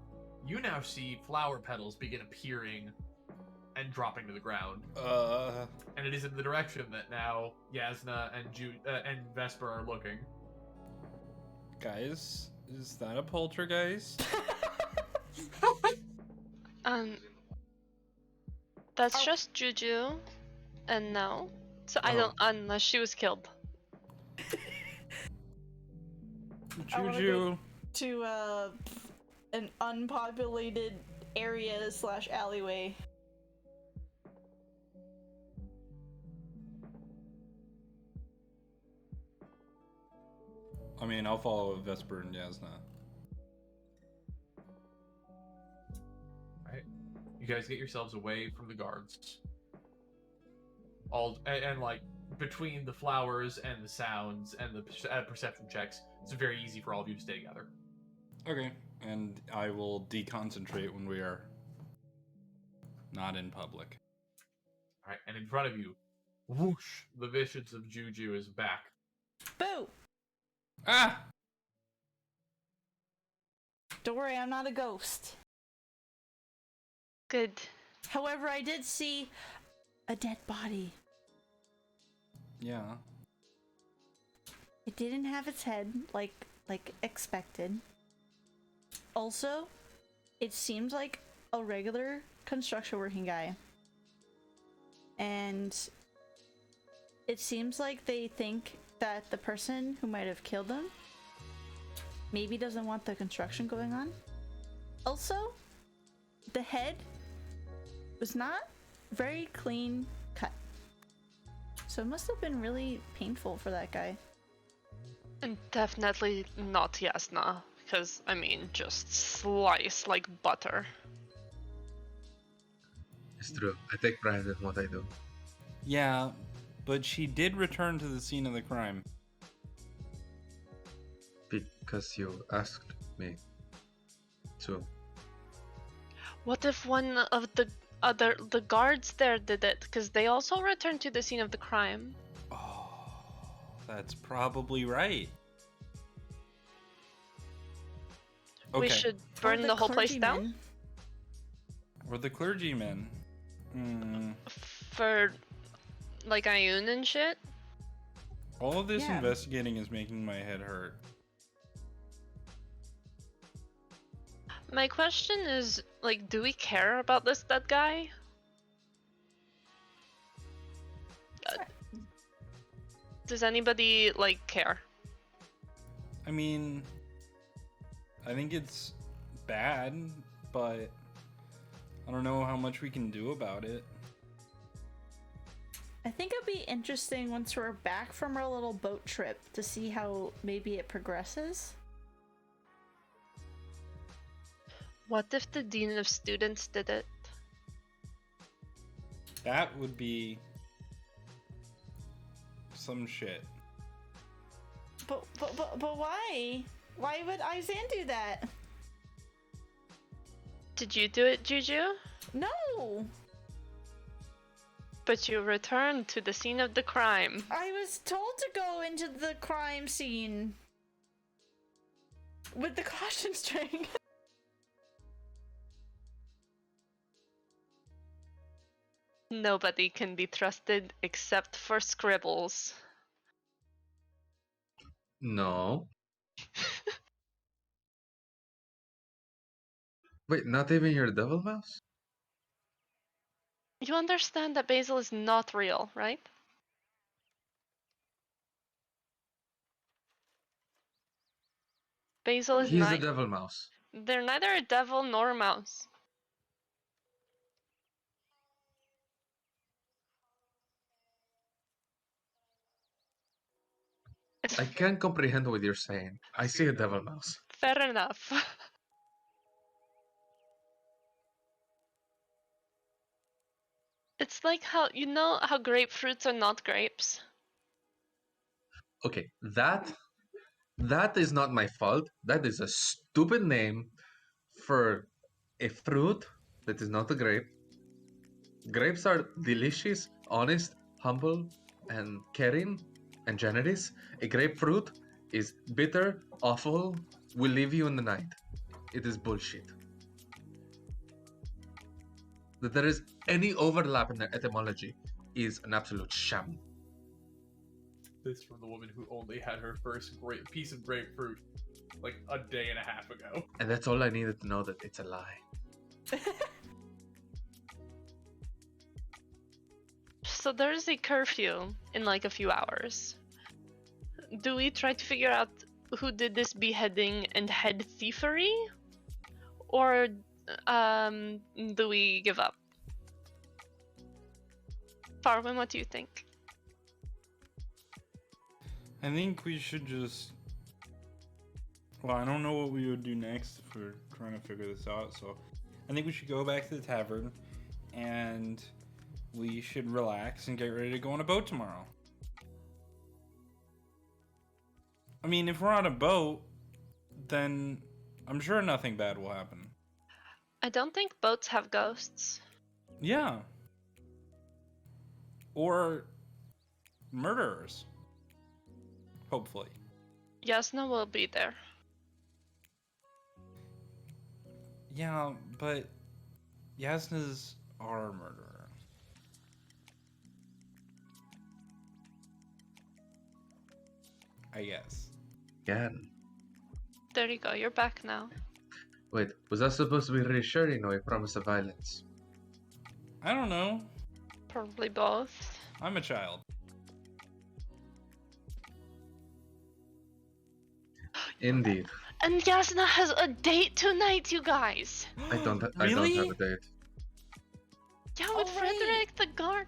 you now see flower petals begin appearing and dropping to the ground. And it is in the direction that now Jasnah and Vesper are looking. Guys, is that a poltergeist? That's just Juju, and no. So I don't, unless she was killed. Juju. To an unpopulated area / alleyway. I mean, I'll follow Vesper and Jasnah. Right. You guys get yourselves away from the guards. And like between the flowers and the sounds and the perception checks, it's very easy for all of you to stay together. Okay, and I will deconcentrate when we are not in public. All right, and in front of you, whoosh! The visions of Juju is back. Boo! Ah! Don't worry, I'm not a ghost. Good. However, I did see a dead body. Yeah. It didn't have its head like expected. Also, it seemed like a regular construction working guy. And it seems like they think that the person who might have killed them maybe doesn't want the construction going on. Also, the head was not very clean cut. So it must have been really painful for that guy. And definitely not Jasnah, because, I mean, just slice like butter. It's true. I take pride in what I do. Yeah, but she did return to the scene of the crime. Because you asked me to. What if one of the guards there did it? Because they also returned to the scene of the crime. Oh, that's probably right. Okay. We should burn the whole place down? Or the clergyman. For, like, Ioun and shit? All of this Yeah. investigating is making my head hurt. My question is, like, do we care about this dead guy? Does anybody, like, care? I mean, I think it's bad, but I don't know how much we can do about it. I think it'd be interesting once we're back from our little boat trip to see how maybe it progresses. What if the Dean of Students did it? That would be some shit. But why? Why would Izan do that? Did you do it, Juju? No! But you returned to the scene of the crime. I was told to go into the crime scene with the caution string. Nobody can be trusted except for scribbles. No. Wait, not even your devil mouse? You understand that Basil is not real, right? Basil is He's not. the devil mouse. They're neither a devil nor a mouse. I can't comprehend what you're saying. I see a devil mouse. Fair enough. It's like how, you know how grapefruits are not grapes? Okay, that is not my fault. That is a stupid name for a fruit that is not a grape. Grapes are delicious, honest, humble, and caring and generous. A grapefruit is bitter, awful, will leave you in the night. It is bullshit. That there is any overlap in their etymology is an absolute sham. This from the woman who only had her first piece of grapefruit like a day and a half ago. And that's all I needed to know, that it's a lie. So there's a curfew in like a few hours. Do we try to figure out who did this beheading and head thievery? Or do we give up? Farwin, what do you think? I think we should just Well, I don't know what we would do next if we're trying to figure this out, so I think we should go back to the tavern and we should relax and get ready to go on a boat tomorrow. I mean, if we're on a boat, then I'm sure nothing bad will happen. I don't think boats have ghosts. Yeah. Or murderers. Hopefully. Jasnah will be there. Yeah, but Jasnah's our murderer. I guess. Again. There you go, you're back now. Wait, was that supposed to be reassuring or a promise of violence? I don't know. Probably both. I'm a child. Indeed. And Jasnah has a date tonight, you guys! I don't have Really? a date. Yeah, with Oh, right. Frederick the guard.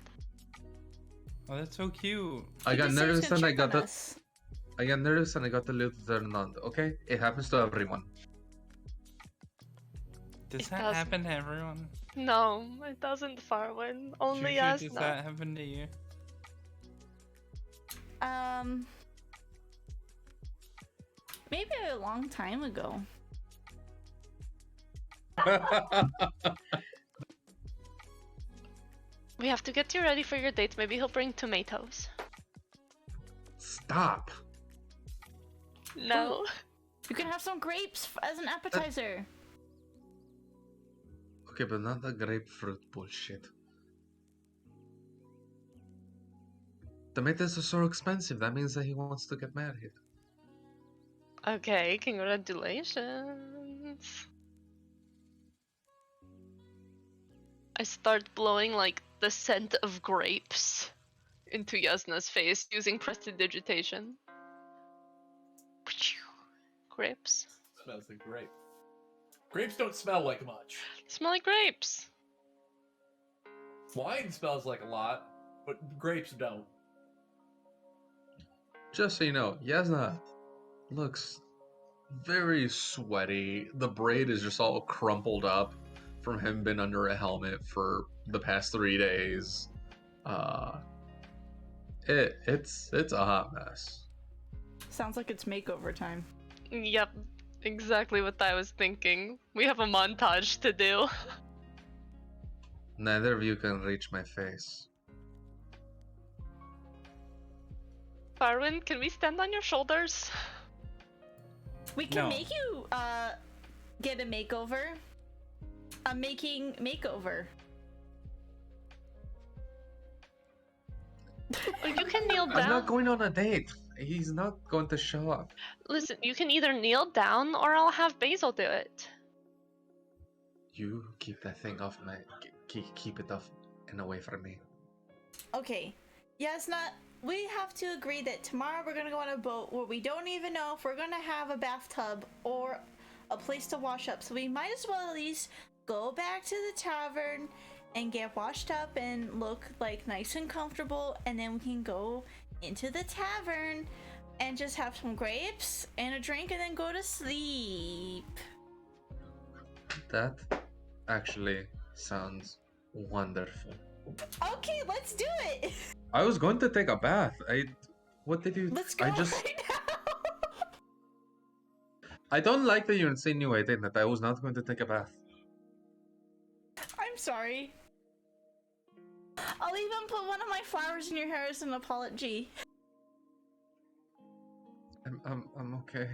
Oh, that's so cute. I He got just said he was nervous gonna and I check got on the us. I got nervous and I got the little turned on. Okay? It happens to everyone. Does It that doesn't. happen to everyone? No, it doesn't, Farwin. Only Juju, does Jasnah. that happen to you? Maybe a long time ago. We have to get you ready for your date. Maybe he'll bring tomatoes. Stop. No. You can have some grapes as an appetizer. Okay, but not the grapefruit bullshit. Tomatoes are so expensive. That means that he wants to get married. Okay, congratulations. I start blowing like the scent of grapes into Jasnah's face using prestidigitation. Grapes. Smells like grape. Grapes don't smell like much. Smell like grapes. Wine smells like a lot, but grapes don't. Just so you know, Jasnah looks very sweaty. The braid is just all crumpled up from him being under a helmet for the past 3 days. It's a hot mess. Sounds like it's makeover time. Yep, exactly what I was thinking. We have a montage to do. Neither of you can reach my face. Farwin, can we stand on your shoulders? We can No. make you get a makeover. A making makeover. Or you can kneel I'm down. not going on a date. He's not going to show up. Listen, you can either kneel down or I'll have Basil do it. You keep that thing off my. Keep it off and away from me. Okay. Jasnah, we have to agree that tomorrow we're gonna go on a boat where we don't even know if we're gonna have a bathtub or a place to wash up. So we might as well at least go back to the tavern and get washed up and look like nice and comfortable, and then we can go into the tavern and just have some grapes and a drink and then go to sleep. That actually sounds wonderful. Okay, let's do it. I was going to take a bath. What did you? Let's go I just. right now. I don't like that you're insinuating that I was not going to take a bath. I'm sorry. I'll even put one of my flowers in your hair as an apology. I'm okay.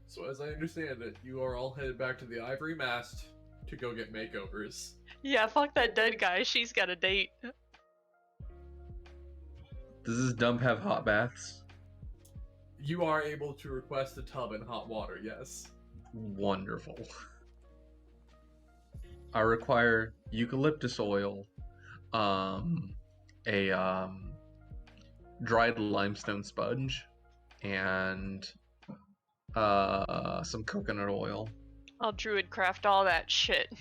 So as I understand it, you are all headed back to the Ivory Mast to go get makeovers. Yeah, fuck that dead guy. She's got a date. Does this dump have hot baths? You are able to request a tub and hot water, yes. Wonderful. I require eucalyptus oil, a dried limestone sponge, and some coconut oil. I'll druid craft all that shit.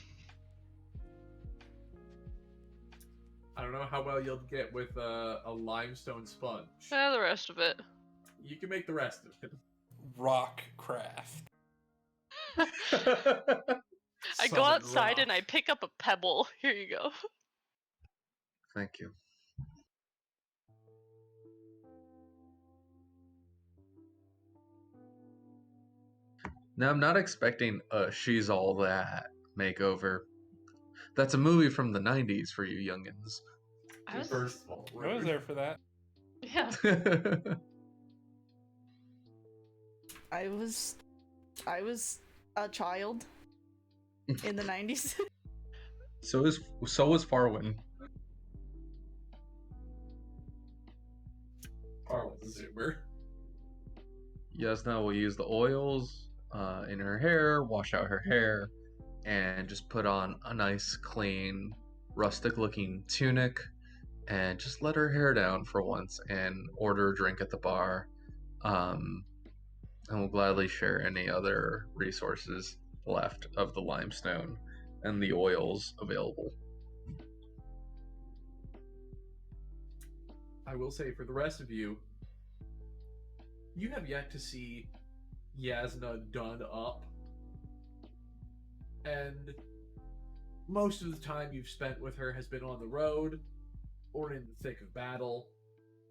I don't know how well you'll get with a limestone sponge. The rest of it. You can make the rest of it. Rock craft. I go Summon outside rock. and I pick up a pebble. Here you go. Thank you. Now, I'm not expecting a She's All That makeover. That's a movie from the 90s for you youngins. I was, First of all, I was there for that. yeah. I was a child in the 90s. so was Farwin. Farwin's a zoomer. Jasnah will use the oils in her hair, wash out her hair, and just put on a nice, clean, rustic-looking tunic, and just let her hair down for once and order a drink at the bar. And will gladly share any other resources left of the limestone and the oils available. I will say, for the rest of you, you have yet to see Jasnah done up. And most of the time you've spent with her has been on the road, or in the thick of battle,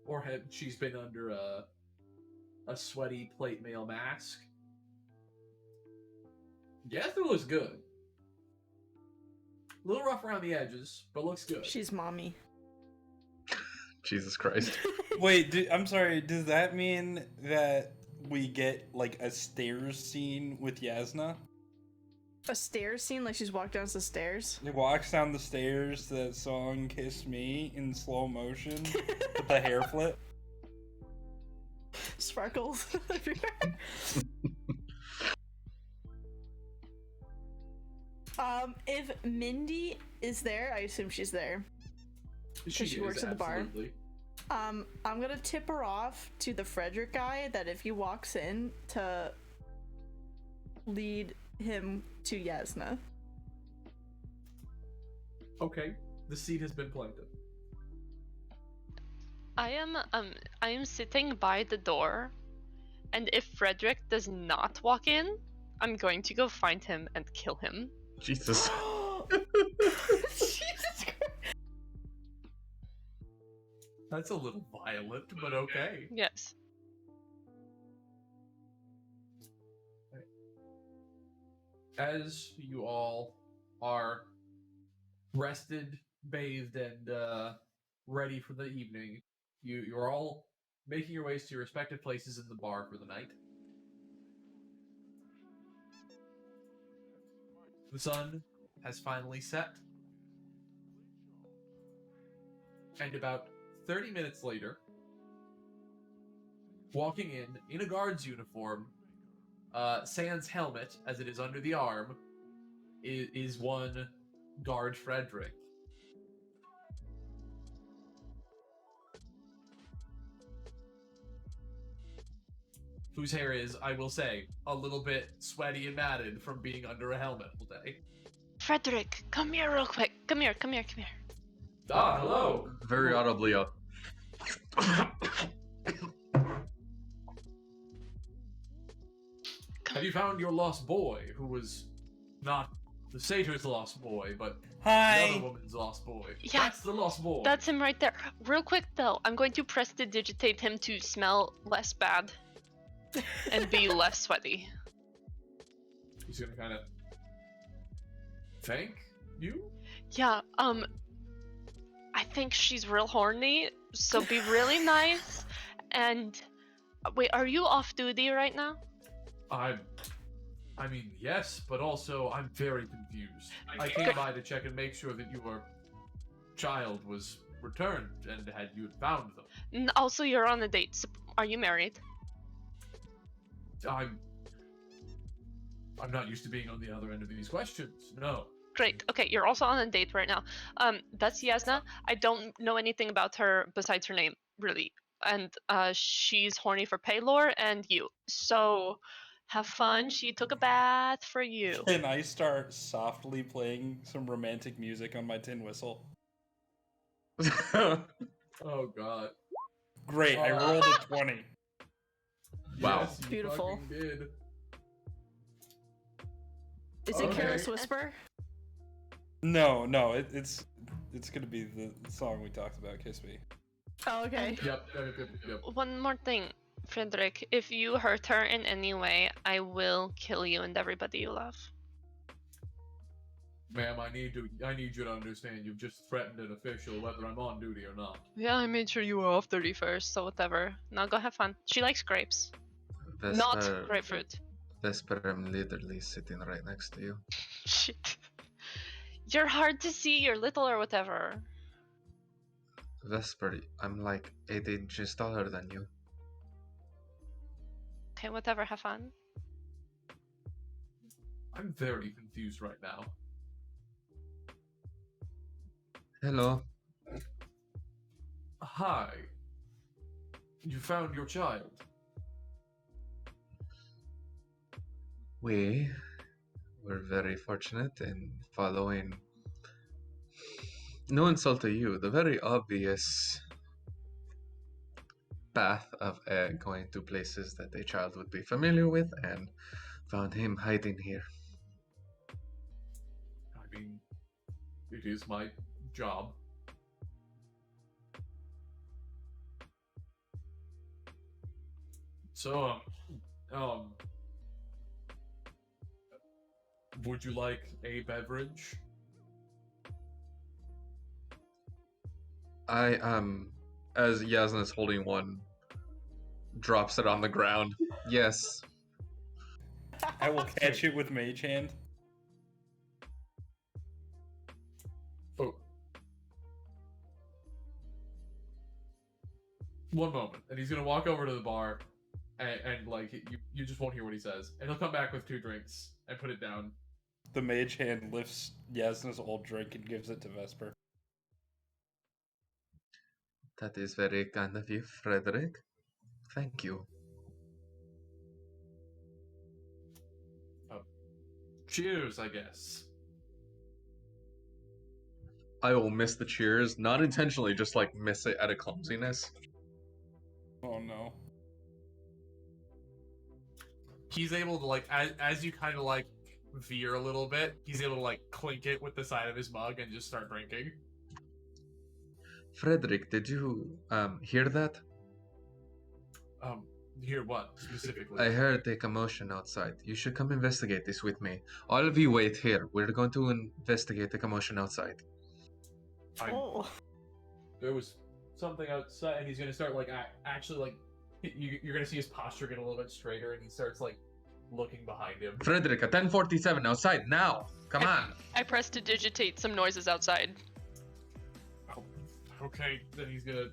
or she's been under a sweaty plate mail mask. Jasnah looks good. A little rough around the edges, but looks good. She's mommy. Jesus Christ. Wait, I'm sorry. Does that mean that we get like a stairs scene with Jasnah? A stairs scene, like she's walked down the stairs. He walks down the stairs to that song "Kiss Me" in slow motion with the hair flip. Sparkles everywhere. If Mindy is there, I assume she's there. She works at the bar. Absolutely. I'm gonna tip her off to the Frederick guy that if he walks in to lead him to Jasnah. Okay, the seed has been planted. I am sitting by the door, and if Frederick does not walk in, I'm going to go find him and kill him. Jesus. Jesus Christ. That's a little violent, but okay. Yes. As you all are rested, bathed, and ready for the evening, you're all making your ways to your respective places in the bar for the night. The sun has finally set, and about 30 minutes later, walking in a guard's uniform, sans helmet, as it is under the arm, is one Guard Frederick. Whose hair is, I will say, a little bit sweaty and matted from being under a helmet all day. Frederick, come here real quick. Come here. Ah, hello! Very audibly up. Have you found your lost boy, who was not the satyr's lost boy, but the Hi. other woman's lost boy? Yeah, That's the lost boy. That's him right there. Real quick though, I'm going to prestidigitate him to smell less bad and be less sweaty. He's gonna kind of thank you? Yeah, I think she's real horny, so be really nice. And wait, are you off duty right now? I mean, yes, but also I'm very confused. I came by to check and make sure that your child was returned and had you found them. Also, you're on a date. So are you married? I'm not used to being on the other end of these questions. No. Great. Okay, you're also on a date right now. That's Jasnah. I don't know anything about her besides her name, really. And she's horny for Paylor and you. So have fun. She took a bath for you. Can I start softly playing some romantic music on my tin whistle? Oh god. Great, I rolled a 20. Wow. Yes, you Beautiful. fucking did. Is it Okay. Careless Whisper? No, it's gonna be the song we talked about, Kiss Me. Oh, okay. Yep. One more thing, Frederick. If you hurt her in any way, I will kill you and everybody you love. Ma'am, I need you to understand you've just threatened an official whether I'm on duty or not. Yeah, I made sure you were off 31st, so whatever. Now go have fun. She likes grapes. Not grapefruit. Vesper, I'm literally sitting right next to you. Shit. You're hard to see, you're little or whatever. Vesper, I'm like 8 inches taller than you. Okay, whatever, have fun. I'm very confused right now. Hello. Hi. You found your child. We were very fortunate in following, no insult to you, the very obvious path of going to places that a child would be familiar with, and found him hiding here. I mean, it is my job. So, would you like a beverage? As Jasnah is holding one, drops it on the ground. Yes. I will catch it with Mage Hand. Oh. One moment, and he's gonna walk over to the bar, and like you just won't hear what he says, and he'll come back with 2 drinks and put it down. The Mage Hand lifts Jasnah's old drink and gives it to Vesper. That is very kind of you, Frederick. Thank you. Cheers, I guess. I will miss the cheers, not intentionally, just like miss it out of clumsiness. Oh no. He's able to like, as you kind of like veer a little bit, he's able to like clink it with the side of his mug and just start drinking. Frederick, did you hear that? Hear what specifically? I heard a commotion outside. You should come investigate this with me. All of you wait here. We're going to investigate the commotion outside. Oh. There was something outside, and he's gonna start like actually like you're gonna see his posture get a little bit straighter, and he starts like looking behind him. Frederick, at 10:47 outside now. Come on. I press to digitate some noises outside. Oh, okay, then he's gonna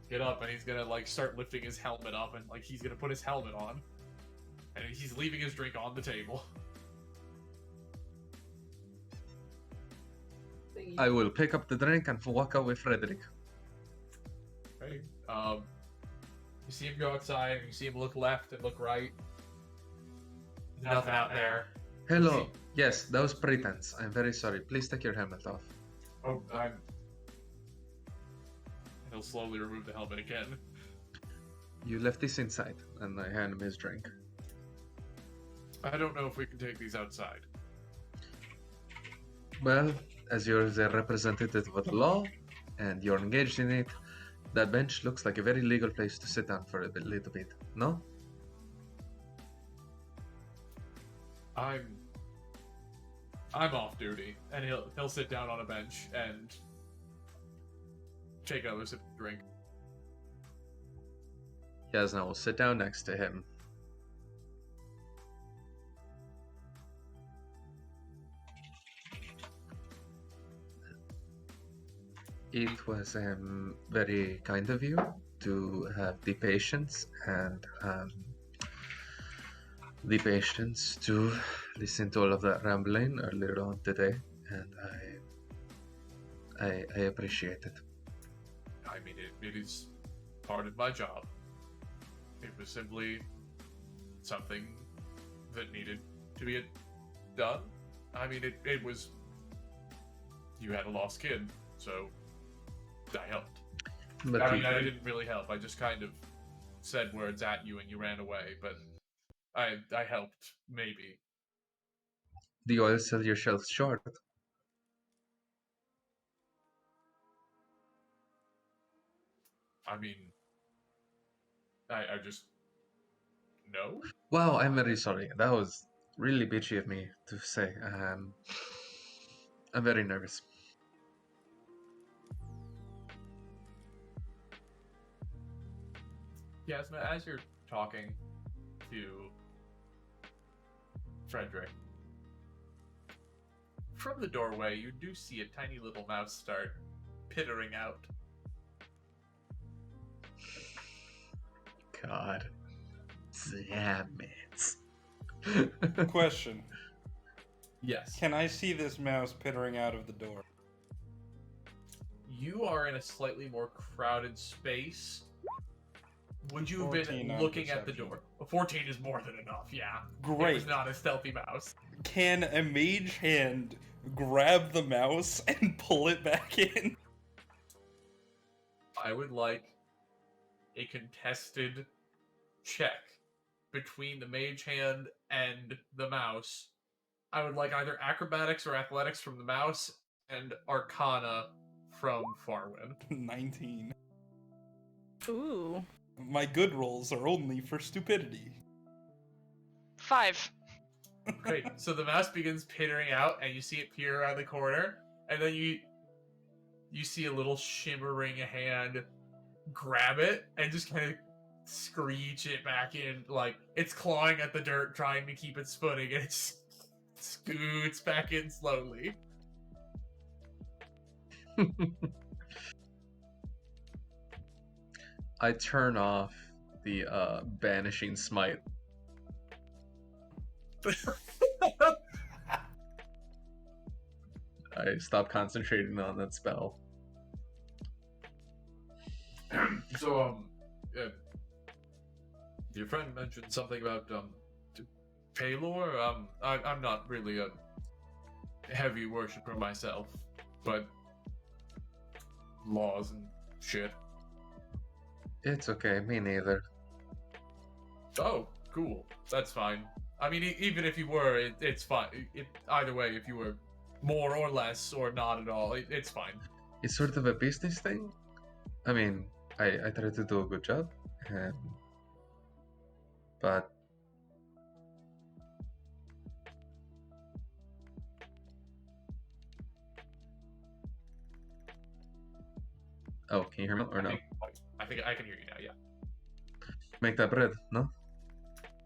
get up and he's gonna like start lifting his helmet up, and like he's gonna put his helmet on, and he's leaving his drink on the table. I will pick up the drink and walk out with Frederick. Okay. You see him go outside, and you see him look left and look right. There's nothing out there. Hello. Yes, that was pretense. I'm very sorry. Please take your helmet off. Oh, he'll slowly remove the helmet again. You left this inside, and I hand him his drink. I don't know if we can take these outside. Well, as you're the representative of the law, and you're engaged in it, that bench looks like a very legal place to sit down for a little bit, no? I'm off duty, and he'll sit down on a bench and take another sip of drink. Jasnah will sit down next to him. It was very kind of you to have the patience and to listen to all of that rambling earlier on today, and I appreciate it. I mean, it is part of my job. It was simply something that needed to be done. I mean, it was... You had a lost kid, so I helped. But I mean, I didn't really help. I just kind of said words at you and you ran away, but I helped, maybe. the oil sell your shelves short. I mean, I just... No? Wow, I'm very sorry. That was really bitchy of me to say. I'm very nervous. Jasnah, as you're talking to Frederick, from the doorway, you do see a tiny little mouse start pittering out. God. Damn it. Question. Yes. Can I see this mouse pittering out of the door? You are in a slightly more crowded space. Would you have 14 been on looking at the perception. door? 14 is more than enough, yeah. It Great. was not a stealthy mouse. Can a mage hand grab the mouse and pull it back in? I would like a contested check between the mage hand and the mouse. I would like either acrobatics or athletics from the mouse and arcana from Farwin. 19. Ooh. My good rolls are only for stupidity. 5. Great. So the mouse begins pittering out, and you see it peer around the corner, and then you see a little shimmering hand grab it and just kind of screech it back in, like it's clawing at the dirt, trying to keep its footing, and it just scoots back in slowly. I turn off the banishing smite. I stop concentrating on that spell. So, your friend mentioned something about Paylor. I'm not really a heavy worshiper myself, but laws and shit. It's okay, me neither. Oh, cool. That's fine. I mean, even if you were, it's fine. Either way, if you were more or less or not at all, it's fine. It's sort of a business thing. I mean, I try to do a good job, but oh, can you hear me or no? I think I can hear you now. Yeah. Make that bread, no?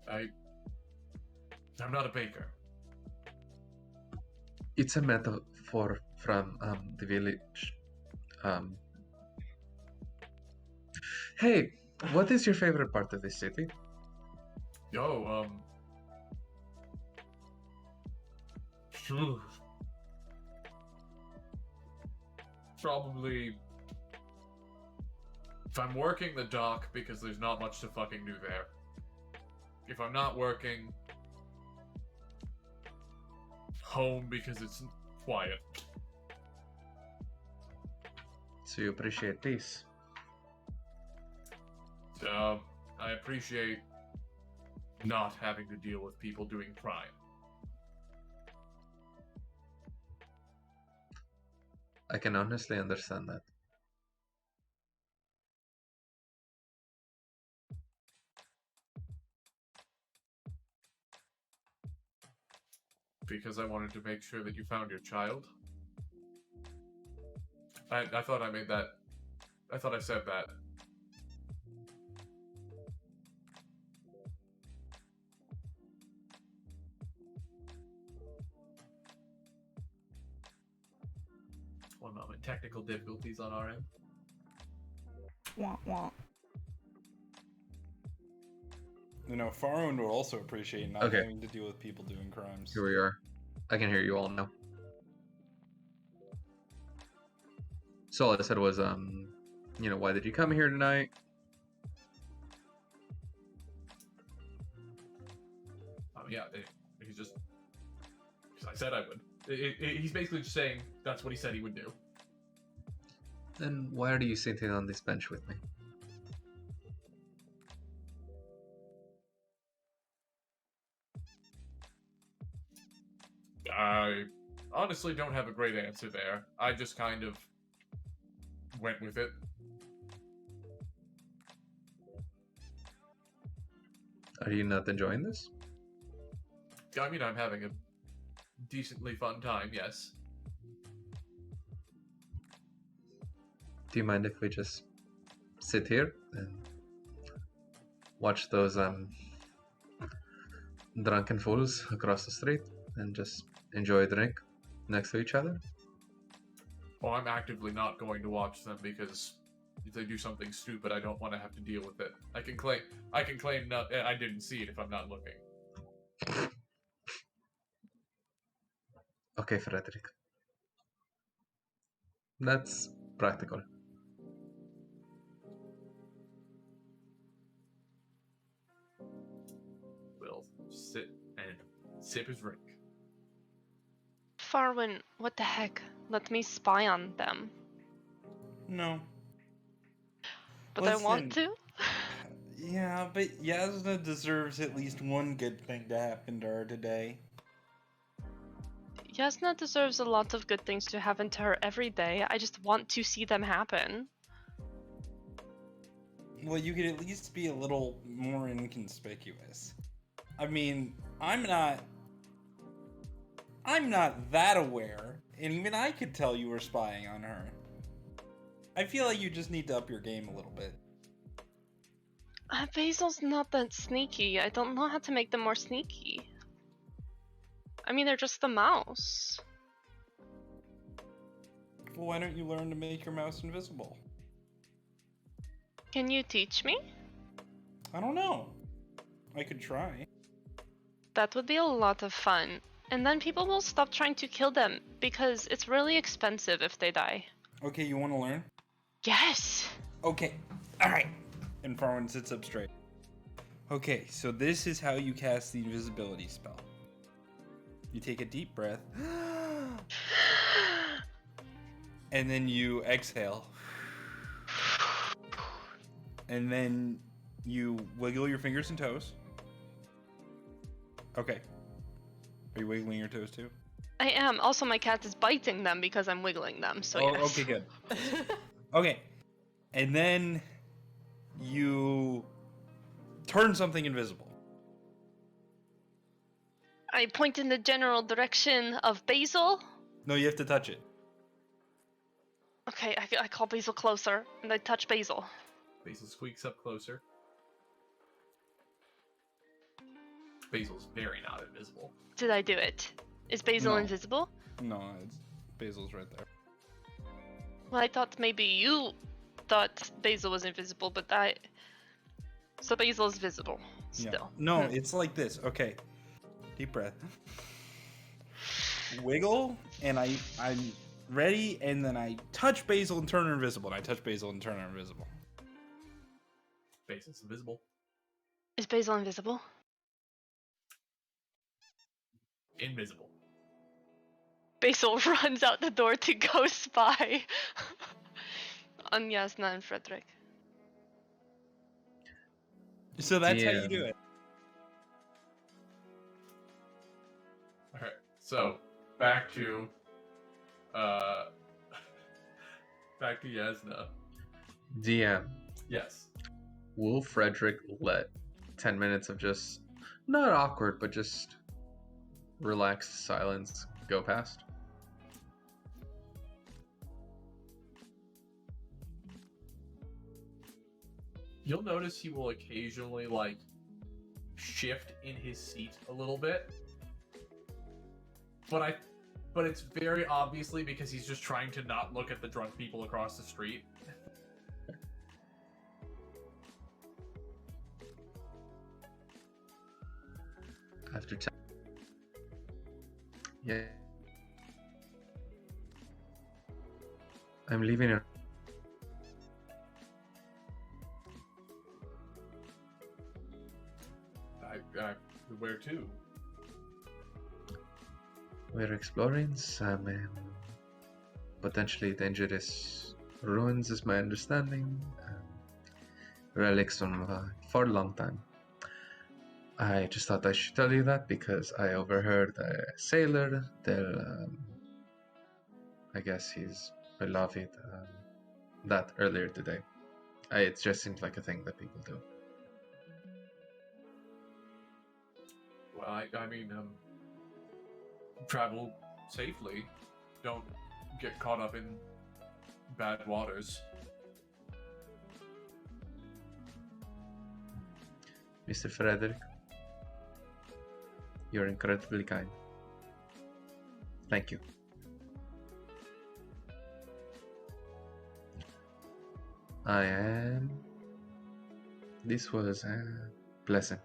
I'm not a baker. It's a metaphor from the village. Hey, what is your favorite part of this city? Yo, phew. Probably if I'm working the dock, because there's not much to fucking do there. If I'm not working, home, because it's quiet. So you appreciate peace. I appreciate not having to deal with people doing crime. I can honestly understand that. Because I wanted to make sure that you found your child. I thought I made that. I thought I said that. One moment. Technical difficulties on our end. Wah, wah. You know, Farron will also appreciate not Okay. having to deal with people doing crimes. Here we are. I can hear you all now. So all I said was, why did you come here tonight? Yeah, he's just. Because I said I would. He's basically just saying that's what he said he would do. Then why are you sitting on this bench with me? I honestly don't have a great answer there. I just kind of went with it. Are you not enjoying this? I mean, I'm having a decently fun time, yes. Do you mind if we just sit here and watch those drunken fools across the street and just enjoy a drink next to each other? Well, I'm actively not going to watch them because if they do something stupid, I don't want to have to deal with it. I can claim no, I didn't see it if I'm not looking. Okay, Frederick. That's practical. Will sit and sip his drink. Farwin, what the heck? Let me spy on them. No. But I want to? Yeah, but Jasnah deserves at least one good thing to happen to her today. Jasnah deserves a lot of good things to happen to her every day. I just want to see them happen. Well, you could at least be a little more inconspicuous. I mean, I'm not that aware, and even I could tell you were spying on her. I feel like you just need to up your game a little bit. Basil's not that sneaky. I don't know how to make them more sneaky. I mean, they're just the mouse. Well, why don't you learn to make your mouse invisible? Can you teach me? I don't know. I could try. That would be a lot of fun. And then people will stop trying to kill them because it's really expensive if they die. Okay, you want to learn? Yes! Okay, alright. And Farwin sits up straight. Okay, so this is how you cast the invisibility spell. You take a deep breath. And then you exhale. And then you wiggle your fingers and toes. Okay. Are you wiggling your toes too? I am. Also, my cat is biting them because I'm wiggling them, so Oh, yes. okay, good. Okay. And then you turn something invisible. I point in the general direction of Basil. No, you have to touch it. Okay, I call Basil closer, and I touch Basil. Basil squeaks up closer. Basil's very not invisible. Did I do it? Is Basil No. invisible? No, it's Basil's right there. Well, I thought maybe you thought Basil was invisible, but So Basil is visible, still. Yeah. No, it's like this. Okay. Deep breath. Wiggle, and I'm ready, and then I touch Basil and turn her invisible, and I touch Basil and turn her invisible. Basil's invisible. Is Basil invisible? Invisible. Basil runs out the door to go spy on Jasnah and Frederick. So that's how you Yeah. do it. Alright, so back to back to Jasnah. DM, Yes. will Frederick let 10 minutes of just, not awkward, but just relaxed silence go past? You'll notice he will occasionally like shift in his seat a little bit. But it's very obviously because he's just trying to not look at the drunk people across the street. After 10. Yeah. I'm leaving her. Where to? We're exploring some potentially dangerous Ruins is my understanding. Relics from for a long time. I just thought I should tell you that because I overheard a sailor tell, I guess he's beloved, that earlier today. It just seems like a thing that people do. Well, I mean, travel safely. Don't get caught up in bad waters. Mr. Frederick, you're incredibly kind. Thank you. This was pleasant.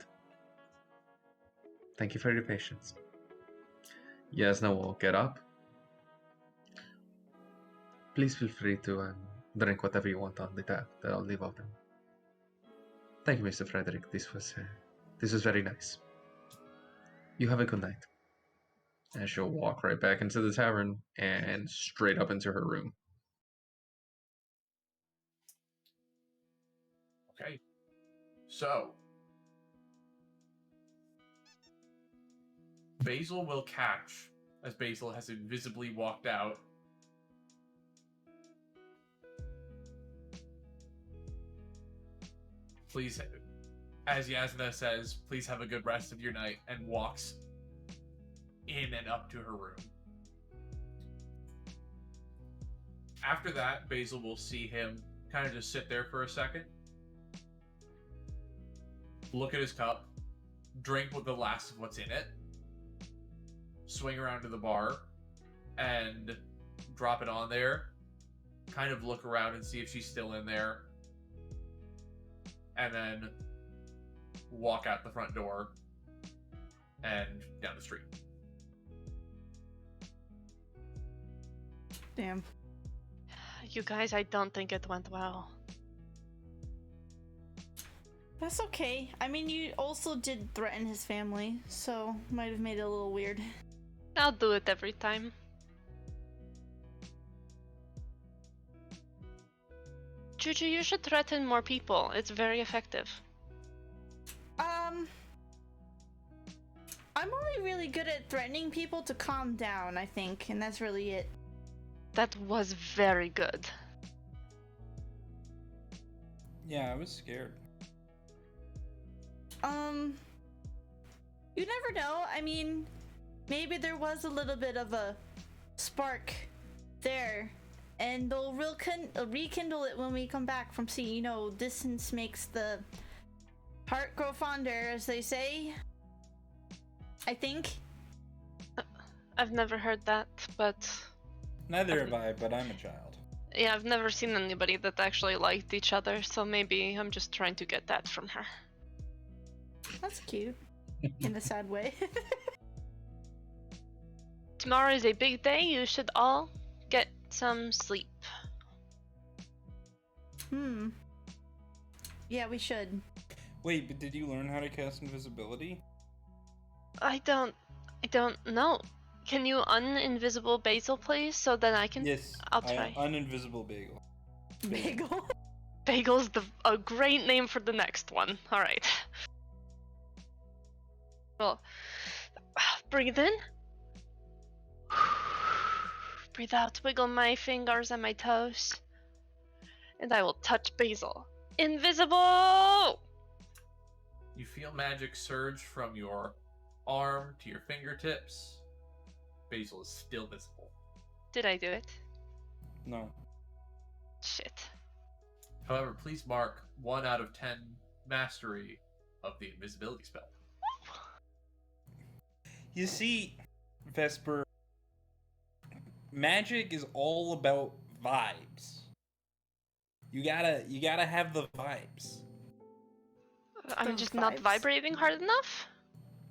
Thank you for your patience. Jasnah will get up. Please feel free to drink whatever you want on the tap that I'll leave open. Thank you, Mr. Frederick. This was very nice. You have a good night. And she'll walk right back into the tavern and straight up into her room. Okay. So, Basil will catch as Basil has invisibly walked out. Please, as Jasnah says, please have a good rest of your night, and walks in and up to her room. After that, Basil will see him kind of just sit there for a second, look at his cup, drink with the last of what's in it, swing around to the bar, and drop it on there, kind of look around and see if she's still in there, and then walk out the front door and down the street. Damn. You guys, I don't think it went well. That's okay. I mean, you also did threaten his family, so might have made it a little weird. I'll do it every time. Juju, you should threaten more people. It's very effective. I'm only really good at threatening people to calm down, I think, and that's really it. That was very good. Yeah, I was scared. You never know. I mean, maybe there was a little bit of a spark there, and they'll rekindle it when we come back from sea. You know, distance makes the heart grow fonder, as they say. I think. I've never heard that, but... Neither have I, but I'm a child. Yeah, I've never seen anybody that actually liked each other, so maybe I'm just trying to get that from her. That's cute. In a sad way. Tomorrow is a big day. You should all get some sleep. Yeah, we should. Wait, but did you learn how to cast invisibility? I don't know. Can you un-invisible Basil, please, so that I can? Yes, I'll try. Uninvisible bagel. Bagel. Bagel's a great name for the next one. All right. Well, breathe in. Breathe out. Wiggle my fingers and my toes, and I will touch Basil. Invisible. You feel magic surge from your arm to your fingertips. Basil is still visible. Did I do it? No. Shit. However, please mark 1 out of 10 mastery of the invisibility spell. You see, Vesper, magic is all about vibes. You gotta have the vibes. I'm The just not vibes? vibrating hard enough.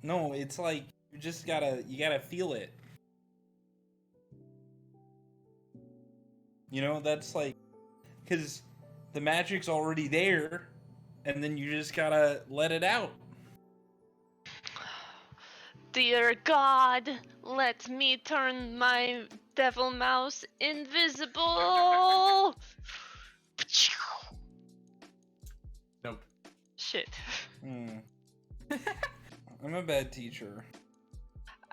No, it's like you gotta feel it. You know, that's like, because the magic's already there, and then you just gotta let it out. Dear God, let me turn my Devil mouse invisible. Nope. Shit. I'm a bad teacher.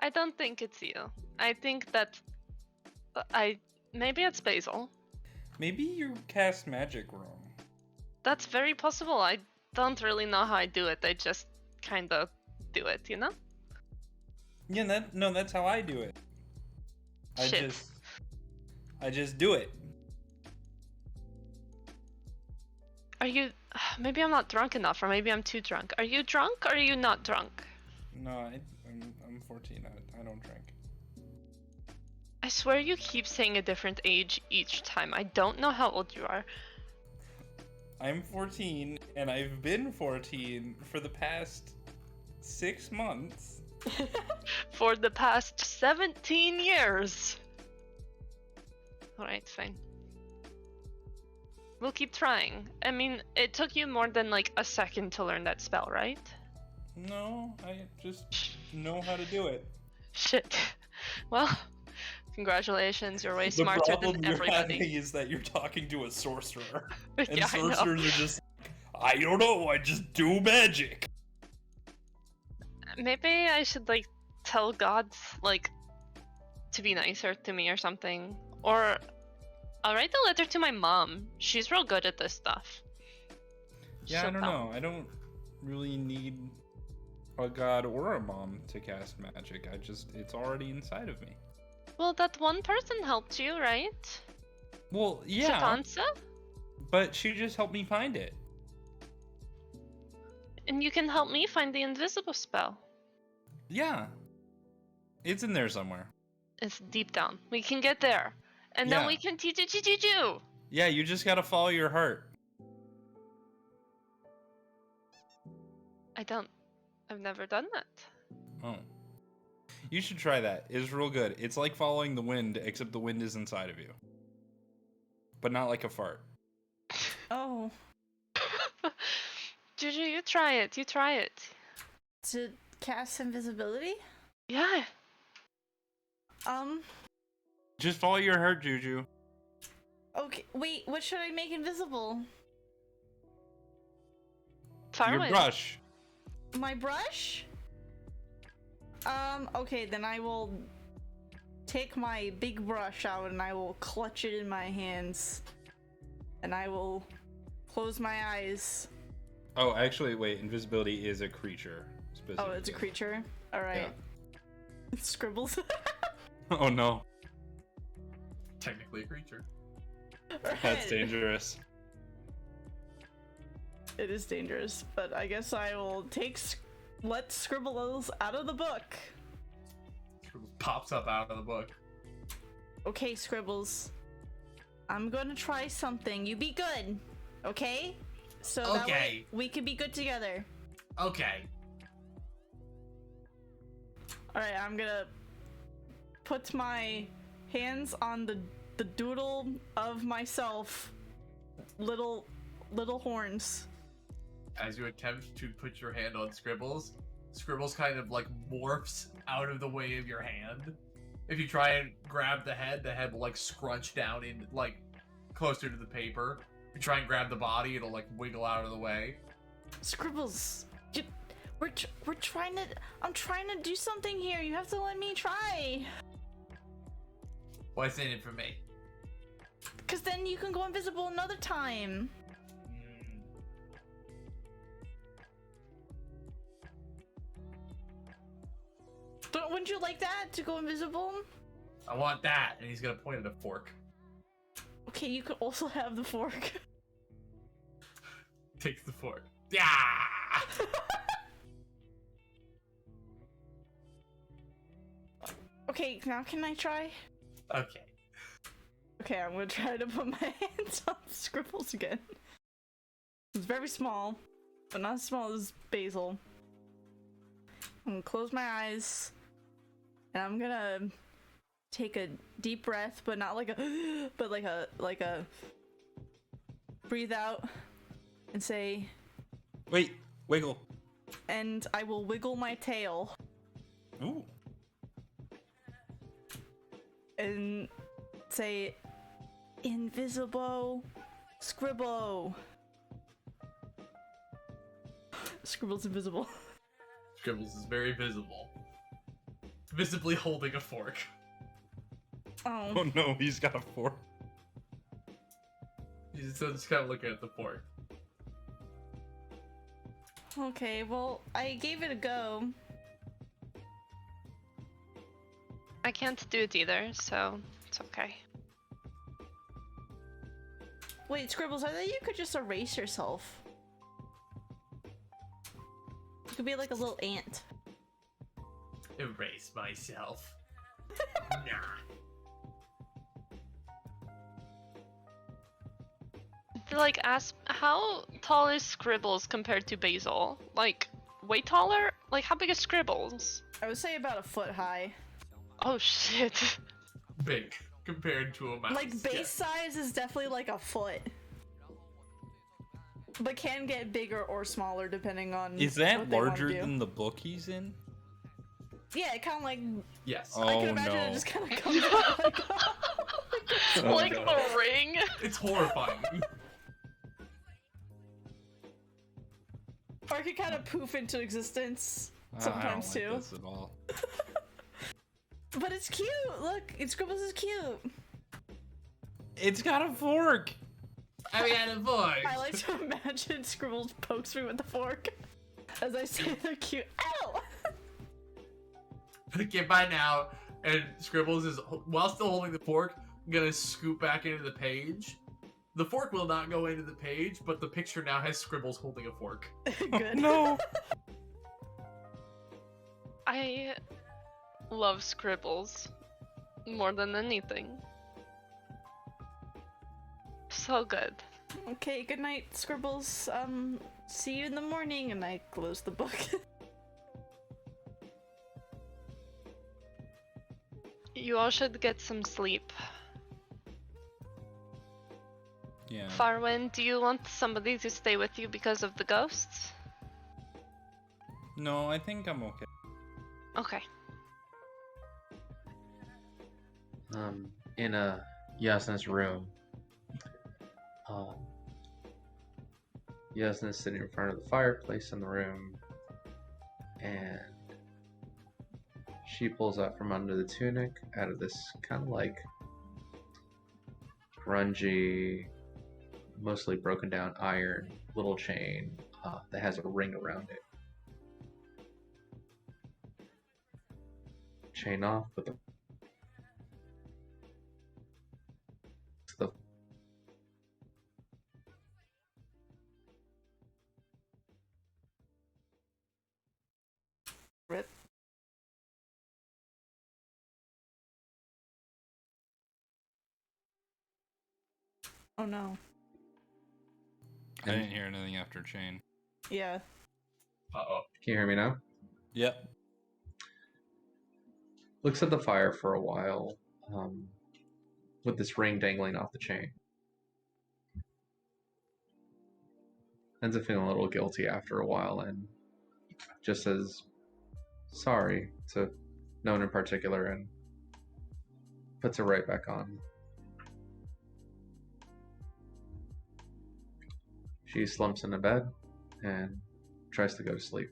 I don't think it's you. I think that maybe it's Basil. Maybe you cast magic wrong. That's very possible. I don't really know how I do it. I just kind of do it, you know? Yeah, that's how I do it. Shit. I just do it. Are you... Maybe I'm not drunk enough, or maybe I'm too drunk. Are you drunk, or are you not drunk? No, I'm 14. I don't drink. I swear you keep saying a different age each time. I don't know how old you are. I'm 14, and I've been 14 for the past 6 months. For the past 17 years. Alright, fine. We'll keep trying. I mean, it took you more than like a second to learn that spell, right? No, I just know how to do it. Shit. Well, congratulations, you're way smarter the problem than you're everybody. having is that you're talking to a sorcerer. And Yeah, I know. sorcerers are just like, I don't know, I just do magic. Maybe I should like tell gods like to be nicer to me or something. Or I'll write a letter to my mom. She's real good at this stuff. Yeah, She'll I don't tell. know. I don't really need a god or a mom to cast magic. It's already inside of me. Well, that one person helped you, right? Well, yeah, Satansa? but she just helped me find it. And you can help me find the invisible spell. Yeah. It's in there somewhere. It's deep down. We can get there. And Yeah. then we can teach it to Juju. Yeah, you just gotta follow your heart. I've never done that. Oh. You should try that. It's real good. It's like following the wind, except the wind is inside of you. But not like a fart. Oh, Juju, you try it. You try it. to cast invisibility? Yeah. Just follow your heart, Juju. Okay, wait, what should I make invisible? Your Farwind. brush. My brush? Okay, then I will take my big brush out and I will clutch it in my hands. And I will close my eyes. Oh, actually, wait. Invisibility is a creature. Oh, it's a creature? Alright. Yeah. Scribbles. Oh, no. Technically a creature. That's Alright. dangerous. It is dangerous, but I guess I will let Scribbles out of the book. Scribbles pops up out of the book. Okay, Scribbles. I'm gonna try something. You be good, okay? So that way Okay. we can be good together. Okay. Alright, I'm gonna put my hands on the doodle of myself. Little horns. As you attempt to put your hand on Scribbles, Scribbles kind of like morphs out of the way of your hand. If you try and grab the head will like scrunch down in like closer to the paper. If you try and grab the body, it'll like wiggle out of the way. Scribbles, we're trying to. I'm trying to do something here. You have to let me try. What's in it for me? Cause then you can go invisible another time. Wouldn't you like that, to go invisible? I want that, and he's gonna point at a fork. Okay, you could also have the fork. Takes the fork. Yeah. Okay, now can I try? Okay. Okay, I'm gonna try to put my hands on Scribbles again. It's very small, but not as small as Basil. I'm gonna close my eyes, and I'm gonna take a deep breath, but not like a, but like a breathe out and say, Wait, wiggle. and I will wiggle my tail, Ooh. and say, invisible scribble. Scribble's invisible. Scribbles is very visible. Visibly holding a fork. Oh. Oh no, he's got a fork. He's just kind of looking at the fork. Okay, well, I gave it a go. I can't do it either, so it's okay. Wait, Scribbles, I thought you could just erase yourself. You could be like a little ant. Erase myself. Nah. Like, how tall is Scribbles compared to Basil? Like, way taller? Like, how big is Scribbles? I would say about a foot high. Oh shit. Big compared to a mouse. Like, base size is definitely like a foot. But can get bigger or smaller depending on Is that what they wanna larger do. than the book he's in? Yeah, it kind of like... Yes. Oh, I can imagine no. it just kind of comes out like... Oh, Like no. the ring? It's horrifying. Or it can kind of poof into existence I sometimes don't too. like this at all. But it's cute! Look, Scribbles is cute! It's got a fork! I had a voice. I like to imagine Scribbles pokes me with the fork as I say they're cute. Ow! Okay, by now, and Scribbles is, while still holding the fork, gonna scoop back into the page. The fork will not go into the page, but the picture now has Scribbles holding a fork. Good. No! I love Scribbles more than anything. So good. Okay, good night, Scribbles. See you in the morning, and I close the book. You all should get some sleep. Yeah. Farwin, do you want somebody to stay with you because of the ghosts? No, I think I'm okay. Okay. In Jasnah's room. Jasnah's sitting in front of the fireplace in the room, and she pulls out from under the tunic, out of this kind of like grungy, mostly broken down iron little chain that has a ring around it. Chain off with the Rip. Oh no. I didn't hear anything after chain. Yeah. Uh-oh. Can you hear me now? Yep. Looks at the fire for a while, with this ring dangling off the chain. Ends up feeling a little guilty after a while and just says sorry to no one in particular and puts it right back on. She slumps into bed and tries to go to sleep.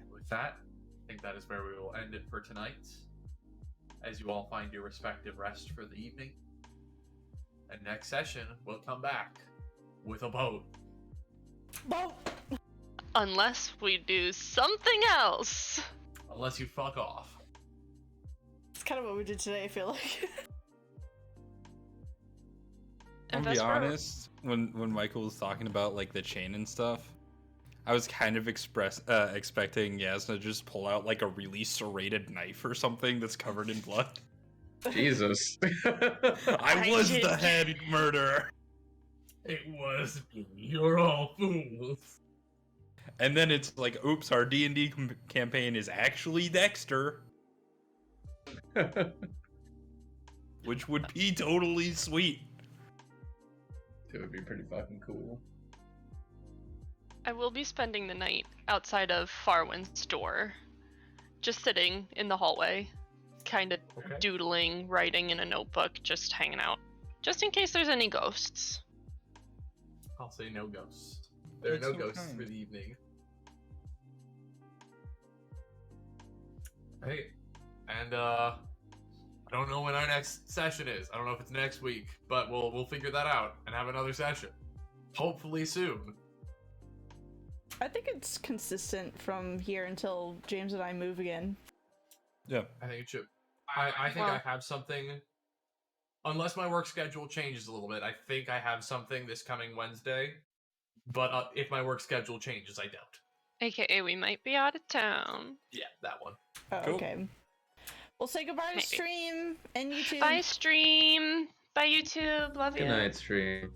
And with that, I think that is where we will end it for tonight. As you all find your respective rest for the evening. And next session, we'll come back with a boat. Boat! Unless we do something else. Unless you fuck off. It's kind of what we did today, I feel like. I'll be Vesper- honest, when Michael was talking about like the chain and stuff, I was kind of expecting Jasnah to just pull out like a really serrated knife or something that's covered in blood. Jesus. I was the head murderer. It was me. You're all fools. And then it's like, oops, our D&D campaign is actually Dexter, which would be totally sweet. It would be pretty fucking cool. I will be spending the night outside of Farwin's door. Just sitting in the hallway. kind of Okay. doodling, writing in a notebook, just hanging out. Just in case there's any ghosts. I'll say no ghosts. There are That's no so ghosts kind. for the evening. Hey, and I don't know when our next session is. I don't know if it's next week, but we'll figure that out and have another session. Hopefully soon. I think it's consistent from here until James and I move again. Yeah. I think it should. I think Well- I have something. Unless my work schedule changes a little bit, I think I have something this coming Wednesday. But if my work schedule changes, I don't. AKA, we might be out of town. Yeah, that one. Oh, Cool. okay. We'll say goodbye to Maybe. stream and YouTube. Bye, stream. Bye, YouTube. Love Good you. night, stream.